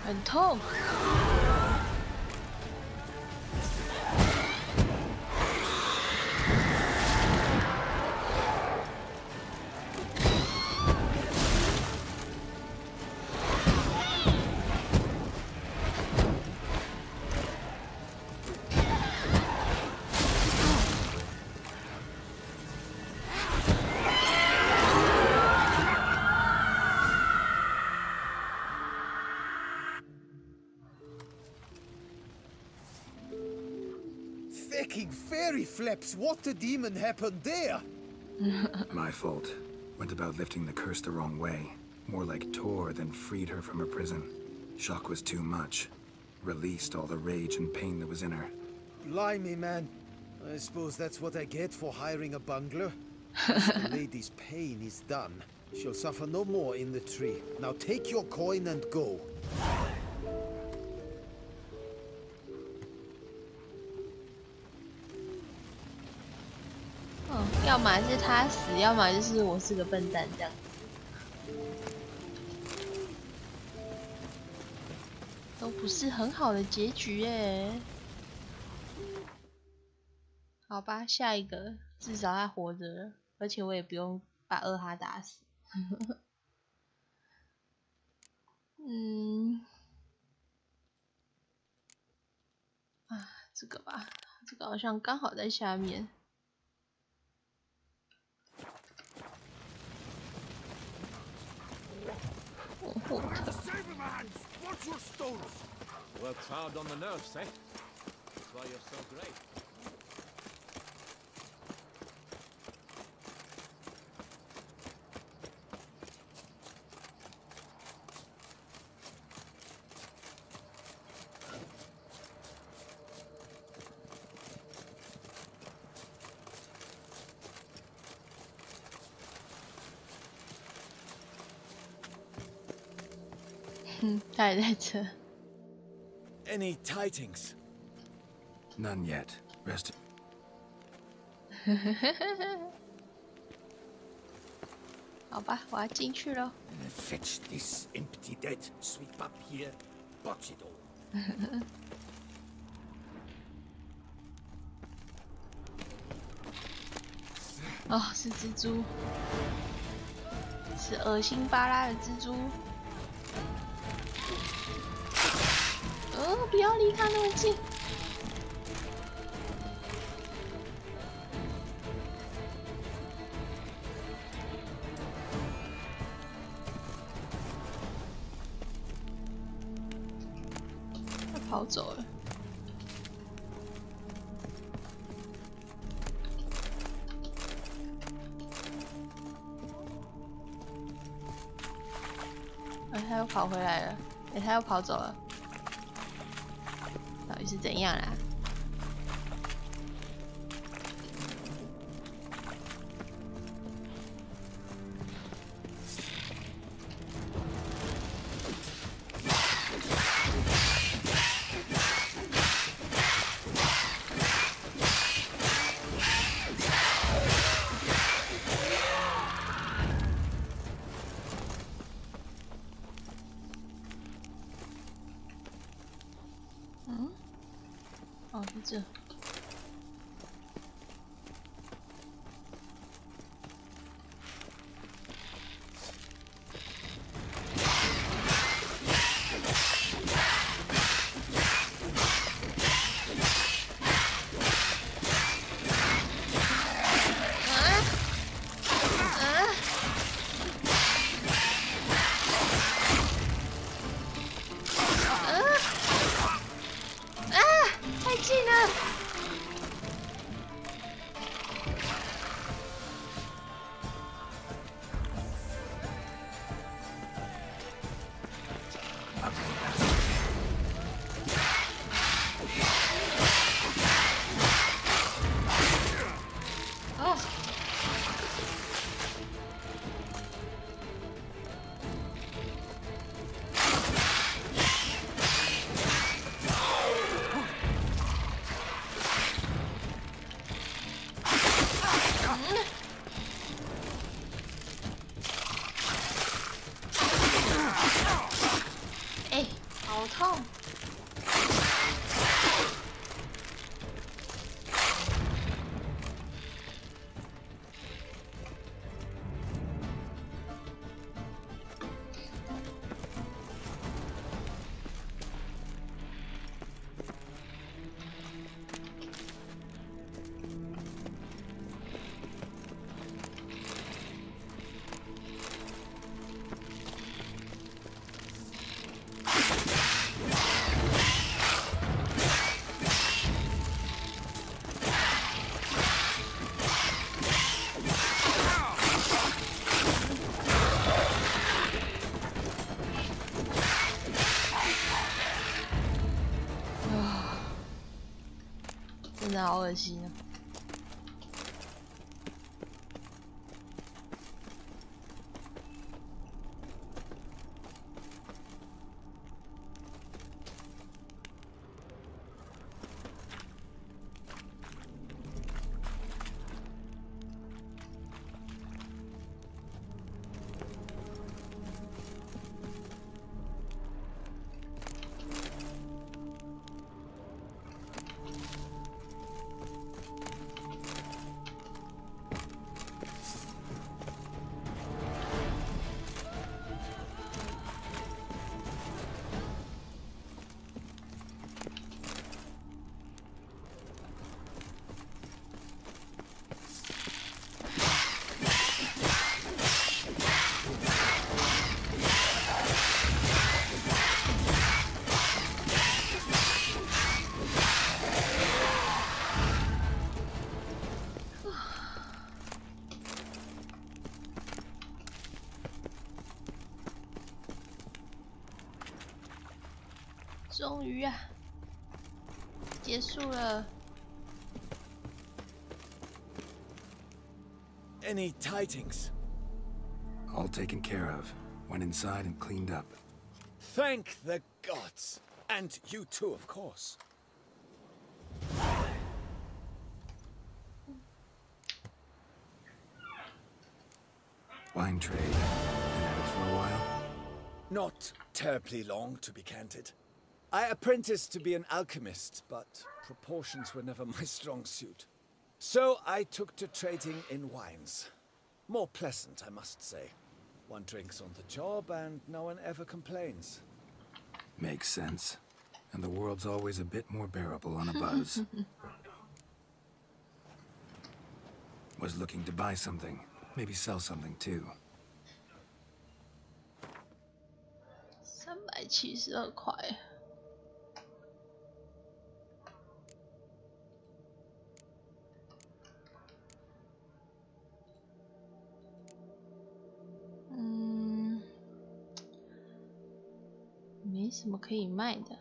很痛。Fecking fairy flaps! What the demon happened there? My fault. Went about lifting the curse the wrong way. More like tore than freed her from her prison. Shock was too much. Released all the rage and pain that was in her. Blimey, man. I suppose that's what I get for hiring a bungler. Once the lady's pain is done, she'll suffer no more in the tree. Now take your coin and go. 要么是他死，要么就是我是个笨蛋这样。都不是很好的结局耶。好吧，下一个，至少他活着了，而且我也不用把二哈打死。这个吧，这个好像刚好在下面。哦，霍特。 Works hard on the nerves, eh? That's why you're so great. Any tidings? None yet. Rest. 好吧，我要进去了。Fetch this empty dead, sweep up here, box it all. 哦，是蜘蛛，是恶心巴拉的蜘蛛。不要离它那么近。它跑走了。它又跑回来了。它又跑走了。 到底是怎样啦？哦，是这。真的好恶心啊！终于啊，结束了。 Any tidings? All taken care of. Went inside and cleaned up. Thank the gods! And you too, of course. Wine trade. Been at it for a while? Not terribly long, to be candid. I apprenticed to be an alchemist, but proportions were never my strong suit. So I took to trading in wines. More pleasant, I must say. One drinks on the job and no one ever complains. Makes sense. And the world's always a bit more bearable on a buzz. Was looking to buy something. Maybe sell something too. 372块。没什么可以卖的。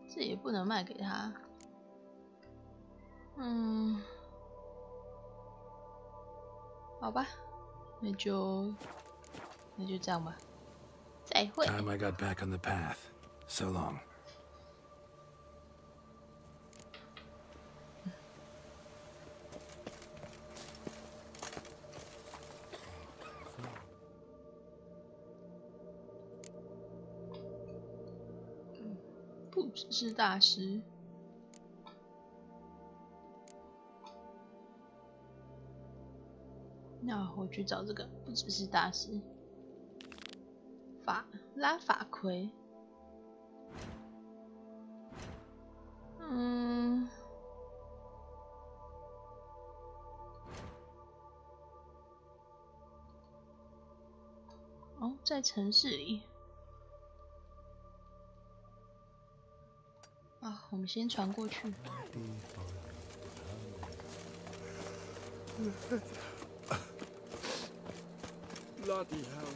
这也不能卖给他。好吧，那就这样吧。再会。Time I got back on the path. So long. 不只是大师。那我去找这个，不只是大师。拉法奎。哦，在城市里。啊，我们先传过去。Bloody hell.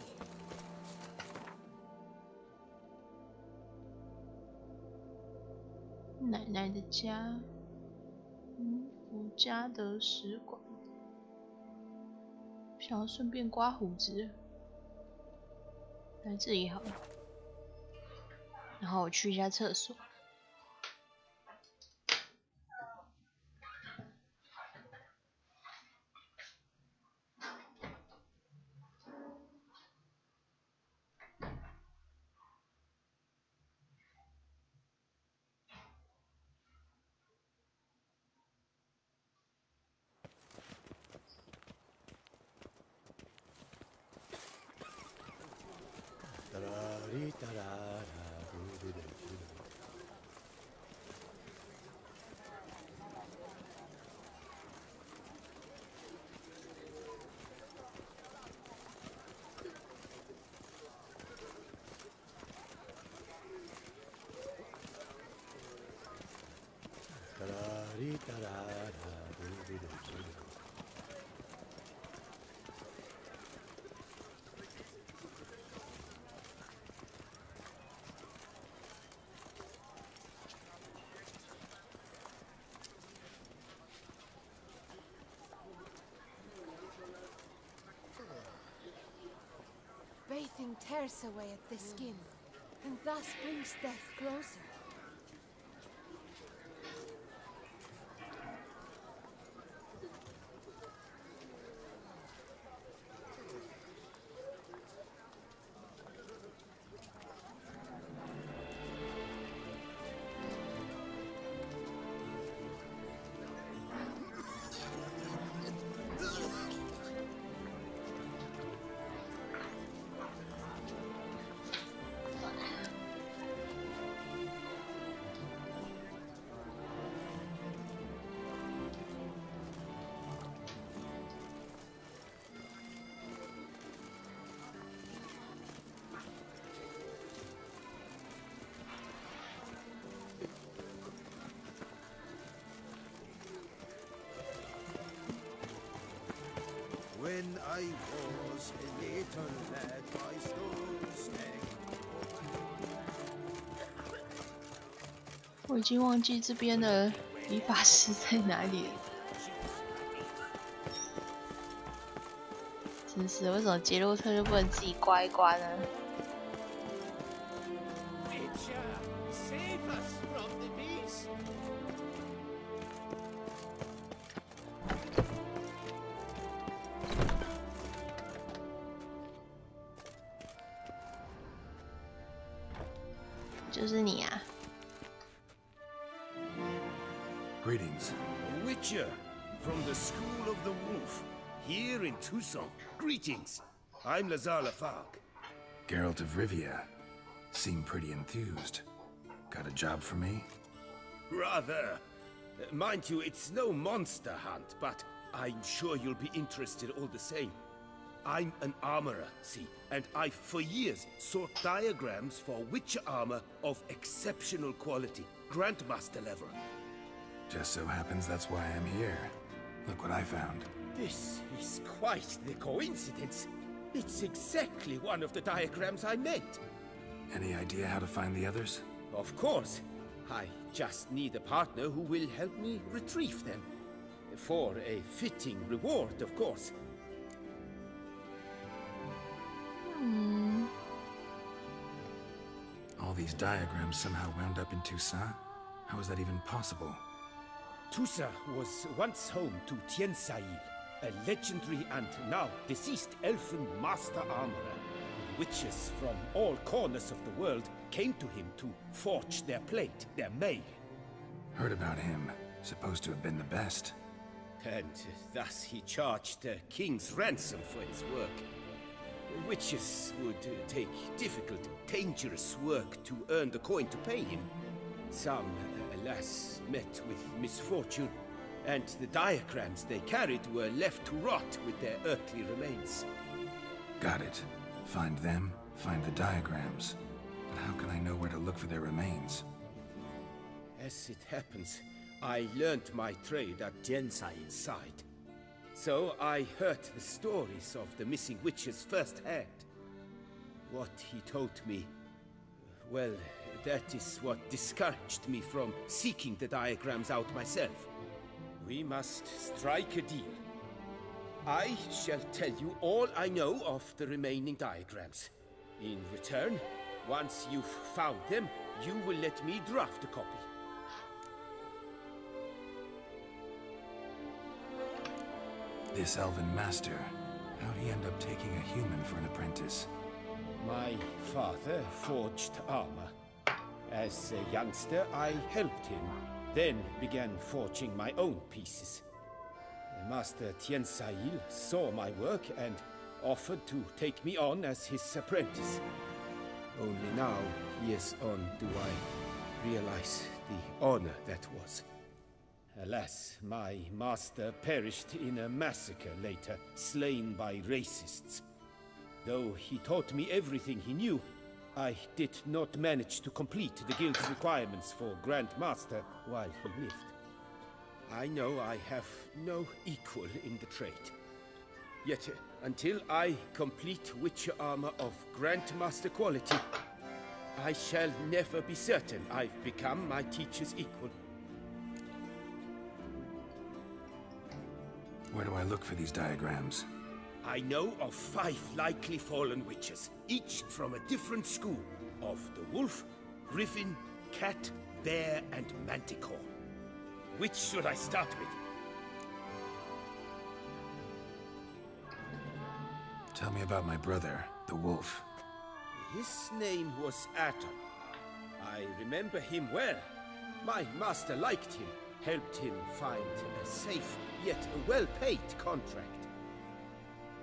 奶奶的家，福家的使馆。想要顺便刮胡子，来这里好了。然后我去一下厕所。Bathing tears away at the skin, and thus brings death closer. When I was a little lad by stones neck. 我已经忘记这边的理发师在哪里了。真是，为什么杰洛特就不能自己刮一刮呢？ 就是你啊 Greetings. A witcher from the School of the Wolf, here in Tucson. Greetings. I'm Lazar Lafargue. Geralt of Rivia. Seem pretty enthused. Got a job for me? Rather. Mind you, it's no monster hunt, but I'm sure you'll be interested all the same. I'm an armorer, see, and I've for years sought diagrams for witcher armor of exceptional quality, Grandmaster level. Just so happens that's why I'm here. Look what I found. This is quite the coincidence. It's exactly one of the diagrams I meant. Any idea how to find the others? Of course. I just need a partner who will help me retrieve them. For a fitting reward, of course. All these diagrams somehow wound up in Toussaint? How is that even possible? Toussaint was once home to Tiensail, a legendary and now deceased elfin master armorer. Witches from all corners of the world came to him to forge their plate, their mail. Heard about him. Supposed to have been the best. And thus he charged the king's ransom for his work. Witches would take difficult, dangerous work to earn the coin to pay him. Some, alas, met with misfortune, and the diagrams they carried were left to rot with their earthly remains. Got it. Find them, find the diagrams. But how can I know where to look for their remains? As it happens, I learned my trade at Tiensail's side. So I heard the stories of the missing witches firsthand. What he told me, well, that is what discouraged me from seeking the diagrams out myself. We must strike a deal. I shall tell you all I know of the remaining diagrams. In return, once you've found them, you will let me draft a copy. This elven master, how'd he end up taking a human for an apprentice? My father forged armor. As a youngster, I helped him, then began forging my own pieces. Master Tiensail saw my work and offered to take me on as his apprentice. Only now, years on, do I realize the honor that was. Alas, my master perished in a massacre later, slain by racists. Though he taught me everything he knew, I did not manage to complete the guild's requirements for Grandmaster while he lived. I know I have no equal in the trade. Yet, until I complete Witcher armor of Grandmaster quality, I shall never be certain I've become my teacher's equal. Where do I look for these diagrams? I know of 5 likely fallen witches, each from a different school of the wolf, griffin, cat, bear, and manticore. Which should I start with? Tell me about my brother, the wolf. His name was Aton. I remember him well. My master liked him, helped him find a safe, yet a well-paid contract.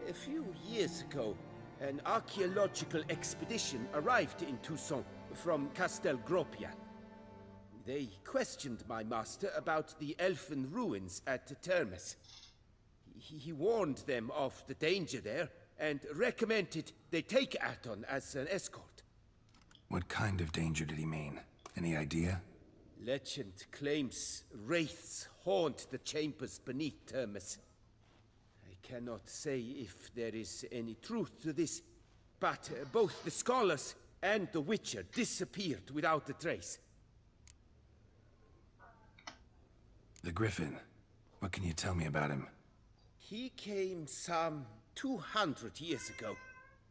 A few years ago, an archaeological expedition arrived in Tucson from Castel Gropia. They questioned my master about the elfin ruins at Termes. He warned them of the danger there and recommended they take Aton as an escort. What kind of danger did he mean? Any idea? Legend claims wraiths haunt the chambers beneath Termes. I cannot say if there is any truth to this, but both the scholars and the Witcher disappeared without a trace. The Griffin. What can you tell me about him? He came some 200 years ago,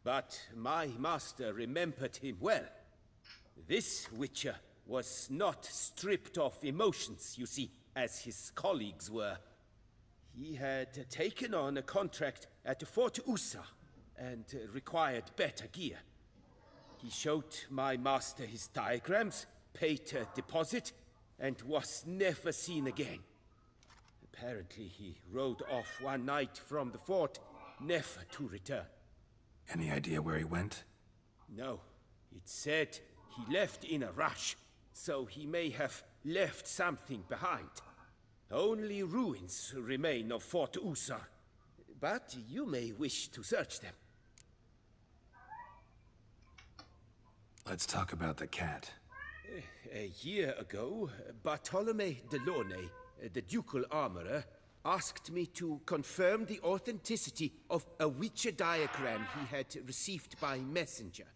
but my master remembered him well. This Witcher was not stripped of emotions, you see, as his colleagues were. He had taken on a contract at Fort Usa and required better gear. He showed my master his diagrams, paid a deposit, and was never seen again. Apparently he rode off one night from the fort, never to return. Any idea where he went? No. It said he left in a rush, so he may have left something behind. Only ruins remain of Fort Usa, but you may wish to search them. Let's talk about the cat. A year ago, Bartolome de Launay, the ducal armorer, asked me to confirm the authenticity of a Witcher diagram he had received by messenger.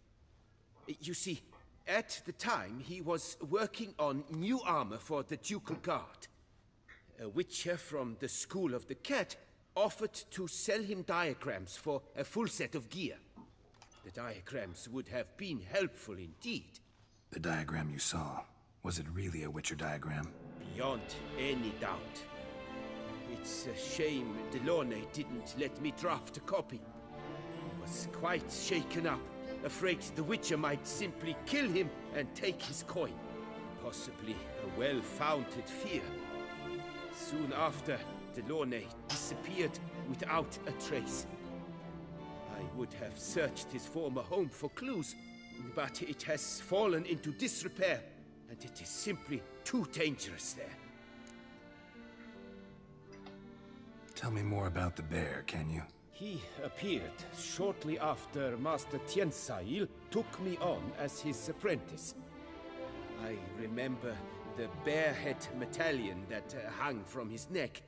You see, at the time he was working on new armor for the ducal guard. A Witcher from the School of the Cat offered to sell him diagrams for a full set of gear. The diagrams would have been helpful indeed. The diagram you saw, was it really a Witcher diagram? Beyond any doubt. It's a shame Delaunay didn't let me draft a copy. He was quite shaken up, afraid the Witcher might simply kill him and take his coin. Possibly a well-founded fear. Soon after, Delaunay disappeared without a trace. I would have searched his former home for clues, but it has fallen into disrepair, and it is simply too dangerous there. Tell me more about the bear, can you? He appeared shortly after Master Tiensail took me on as his apprentice. I remember the bear-head medallion that hung from his neck.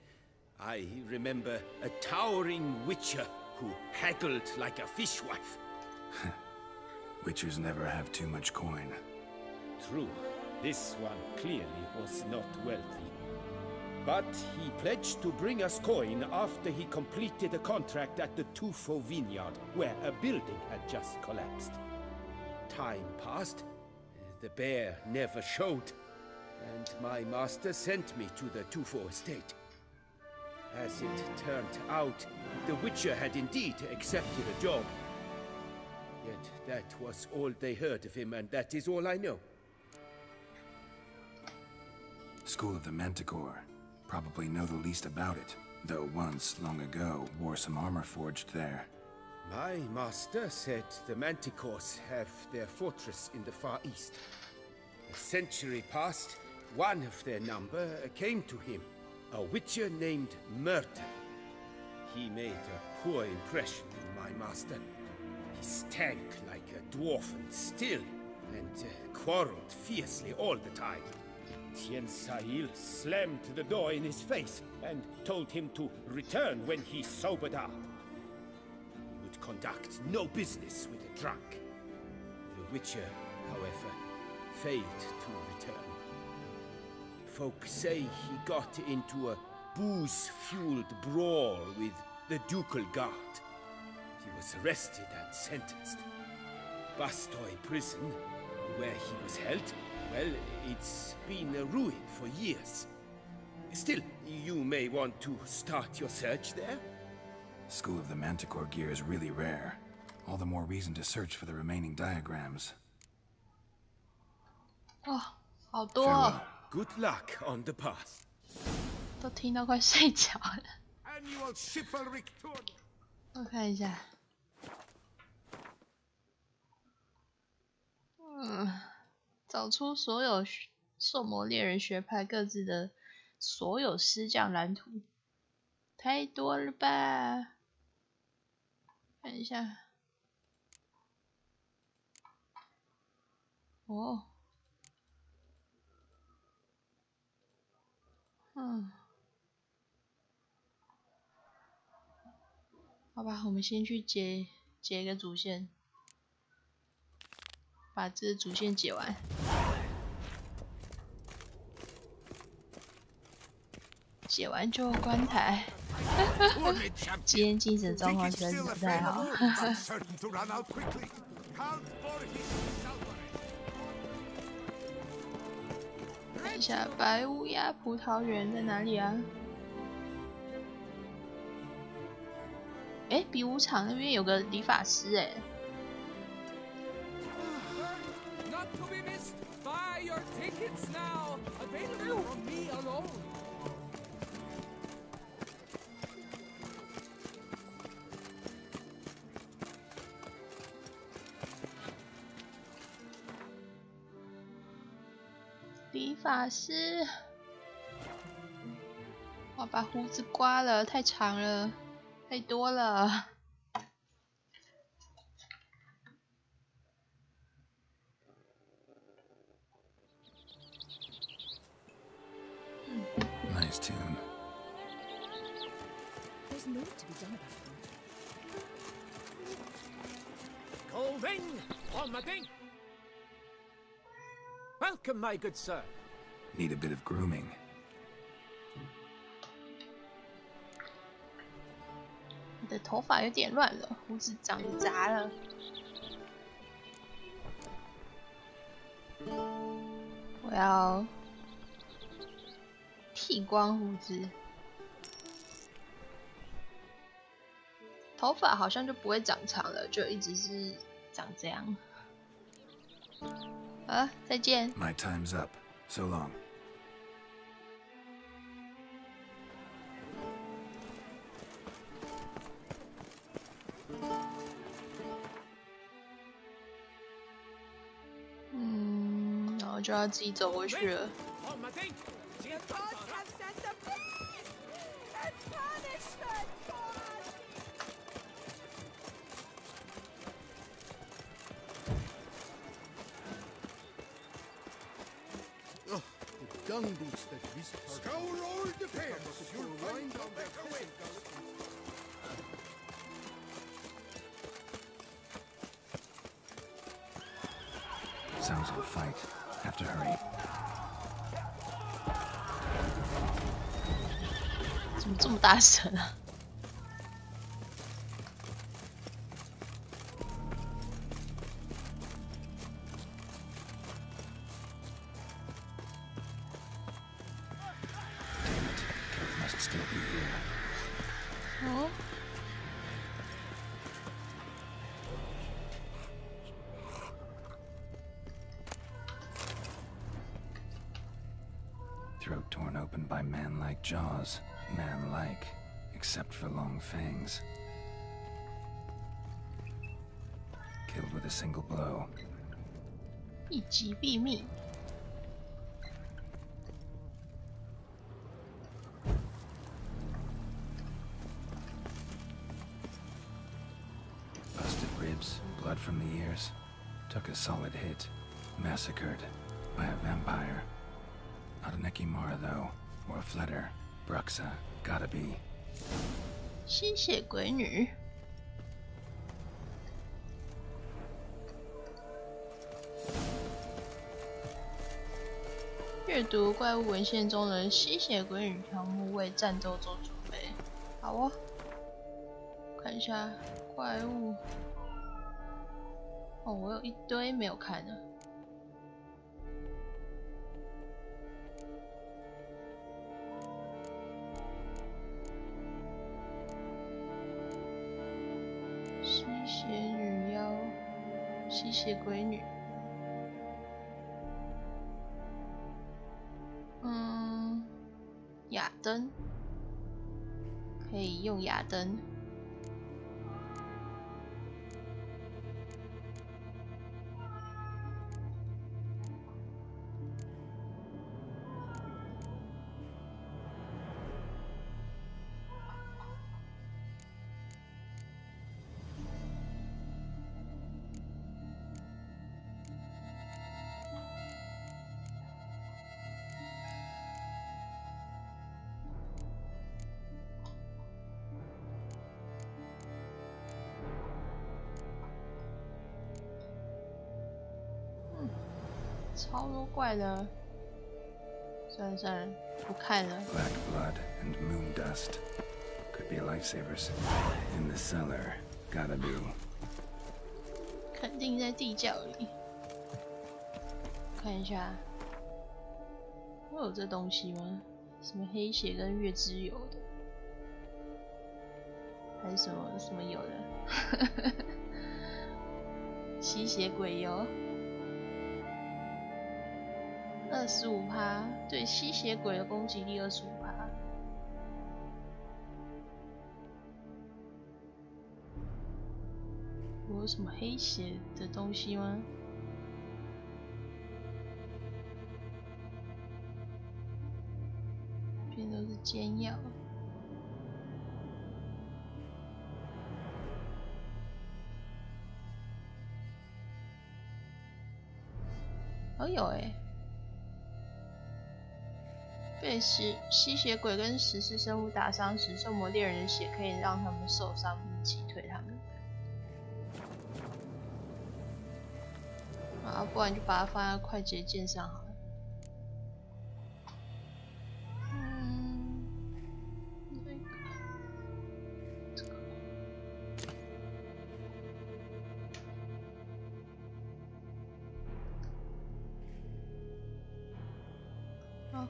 I remember a towering Witcher who haggled like a fishwife. Witchers never have too much coin. True. This one clearly was not wealthy. But he pledged to bring us coin after he completed a contract at the Tufo vineyard, where a building had just collapsed. Time passed. The bear never showed, and my master sent me to the Tufo estate. As it turned out, the Witcher had indeed accepted a job. Yet that was all they heard of him, and that is all I know. School of the Manticore. Probably know the least about it, though once, long ago, wore some armor forged there. My master said the Manticores have their fortress in the Far East. A century past, one of their number came to him, a Witcher named Merton. He made a poor impression on my master. He stank like a dwarfen still, and quarreled fiercely all the time. Tiensail slammed the door in his face and told him to return when he sobered up. He would conduct no business with a drunk. The Witcher, however, failed to return. Folk say he got into a booze-fueled brawl with the ducal guard. He was arrested and sentenced. Bastoy prison, where he was held, well, it's been a ruin for years. Still, you may want to start your search there. School of the Manticore gear is really rare. All the more reason to search for the remaining diagrams. 哦，好多哦。Good luck on the path. 都听到快睡着了。 Annual chivalric tour. 我看一下。找出所有兽魔猎人学派各自的所有师将蓝图，太多了吧？看一下。哦。好吧，我们先去解一个主线，把这个主线解完。解完就关台。今天精神状况实在是不太好。看一下白乌鸦葡萄园在哪里啊？哎，比武场那边有个理发师哎。理发师，我把胡子刮了，太长了，太多了。Nice tune. There's naught to be done about them. Golding, on my ding. Welcome, my good sir. Need a bit of grooming. 我的头发有点乱了，胡子长杂了。我要剃光胡子，头发好像就不会长长了，就一直是长这样。好，再见。My time's up. So long. 然后就要自己走过去了。Dung boots that visit Scour all the fairs. You'll find a better way. Sounds of a fight. Have to hurry. 怎么这么大声啊？哦。Throat torn open by man-like jaws. Man-like, except for long fangs. Killed with a single blow. 一击毙命。Busted ribs, blood from the ears. Took a solid hit. Massacred by a vampire. Not an Ekimara though, or a Fletter. Bruxa, gotta be. 吸血鬼女。阅读怪物文献中的吸血鬼女条目，为战斗做准备。好哦，看一下怪物。哦，我有一堆没有看的。吸血女妖，吸血鬼女。雅灯可以用雅灯。超多怪的。算了算了，不看了。Black blood and moon dust could be lifesavers. In the cellar, gotta be. 肯定在地窖里。看一下，会有这东西吗？什么黑血跟月之油的，还是什么油的？吸血鬼油。25%，对吸血鬼的攻击力25%。有什么黑血的东西吗？这边都是煎药。哦，有欸。被吸血鬼跟食尸生物打伤时，兽魔猎人的血可以让他们受伤并击退他们。啊，不然就把它放在快捷键上好了。这个。哦。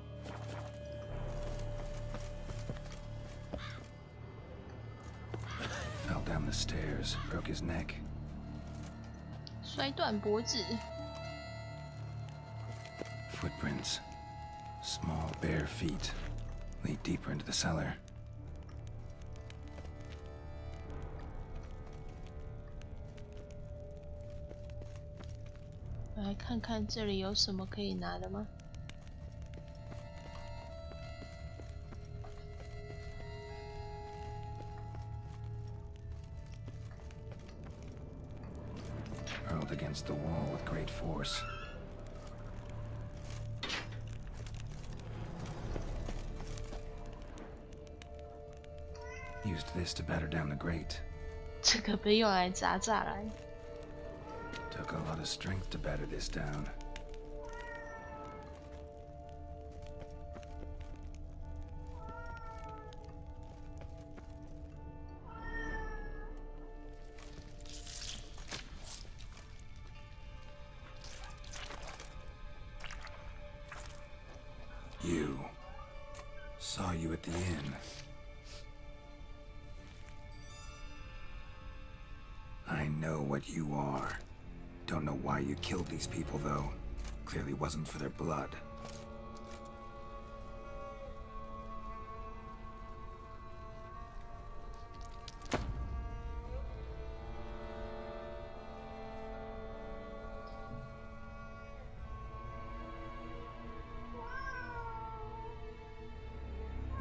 Fell down the stairs, broke his neck. 摔断脖子。Footprints. Small bare feet lead deeper into the cellar. 来看看这里有什么可以拿的吗？ Hurled against the wall with great force. Used this to batter down the grate. 这个被用来砸栅栏。 Took a lot of strength to batter this down. You. Saw you at the inn. I know what you are. Don't know why you killed these people, though. Clearly wasn't for their blood.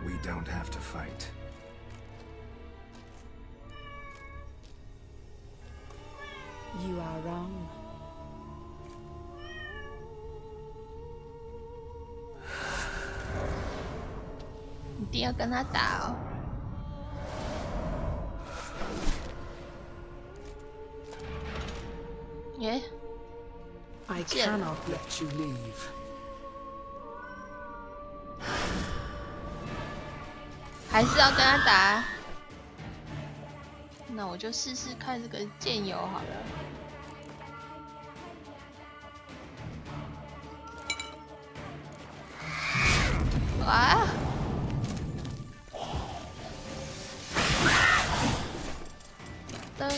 We don't have to fight. You are wrong.一定要跟他打哦！耶！ I cannot let you leave. 还是要跟他打。那我就试试看这个剑油好了。哇！灯。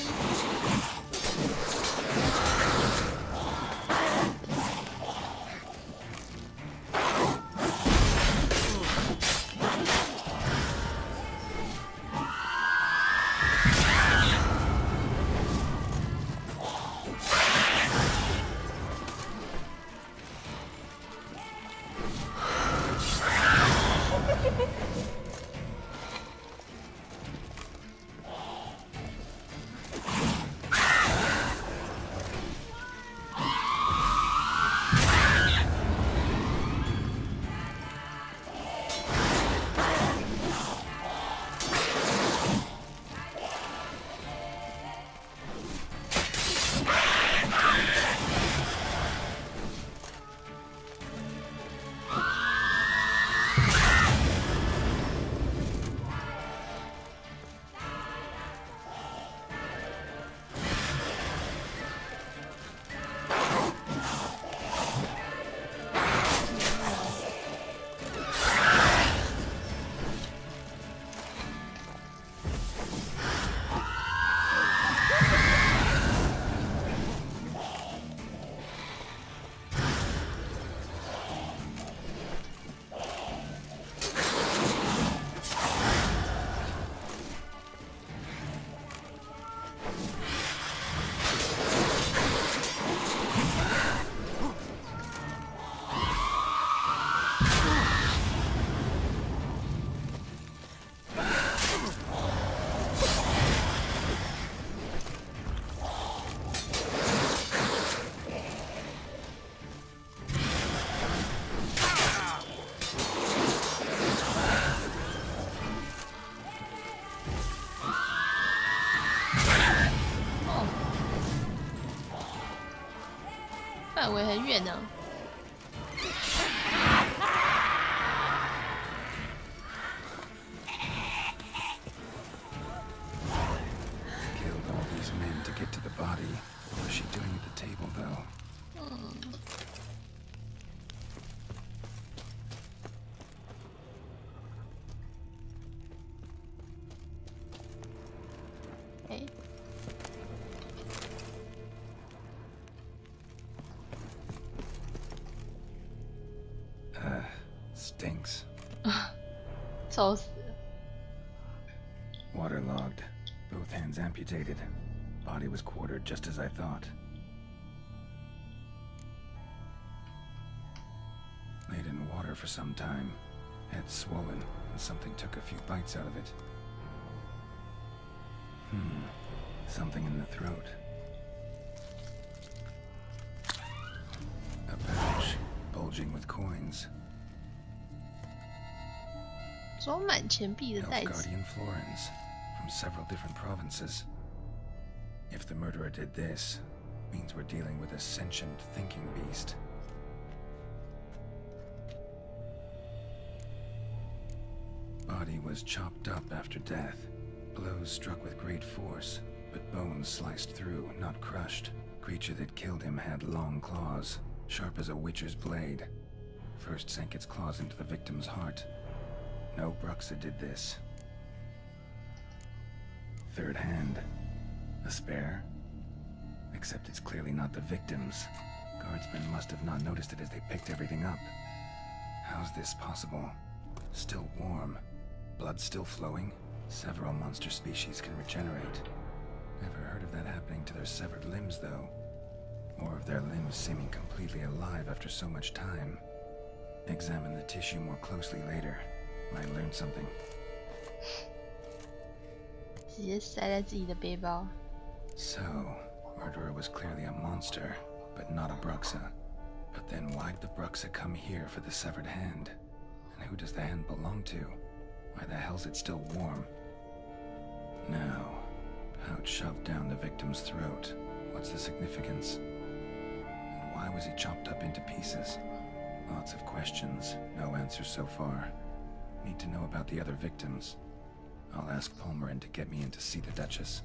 范围很远呢。Killed all these men to get to the body. What's she doing at the table, though? Stinks. 臭死了。 Waterlogged. Both hands amputated. Body was quartered just as I thought. Laid in water for some time. Head swollen, and something took a few bites out of it. Something in the throat. A pouch, bulging with coins. 装满钱币的袋子。 Guardian florins from several different provinces. If the murderer did this, means we're dealing with a sentient thinking beast. Body was chopped up after death. Blows struck with great force, but bones sliced through, not crushed. Creature that killed him had long claws, sharp as a witcher's blade. First sank its claws into the victim's heart. No Bruxa did this. Third hand. A spare? Except it's clearly not the victim's. Guardsmen must have not noticed it as they picked everything up. How's this possible? Still warm. Blood still flowing? Several monster species can regenerate. Never heard of that happening to their severed limbs, though. Or of their limbs seeming completely alive after so much time. Examine the tissue more closely later. Might learn something. 直接塞在自己的背包。 So, murderer was clearly a monster, but not a Bruxa. But then why'd the Bruxa come here for the severed hand? And who does the hand belong to? Why the hell's it still warm? Now, pouch shoved down the victim's throat. What's the significance? And why was he chopped up into pieces? Lots of questions, no answers so far. Need to know about the other victims. I'll ask Palmerin to get me in to see the Duchess.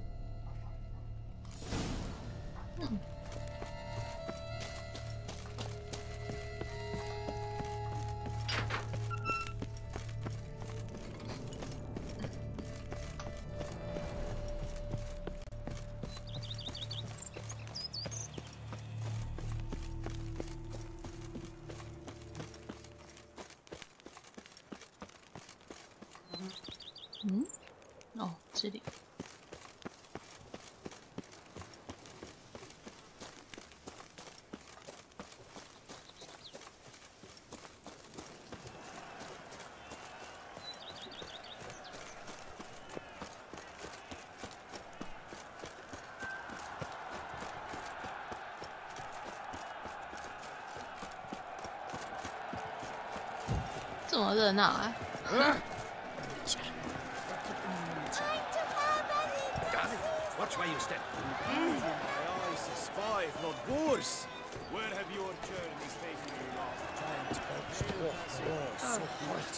哦，这里。这么热闹啊！ Watch where you step. My eyes spy, if not worse. Where have your journeys taken you last? Giant oaks, dwarfs, so hot.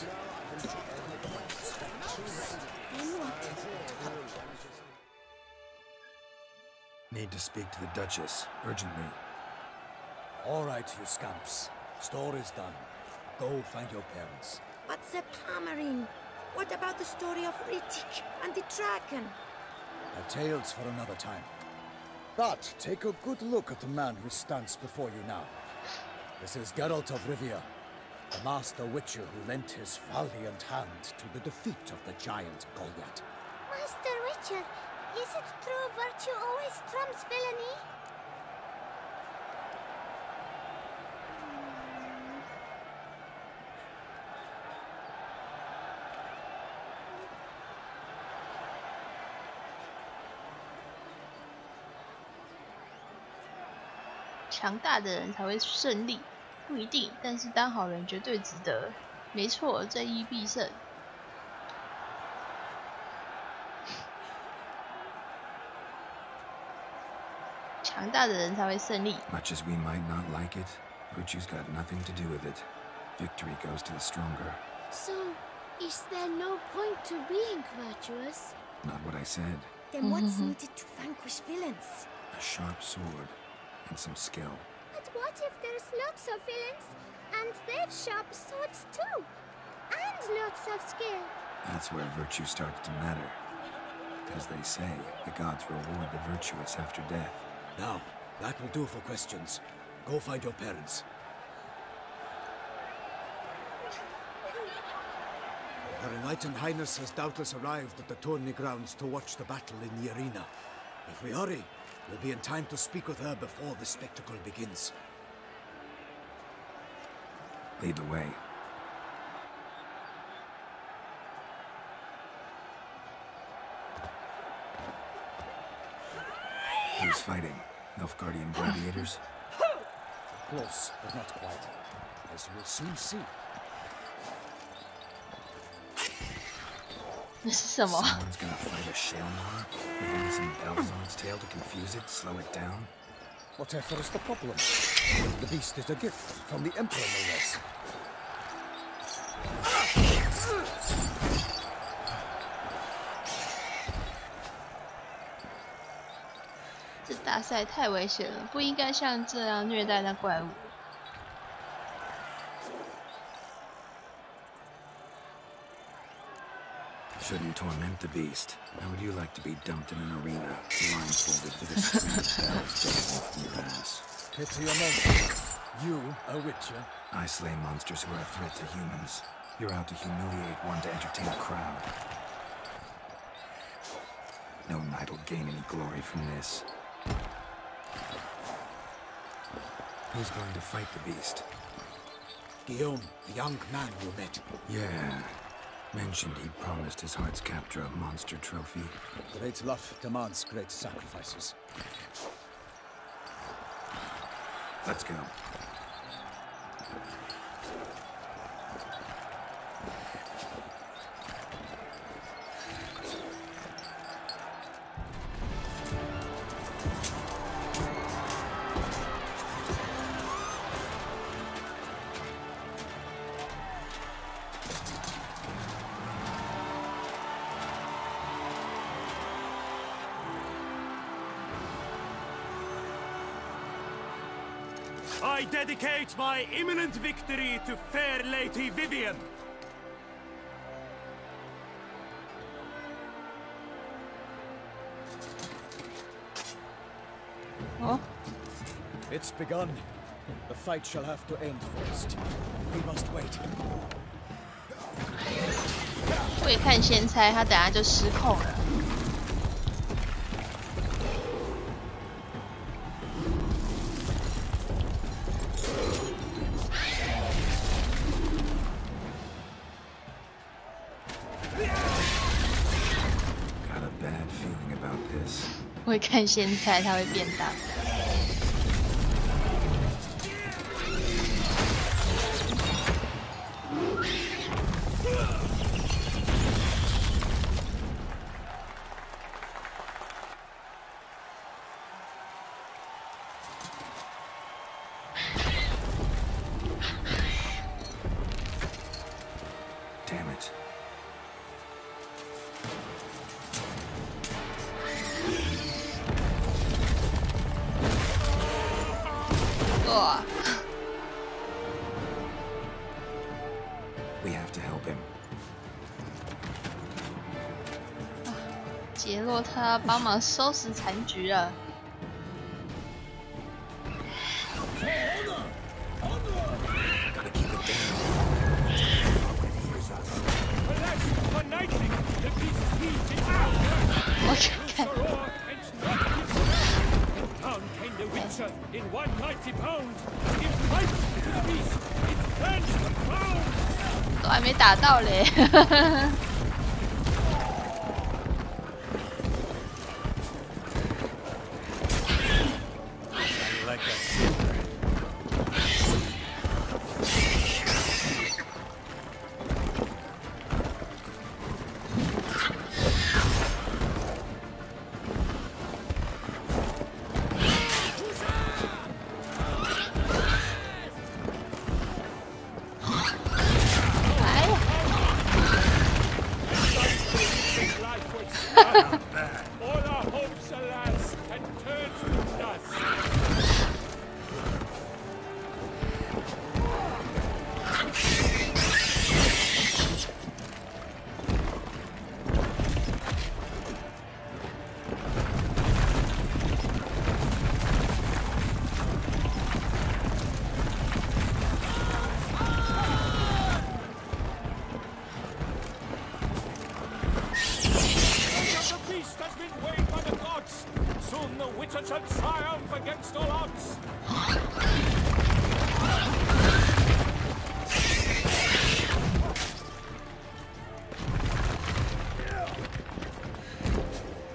Need to speak to the Duchess, urgently. All right, you scamps. Story's done. Go find your parents. But the Palmerin, what about the story of Rittik and the dragon? A tale's for another time. But take a good look at the man who stands before you now. This is Geralt of Rivia, the master witcher who lent his valiant hand to the defeat of the giant Goliath. Master Witcher, is it true virtue always trumps villainy? "强大的人才会胜利，不一定，但是当好人绝对值得。没错，正义必胜。强大的人才会胜利。 Much as we might not like it, virtue's got nothing to do with it. Victory goes to the stronger. So, is there no point to being virtuous? Not what I said. Then what's needed to vanquish villains? A sharp sword and some skill. But what if there's lots of villains and they've sharp swords too? And lots of skill? That's where virtue starts to matter. As they say, the gods reward the virtuous after death. Now, that will do for questions. Go find your parents. Her Enlightened Highness has doubtless arrived at the tourney grounds to watch the battle in the arena. If we hurry, we'll be in time to speak with her before the spectacle begins. Lead the way. Who's fighting? Nilfgaardian gladiators? Close, but not quite. As we'll soon see. 那是什么？ Someone's gonna fight a Shaelmar with only some bells on its tail to confuse it, slow it down? Whatever is the problem? The beast is a gift from the Emperor, no less. 这大赛太危险了，不应该像这样虐待那怪物。 Shouldn't torment the beast. How would you like to be dumped in an arena, blindfolded with a string of bells dangling from your ass? Pity a monster. You, a witcher? I slay monsters who are a threat to humans. You're out to humiliate one to entertain a crowd. No knight will gain any glory from this. Who's going to fight the beast? Guillaume, the young man you met. Yeah. Mentioned he'd promised his heart's captor a monster trophy. Great love demands great sacrifices. Let's go. I dedicate my imminent victory to fair Lady Vivian. Oh. It's begun. The fight shall have to end first. We must wait. 我也看先猜，他等下就失控了。 我会看现在它会变大。Damn it. We have to help him. 杰洛他帮忙收拾残局了。 In one mighty pound, it fights to the beast. It plans to pound. 都还没打到嘞。Like a silver. All our hopes, alas, can turn to dust.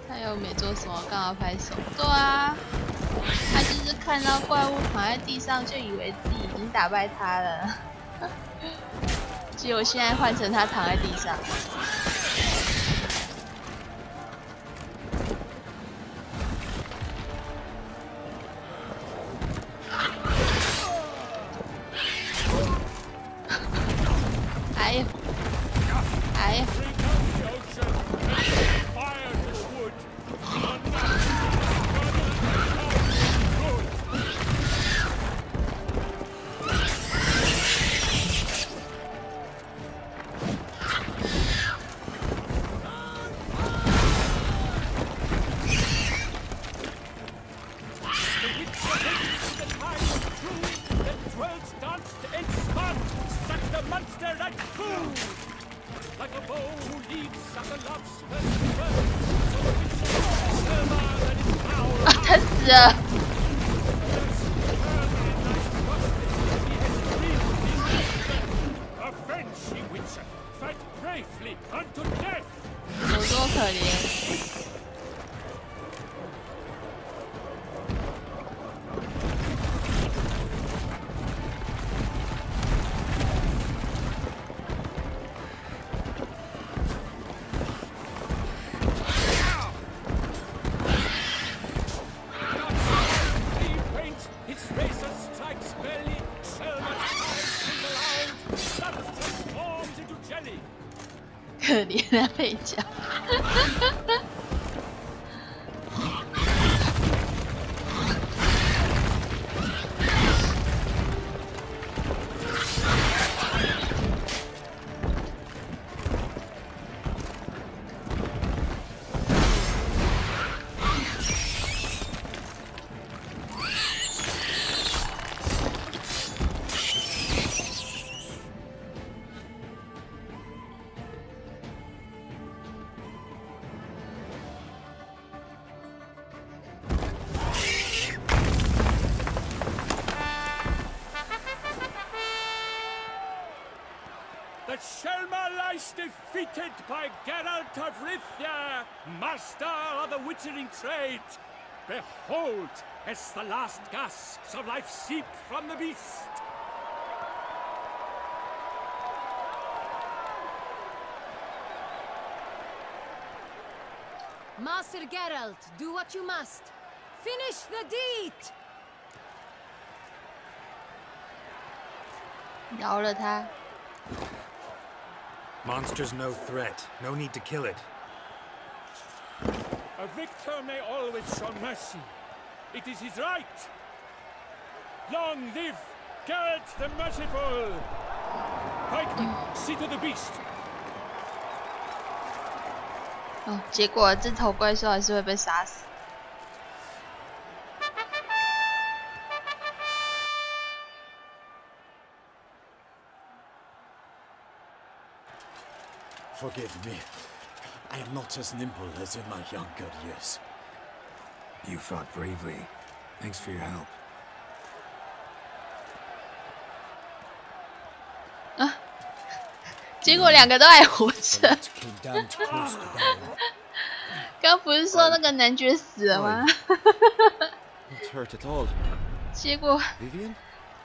他又没做什么，干嘛拍手？对啊，他就是看到怪物躺在地上，就以为自己已经打败他了，结果现在换成他躺在地上。哎呀，哎呀！ 他死了。有多可怜？ 可怜的配角。The Shelma lies defeated by Geralt of Rivia, master of the witchering trade. Behold, as the last gasps of life seep from the beast. Master Geralt, do what you must. Finish the deed! 饶了他。 Monster's no threat. No need to kill it. A victor may always show mercy. It is his right. Long live Geralt the Merciful! Pikeman, see to the beast. 哦，结果这头怪兽还是会被杀死。 Forgive me. I am not as nimble as in my younger years. You fought bravely. Thanks for your help. 啊！结果两个都还活着。刚不是说那个男爵死了吗？结果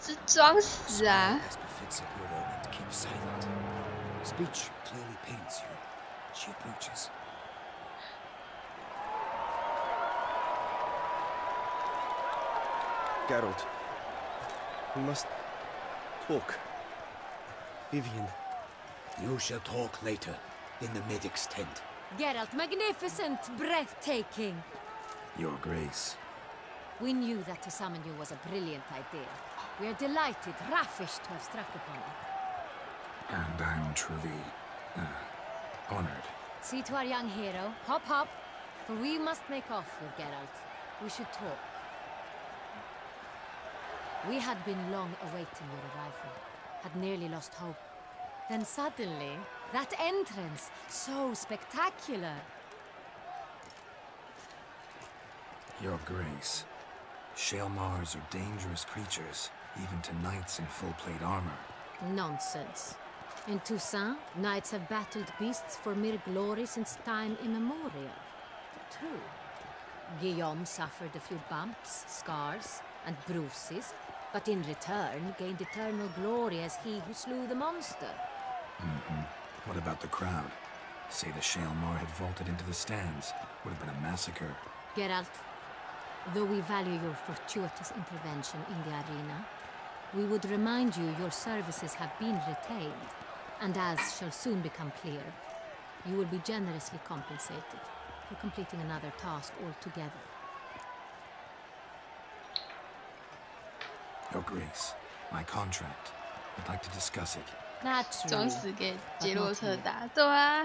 是装死啊！ Speech clearly pains you. She approaches. Geralt, we must talk. Vivian. You shall talk later, in the medic's tent. Geralt, magnificent, breathtaking. Your Grace. We knew that to summon you was a brilliant idea. We are delighted, ravished to have struck upon it. And I'm truly, honored. See to our young hero. Hop, hop. For we must make off with Geralt. We should talk. We had been long awaiting your arrival. Had nearly lost hope. Then suddenly, that entrance, so spectacular. Your Grace. Shaelmars are dangerous creatures, even to knights in full-plate armor. Nonsense. In Toussaint, knights have battled beasts for mere glory since time immemorial. True. Guillaume suffered a few bumps, scars, and bruises, but in return gained eternal glory as he who slew the monster. What about the crowd? Say the Shaelmar had vaulted into the stands. Would have been a massacre. Geralt, though we value your fortuitous intervention in the arena, we would remind you your services have been retained, and as shall soon become clear, you will be generously compensated for completing another task altogether. Your Grace, my contract. I'd like to discuss it. Naturally. 装死给杰洛特打，对啊。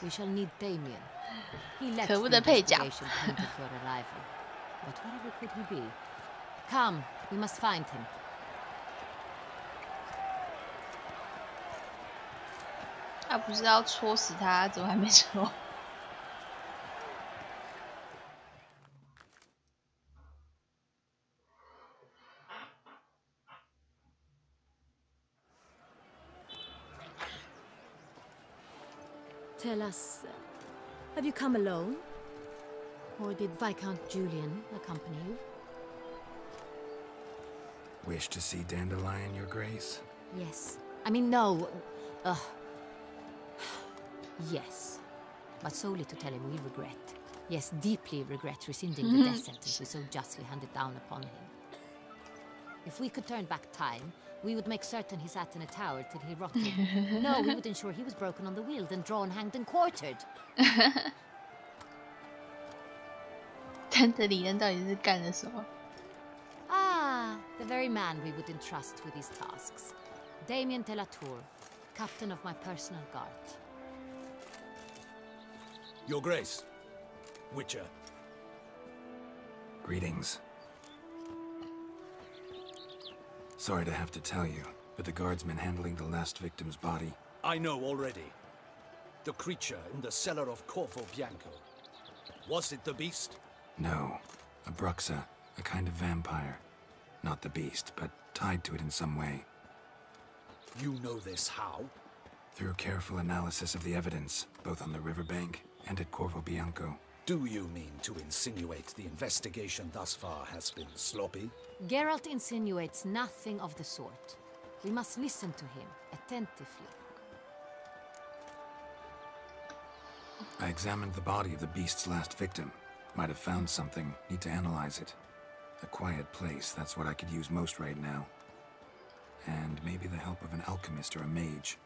We shall need Damien. He left 可恶 the 的配角。 investigation pending your arrival. But wherever could he be? Come, we must find him. 他不是要戳死他，怎么还没戳？ Tell us, have you come alone? Or did Viscount Julian accompany you? Wish to see Dandelion, Your Grace? Yes. I mean, no. Yes. But solely to tell him we regret. Yes, deeply regret rescinding the death sentence we so justly handed down upon him. If we could turn back time, we would make certain he sat in a tower till he rotted. No, we would ensure he was broken on the wheel, then drawn, hanged, and quartered. 丹德里恩到底是干了什么？ Ah, the very man we would entrust with these tasks. Damien de la Tour, captain of my personal guard. Your Grace. Witcher. Greetings. Sorry to have to tell you, but the guardsman handling the last victim's body... I know already. The creature in the cellar of Corvo Bianco. Was it the beast? No. A Bruxa, a kind of vampire. Not the beast, but tied to it in some way. You know this how? Through careful analysis of the evidence, both on the riverbank and at Corvo Bianco. Do you mean to insinuate the investigation thus far has been sloppy? Geralt insinuates nothing of the sort. We must listen to him attentively. I examined the body of the beast's last victim. Might have found something. Need to analyze it. A quiet place, that's what I could use most right now. And maybe the help of an alchemist or a mage.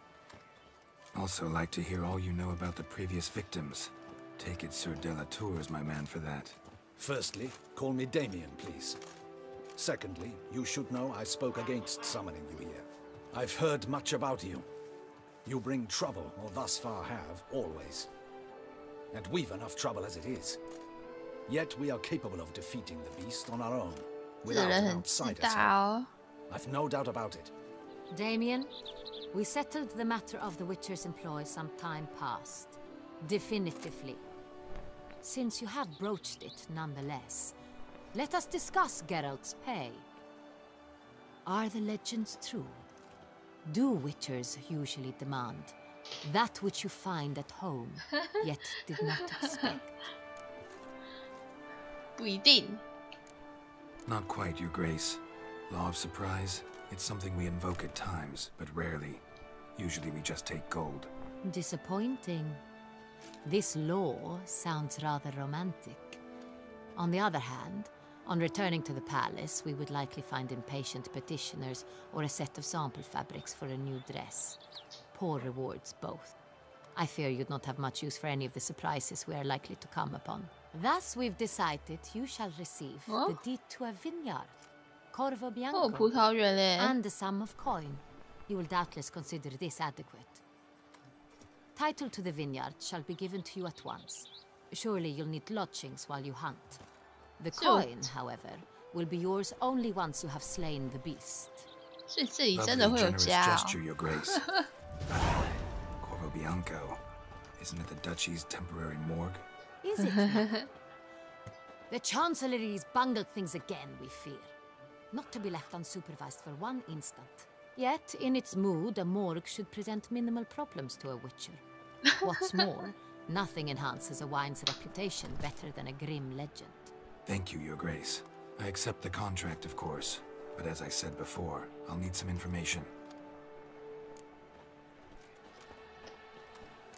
Also like to hear all you know about the previous victims. Take it Sir de la Tour is my man for that. Firstly, call me Damien, please. Secondly, you should know I spoke against summoning you here. I've heard much about you. You bring trouble, or thus far have, always. And we've enough trouble as it is. Yet we are capable of defeating the beast on our own, without an outsider's help. I've no doubt about it. Damien, we settled the matter of the Witcher's employ some time past. Definitively. Since you have broached it nonetheless, let us discuss Geralt's pay. Are the legends true? Do Witchers usually demand that which you find at home, yet did not expect? 不一定。 Not quite, Your Grace. Law of surprise, it's something we invoke at times, but rarely. Usually we just take gold. Disappointing. This law sounds rather romantic. On the other hand, on returning to the palace, we would likely find impatient petitioners or a set of sample fabrics for a new dress. Poor rewards both. I fear you'd not have much use for any of the surprises we are likely to come upon. Thus, we've decided you shall receive the deed to a vineyard, Corvo Bianco, 葡萄园嘞 and a sum of coin. You will doubtless consider this adequate. Title to the vineyard shall be given to you at once. Surely you'll need lodgings while you hunt. The coin, however, will be yours only once you have slain the beast. 所以这里真的会有家 gesture, Your Grace. Corvo Bianco, isn't it the Duchy's temporary morgue? Is it now? The Chancellery's bungled things again, we fear. Not to be left unsupervised for one instant. Yet, in its mood, a morgue should present minimal problems to a witcher. What's more, nothing enhances a wine's reputation better than a grim legend. Thank you, Your Grace. I accept the contract, of course. But as I said before, I'll need some information.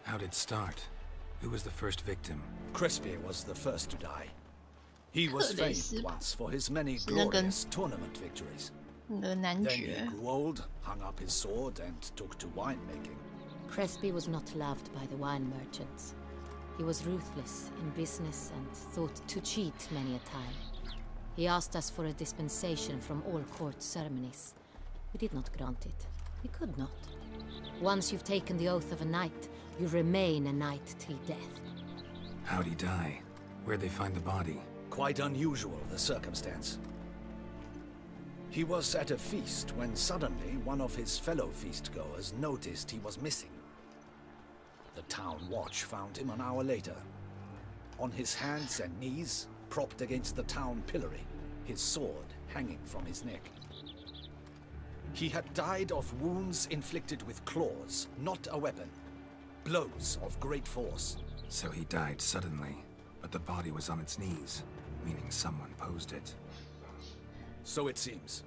How'd it start? Who was the first victim? Crespi was the first to die. He was famed once for his many glorious tournament victories. Then he grew old, hung up his sword, and took to winemaking. Crespi was not loved by the wine merchants. He was ruthless in business and thought to cheat many a time. He asked us for a dispensation from all court ceremonies. We did not grant it. We could not. Once you've taken the oath of a knight, you remain a knight till death. How'd he die? Where'd they find the body? Quite unusual, the circumstance. He was at a feast when suddenly one of his fellow feastgoers noticed he was missing. The town watch found him an hour later. On his hands and knees, propped against the town pillory, his sword hanging from his neck. He had died of wounds inflicted with claws, not a weapon. Blows of great force. So he died suddenly, but the body was on its knees, meaning someone posed it. So it seems.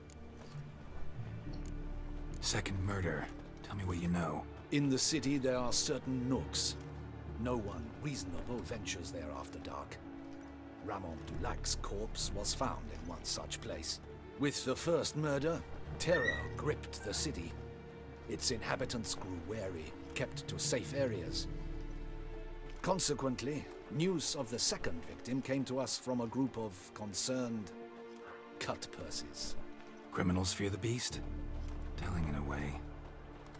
Second murder. Tell me what you know. In the city there are certain nooks. No one reasonable ventures there after dark. Ramon Dulac's corpse was found in one such place. With the first murder, terror gripped the city. Its inhabitants grew wary, kept to safe areas. Consequently, news of the second victim came to us from a group of concerned cut-purses. Criminals fear the beast? Telling in a way.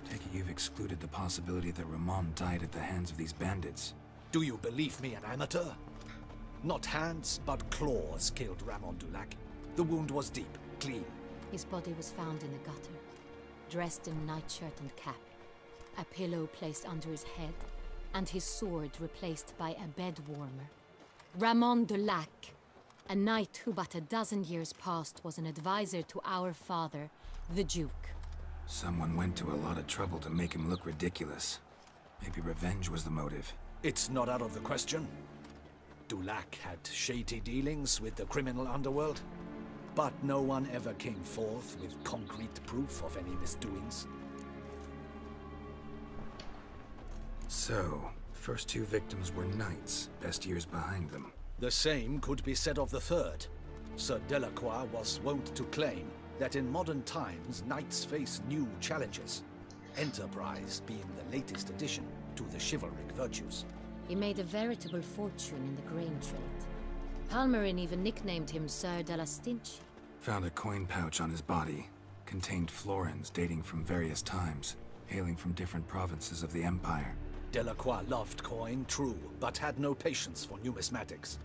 Take it you've excluded the possibility that Ramon died at the hands of these bandits. Do you believe me an amateur? Not hands, but claws killed Ramon Dulac. The wound was deep, clean. His body was found in a gutter, dressed in nightshirt and cap, a pillow placed under his head, and his sword replaced by a bed warmer. Ramon Dulac, a knight who but a dozen years past was an advisor to our father, the Duke. Someone went to a lot of trouble to make him look ridiculous. Maybe revenge was the motive. It's not out of the question. Dulac had shady dealings with the criminal underworld, but no one ever came forth with concrete proof of any misdoings. So, first two victims were knights, best years behind them. The same could be said of the third. Sir Delacroix was wont to claim that in modern times knights face new challenges, enterprise being the latest addition to the chivalric virtues. He made a veritable fortune in the grain trade. Palmerin even nicknamed him Sir de la Stinchi. Found a coin pouch on his body. Contained florins dating from various times, hailing from different provinces of the Empire. Delacroix loved coin, true, but had no patience for numismatics.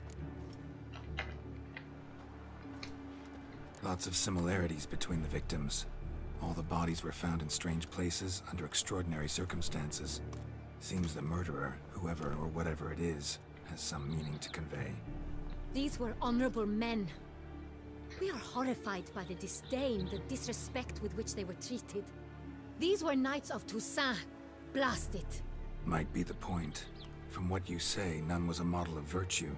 Lots of similarities between the victims. All the bodies were found in strange places under extraordinary circumstances. Seems the murderer, whoever or whatever it is, has some meaning to convey. These were honorable men. We are horrified by the disdain, the disrespect with which they were treated. These were knights of Toussaint. Blast it. Might be the point. From what you say, none was a model of virtue.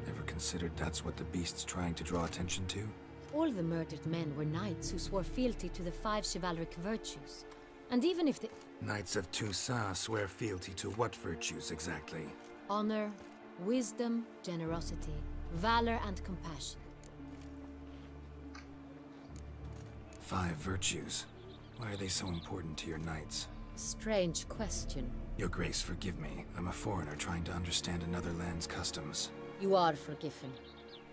Ever considered that's what the beast's trying to draw attention to? All the murdered men were knights who swore fealty to the 5 chivalric virtues. And even if the... Knights of Toussaint swear fealty to what virtues exactly? Honor, wisdom, generosity, valor, and compassion. 5 virtues. Why are they so important to your knights? Strange question. Your Grace, forgive me. I'm a foreigner trying to understand another land's customs. You are forgiven.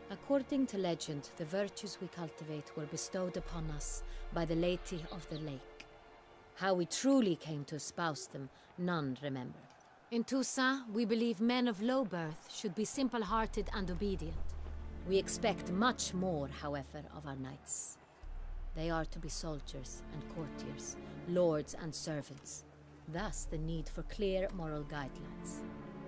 According to legend, the virtues we cultivate were bestowed upon us by the Lady of the Lake. How we truly came to espouse them, none remember. In Toussaint, we believe men of low birth should be simple-hearted and obedient. We expect much more, however, of our knights. They are to be soldiers and courtiers, lords and servants. Thus, the need for clear moral guidelines.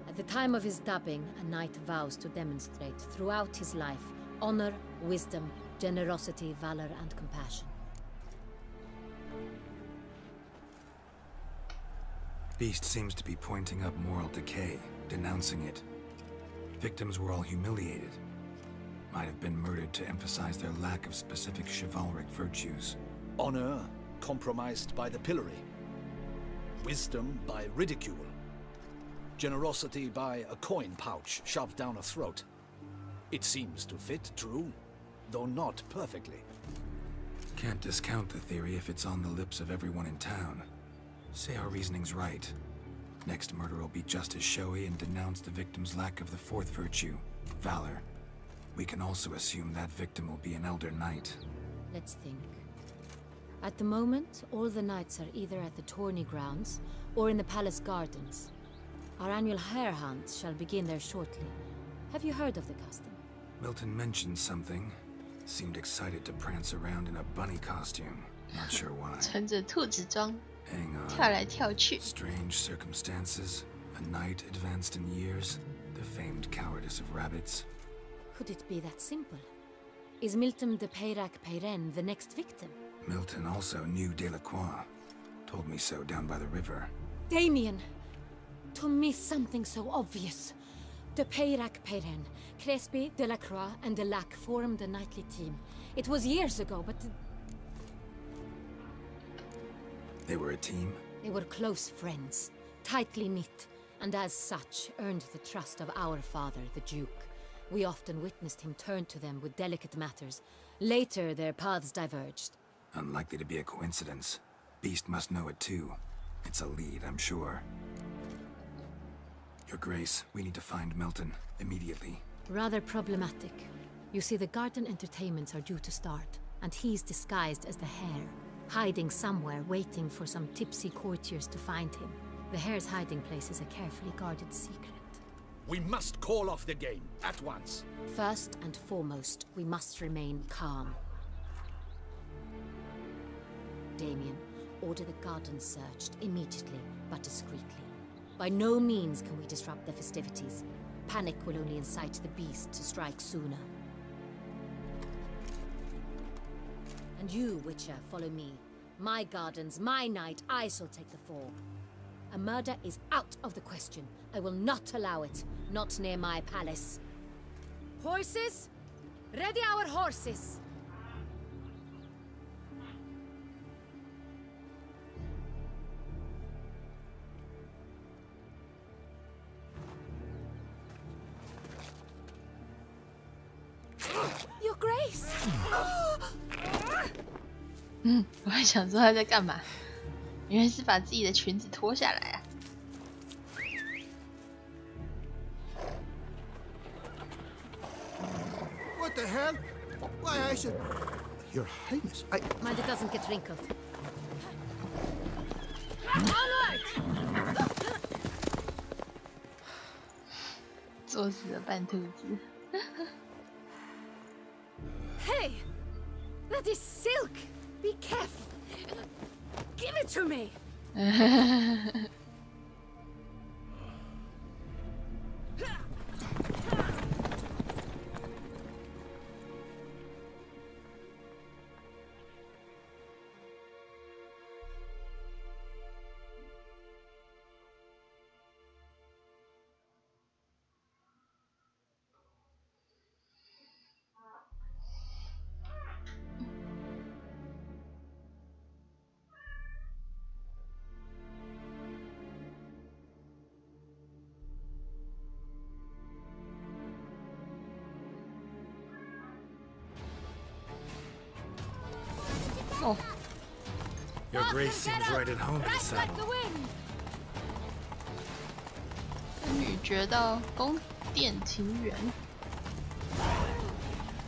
At the time of his dubbing, a knight vows to demonstrate throughout his life honor, wisdom, generosity, valor, and compassion. Beast seems to be pointing up moral decay, denouncing it. Victims were all humiliated. Might have been murdered to emphasize their lack of specific chivalric virtues. Honor compromised by the pillory. Wisdom by ridicule. Generosity by a coin pouch shoved down a throat. It seems to fit, true, though not perfectly. Can't discount the theory if it's on the lips of everyone in town. Say our reasoning's right. Next murder will be just as showy and denounce the victim's lack of the fourth virtue, valor. We can also assume that victim will be an elder knight. Let's think. At the moment, all the knights are either at the tourney grounds or in the palace gardens. Our annual hare hunt shall begin there shortly. Have you heard of the custom? Milton mentioned something. Seemed excited to prance around in a bunny costume. Not sure why. 穿着兔子装 Hang on. 跳来跳去 Strange circumstances. A knight advanced in years. The famed cowardice of rabbits. Could it be that simple? Is Milton de Peyrac-Peyren the next victim? Milton also knew Delacroix. Told me so down by the river. Damien! To miss something so obvious. De Peyrac-Peyren, Crespi, Delacroix, and Delac formed a knightly team. It was years ago, but... They were a team? They were close friends, tightly knit, and as such earned the trust of our father, the Duke. We often witnessed him turn to them with delicate matters. Later, their paths diverged. Unlikely to be a coincidence. Beast must know it too. It's a lead, I'm sure. Your Grace, we need to find Milton, immediately. Rather problematic. You see, the garden entertainments are due to start, and he's disguised as the hare, hiding somewhere, waiting for some tipsy courtiers to find him. The hare's hiding place is a carefully guarded secret. We must call off the game, at once. First and foremost, we must remain calm. Damien, order the garden searched immediately, but discreetly. By no means can we disrupt the festivities. Panic will only incite the beast to strike sooner. And you, Witcher, follow me. My gardens, my night, I shall take the fall. A murder is out of the question. I will not allow it. Not near my palace. Horses? Ready our horses! Your Grace! 我还想说他在干嘛，原来是把自己的裙子脱下来啊。What the hell? Why, I should... Your Highness, I... Mind it doesn't get wrinkled. Onward! 作死的半兔子。Hey! That is silk! Be careful! Give it to me! Your grace seems right at home in the saddle. 女爵到宫殿庭园。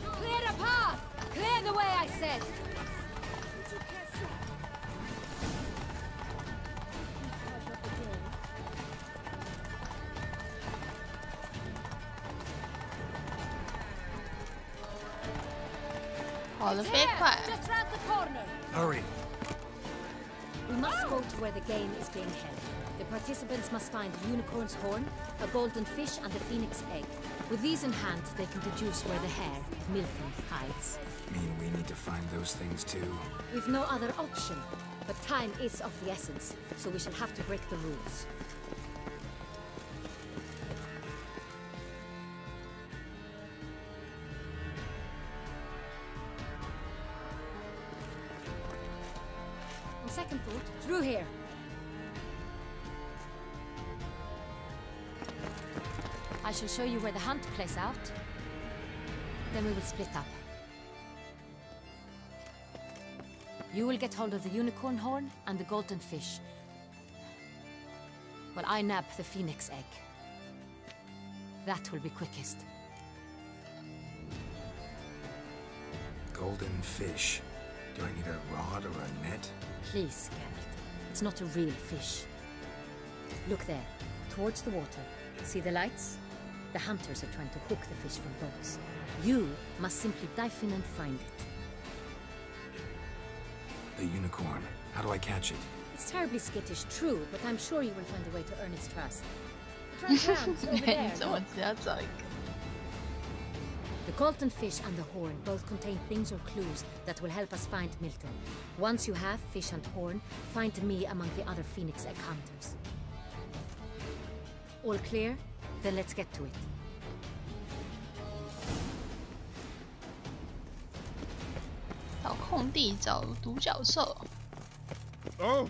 Clear a path! Clear the way, I said! 跑得飞快。 Just round the corner! Hurry. We must go to where the game is being held. The participants must find a unicorn's horn, a golden fish, and a phoenix egg. With these in hand, they can deduce where the hare, Milton, hides. Mean we need to find those things too? We've no other option, but time is of the essence, so we shall have to break the rules. On second thought, through here. I shall show you where the hunt plays out. Then we will split up. You will get hold of the unicorn horn and the golden fish, while I nab the phoenix egg. That will be quickest. Golden fish. Do I need a rod or a net? Please, Geralt. It's not a real fish. Look there, towards the water. See the lights? The hunters are trying to hook the fish from boats. You must simply dive in and find it. The unicorn. How do I catch it? It's terribly skittish, true, but I'm sure you will find a way to earn its trust. It runs around over there. The golden fish and the horn both contain things or clues that will help us find Milton. Once you have fish and horn, find me among the other phoenix egg hunters. All clear? Then let's get to it. 到空地找独角兽。Oh.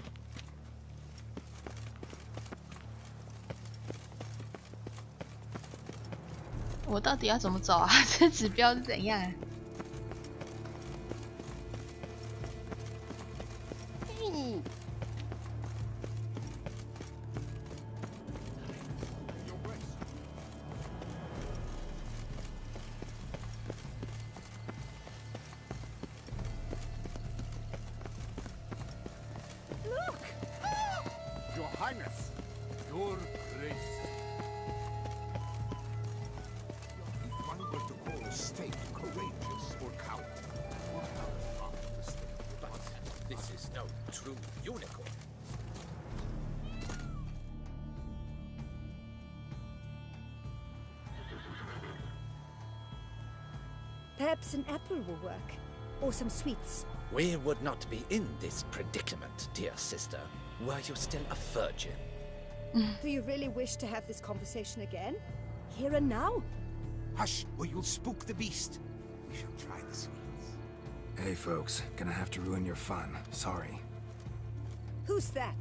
我到底要怎么走啊？这指标是怎样啊？ Your Highness, your grace. If one were to call a state courageous or coward, or how the state. But this is no true unicorn. Perhaps an apple will work. Or some sweets. We would not be in this predicament, dear sister, were you still a virgin. Do you really wish to have this conversation again? Here and now? Hush, or you'll spook the beast. We shall try the sweets. Hey folks, gonna have to ruin your fun. Sorry. Who's that?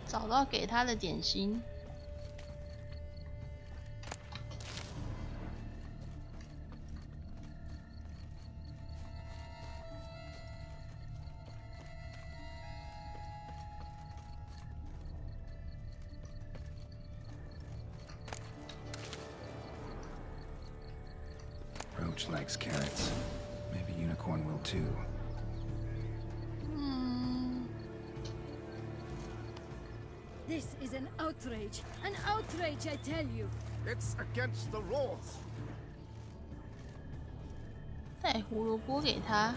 找到给他的点心。Roach likes carrots. Maybe unicorn will too. This is an outrage. An outrage, I tell you. It's against the laws. 带胡萝卜给他。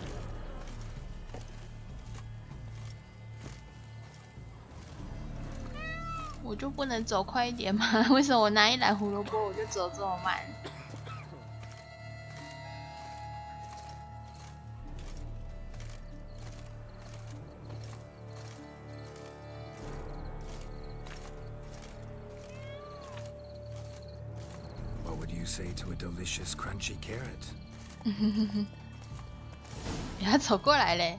我就不能走快一点吗？为什么我拿一篮胡萝卜我就走这么慢？ say to a delicious crunchy carrot? 他走过来嘞。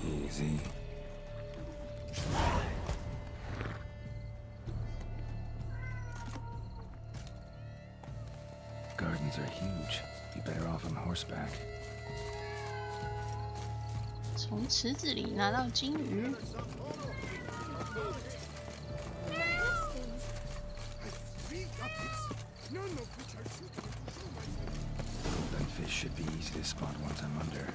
Easy. Gardens are huge. Be better off on horseback. 从池子里拿到金鱼。Golden fish should be easy to spot once I'm under.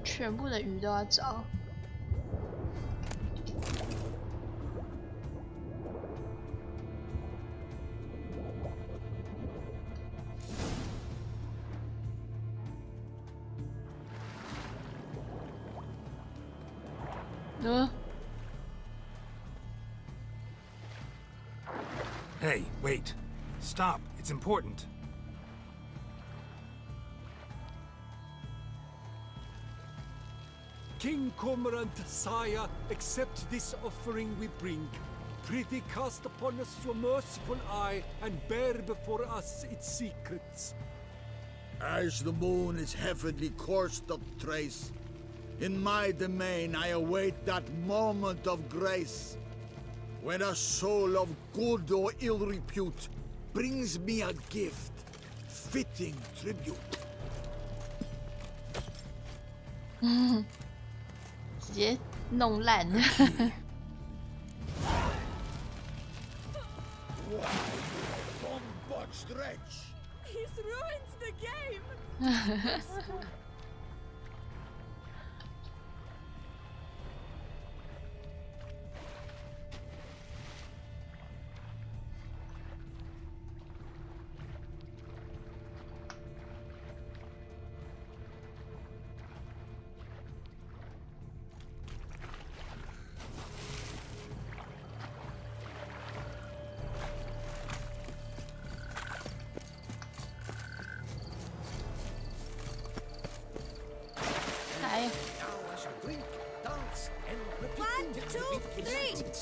全部的鱼都要找。Hey, wait. Stop. It's important. King Cormorant, sire, accept this offering we bring. Prithee cast upon us your merciful eye, and bear before us its secrets. As the moon is heavenly coursed of trace, in my domain I await that moment of grace, when a soul of good or ill repute brings me a gift, fitting tribute. 直接弄烂。He's ruined the game.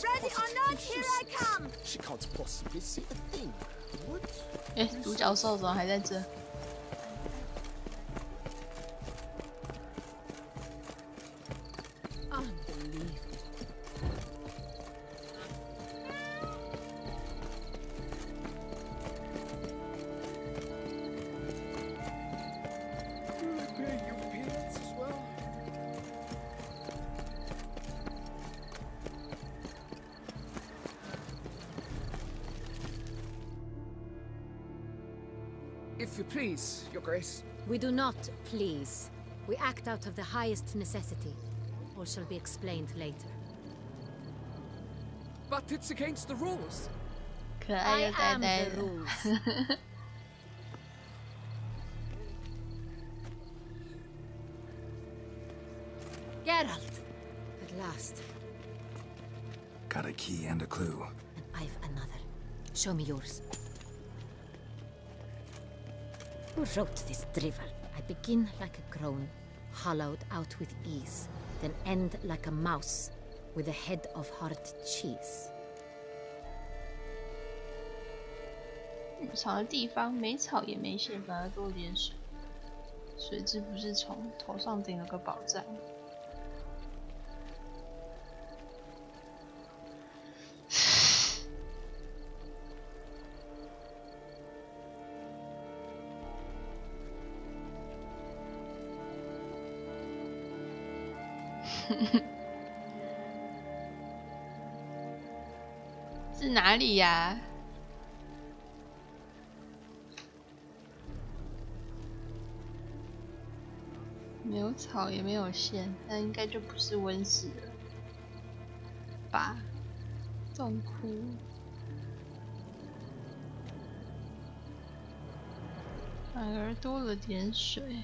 Ready or not, here I come! She can't possibly see a thing. What? 哎，独角兽怎么还在这？If you please, Your Grace. We do not please. We act out of the highest necessity. All shall be explained later. But it's against the rules. 可爱又呆呆的。Geralt! At last. Got a key and a clue. And I've another. Show me yours. Who wrote this drivel? I begin like a crone, hollowed out with ease, then end like a mouse, with a head of hard cheese. 日常的地方没草也没线，反而多点水。水质不是虫，头上顶了个宝藏。是哪里呀？没没有草也没有线，那应该就不是温室了吧？洞窟。反而多了点水。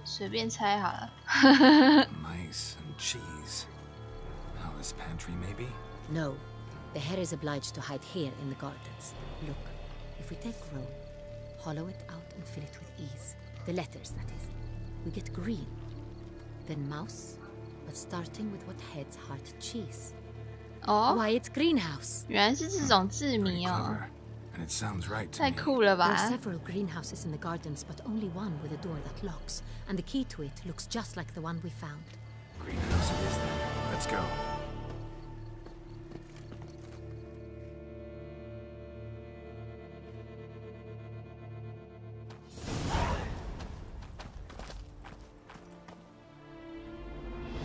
随便猜好了。Mice and cheese. Palace pantry, maybe? No. The hare is obliged to hide here in the gardens. Look, if we take roe, hollow it out and fill it with ease. The letters, that is. We get green. Then mouse, but starting with what heads heart cheese. Oh? Why, it's greenhouse. 原来是这种字谜哦。 And it sounds right to 太酷了吧 There are several greenhouses in the gardens, but only one with a door that locks, and the key to it looks just like the one we found. Greenhouse it is then. Let's go.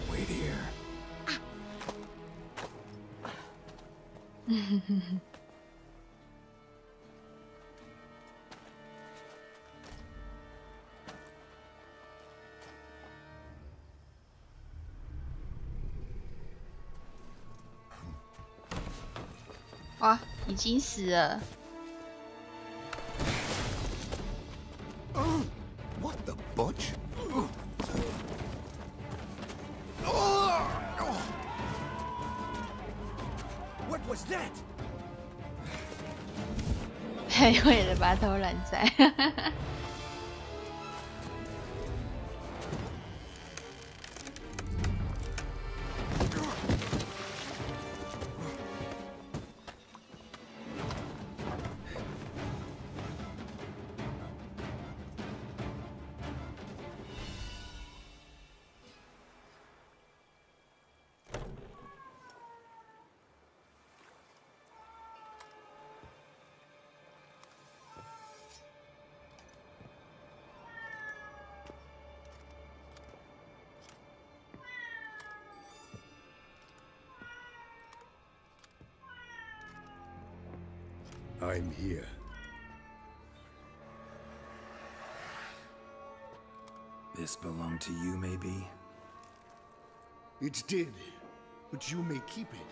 Wait here. 哇，已经死了。What the butch? What was that? 还为了把头揽在。I'm here. This belonged to you, maybe? It did, but you may keep it.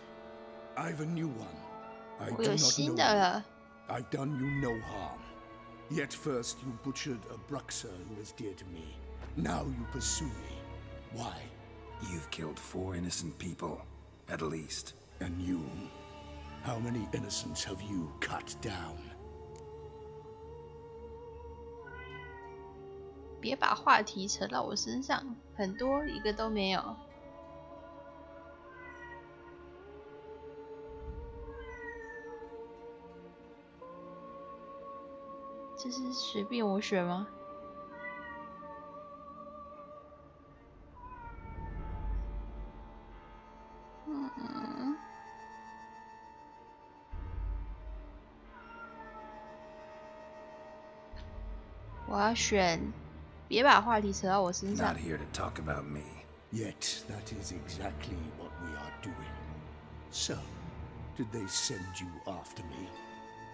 I've a new one. I 我 do 有 not 新 know 的 you. 了。 I've done you no harm. Yet first you butchered a Bruxer who was dear to me. Now you pursue me. Why? You've killed 4 innocent people, at least. And you? How many innocents have you cut down? 别把话题扯到我身上，很多一个都没有。这是随便我选吗？我要选，别把话题扯到我身上。 Not here to talk about me. Yet that is exactly what we are doing. So, did they send you after me?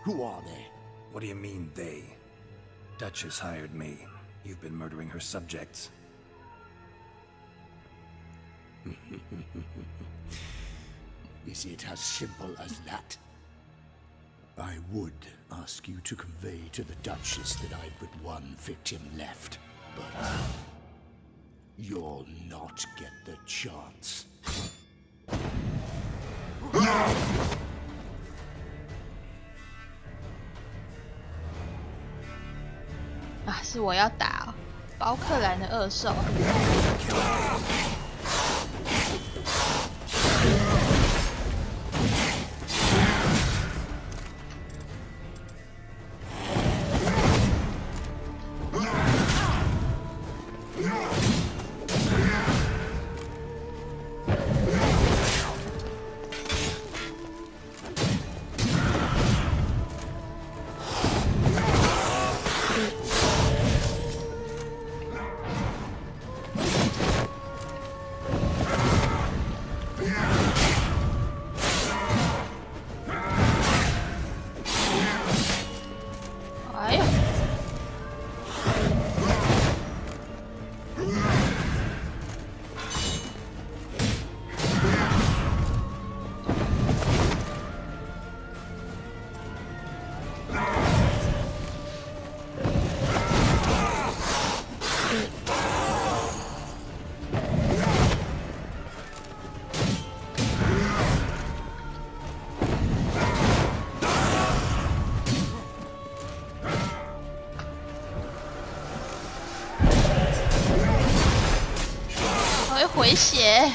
Who are they? What do you mean, they? Duchess hired me. You've been murdering her subjects. Is it as simple as that? I would ask you to convey to the Duchess that I've but one victim left, but you'll not get the chance. 啊，是我要打哦。宝可兰的恶兽。回血。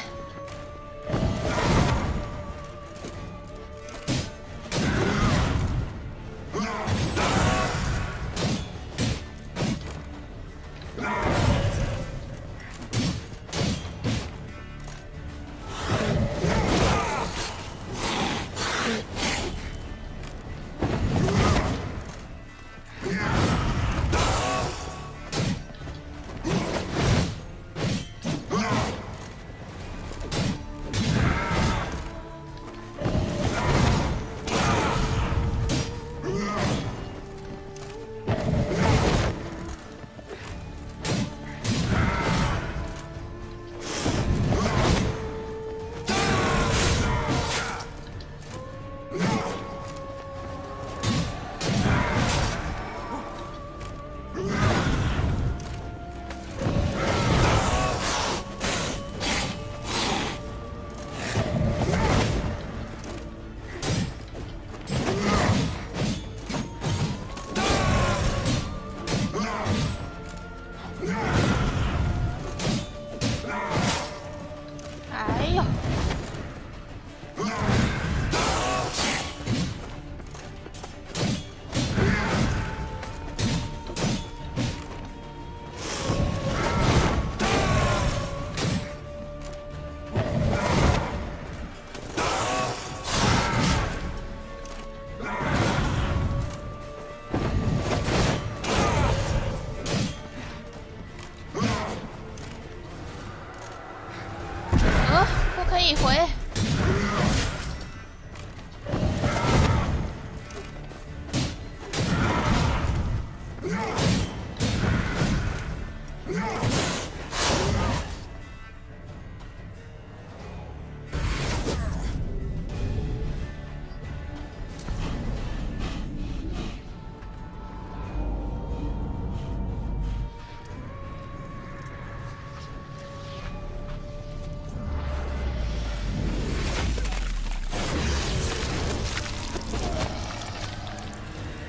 可以回。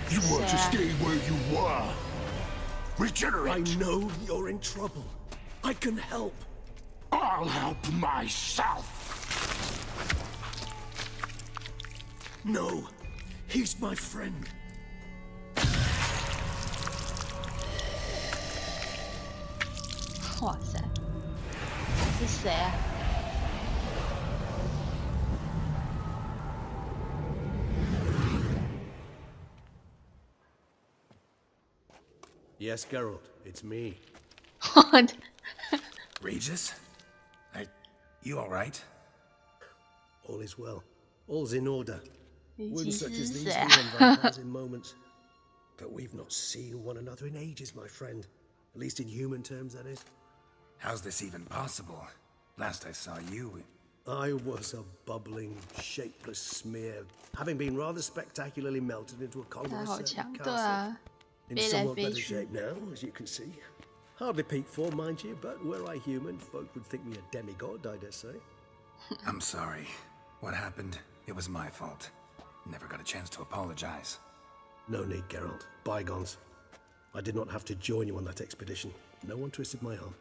You want to stay where you are. Regenerate. I know you're in trouble. I can help. I'll help myself. No, he's my friend. 哇塞，是谁啊？ Yes, Geralt, it's me. What? Regis? You alright? All is well. All's in order. Wounds such as these Regis. heal on vampires in moments. But we've not seen one another in ages, my friend. At least in human terms, that is. How's this even possible? Last I saw you... I was a bubbling, shapeless smear, having been rather spectacularly melted into a column of a certain castle. In somewhat better shape now, as you can see. Hardly peak form, mind you, but were I human, folk would think me a demigod, I dare say. I'm sorry. What happened, it was my fault. Never got a chance to apologize. No need, Geralt. Bygones. I did not have to join you on that expedition. No one twisted my arm.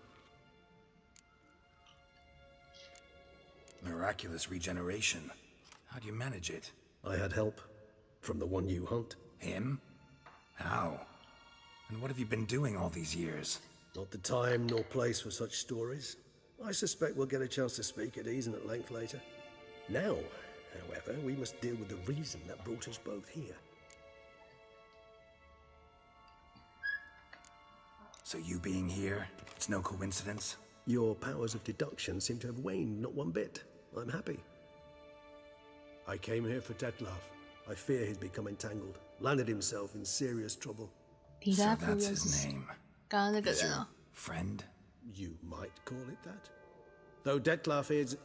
Miraculous regeneration. How do you manage it? I had help. From the one you hunt. Him? How? And what have you been doing all these years? Not the time nor place for such stories. I suspect we'll get a chance to speak at ease and at length later. Now, however, we must deal with the reason that brought us both here. So you being here, it's no coincidence? Your powers of deduction seem to have waned not one bit. I'm happy. I came here for Detlef. I fear he's become entangled, landed himself in serious trouble. So that's his name. Friend? You might call it that. Though Detlef is,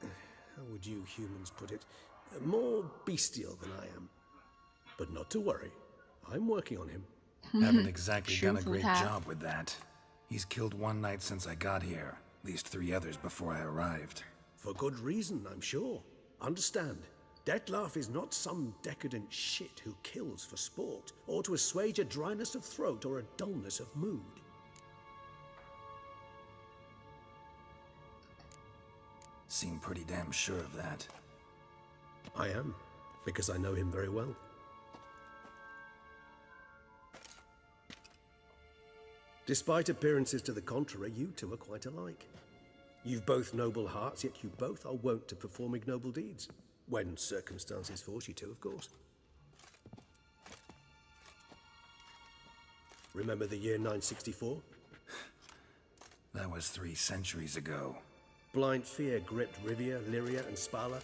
how would you humans put it, more bestial than I am. But not to worry, I'm working on him. Haven't exactly done a great job with that. He's killed one knight since I got here, at least 3 others before I arrived. For good reason, I'm sure. Understand, Detlef is not some decadent shit who kills for sport, or to assuage a dryness of throat or a dullness of mood. Seem pretty damn sure of that. I am, because I know him very well. Despite appearances to the contrary, you two are quite alike. You've both noble hearts, yet you both are wont to perform ignoble deeds. When circumstances force you to, of course. Remember the year 964? That was 3 centuries ago. Blind fear gripped Rivia, Lyria, and Spala.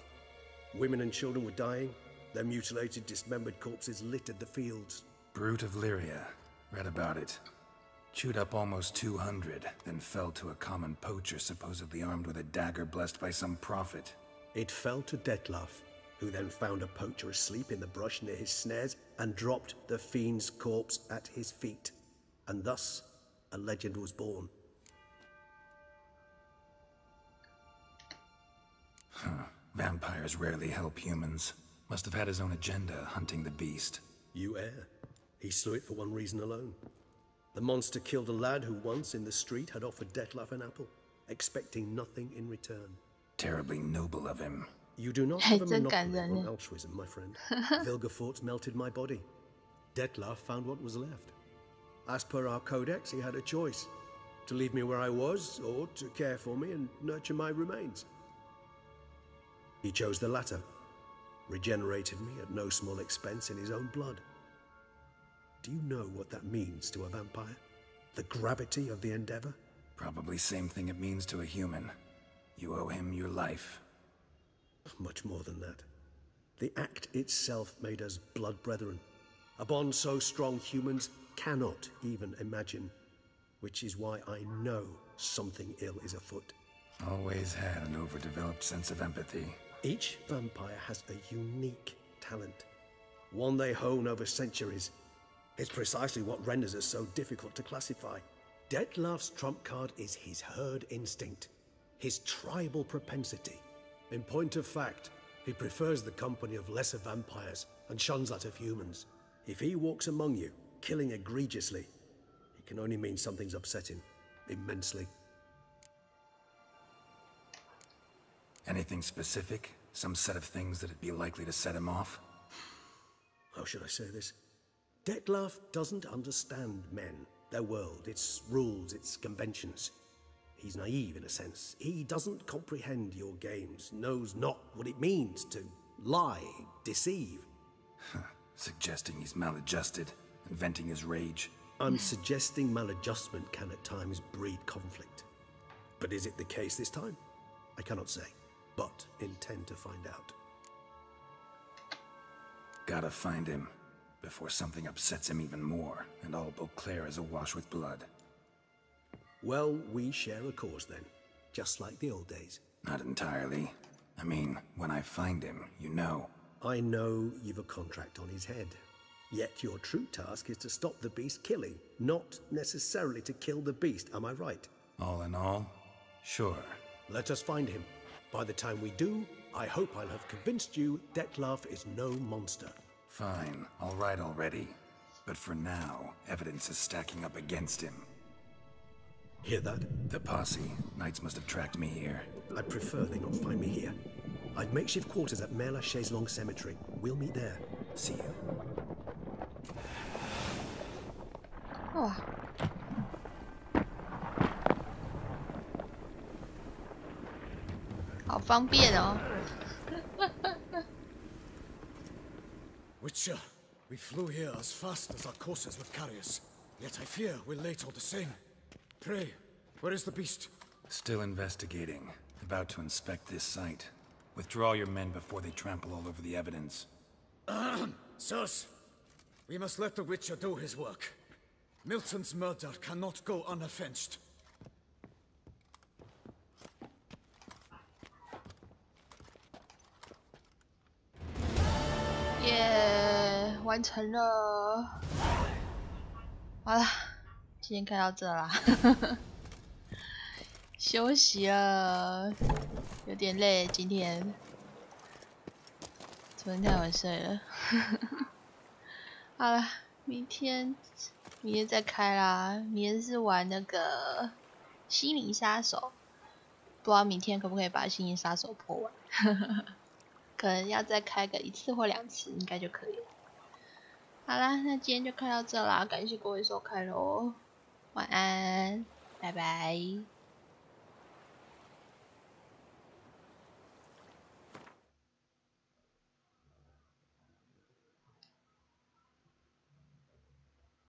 Women and children were dying. Their mutilated, dismembered corpses littered the fields. Brute of Lyria. Read about it. Chewed up almost 200, then fell to a common poacher supposedly armed with a dagger blessed by some prophet. It fell to Detlef, who then found a poacher asleep in the brush near his snares and dropped the fiend's corpse at his feet. And thus, a legend was born. Vampires rarely help humans. Must have had his own agenda, hunting the beast. You err. He slew it for one reason alone. The monster killed a lad who once in the street had offered Detlef an apple, expecting nothing in return. Terribly noble of him. You do not have a monopoly on altruism, my friend. Vilgefortz melted my body. Detlef found what was left. As per our codex, he had a choice. To leave me where I was, or to care for me and nurture my remains. He chose the latter. Regenerated me at no small expense in his own blood. Do you know what that means to a vampire? The gravity of the endeavor? Probably same thing it means to a human. You owe him your life. Much more than that. The act itself made us blood brethren. A bond so strong humans cannot even imagine. Which is why I know something ill is afoot. Always had an overdeveloped sense of empathy. Each vampire has a unique talent. One they hone over centuries. It's precisely what renders us so difficult to classify. Detlef's trump card is his herd instinct, his tribal propensity. In point of fact, he prefers the company of lesser vampires and shuns that of humans. If he walks among you, killing egregiously, it can only mean something's upset him, immensely. Anything specific? Some set of things that'd be likely to set him off? How should I say this? Detlef doesn't understand men, their world, its rules, its conventions. He's naive in a sense. He doesn't comprehend your games, knows not what it means to lie, deceive. Suggesting he's maladjusted, and venting his rage. I'm suggesting maladjustment can at times breed conflict. But is it the case this time? I cannot say, but intend to find out. Gotta find him, before something upsets him even more, and all Beauclair is awash with blood. Well, we share a cause then, just like the old days. Not entirely. I mean, when I find him, you know. I know you've a contract on his head. Yet your true task is to stop the beast killing, not necessarily to kill the beast, am I right? All in all, sure. Let us find him. By the time we do, I hope I'll have convinced you Detlef is no monster. Fine, all right already. But for now, evidence is stacking up against him. Hear that? The posse. Knights must have tracked me here. I'd prefer they not find me here. I've makeshift quarters at Mère Lachaise Long Cemetery. We'll meet there. See you. 哇，好方便哦。Witcher, we flew here as fast as our coursers would carry us. Yet I fear we're late all the same. Pray, where is the beast? Still investigating. About to inspect this site. Withdraw your men before they trample all over the evidence. Sirs, we must let the Witcher do his work. Milton's murder cannot go unavenged. 耶，完成了。好了，今天看到这啦，休息了，有点累，今天昨天太晚睡了。好了，明天再开啦。明天是玩那个心灵杀手，不知道明天可不可以把心灵杀手破完。可能要再开个1次或2次，应该就可以了。好啦，那今天就看到这啦，感谢各位收看咯，晚安，拜拜。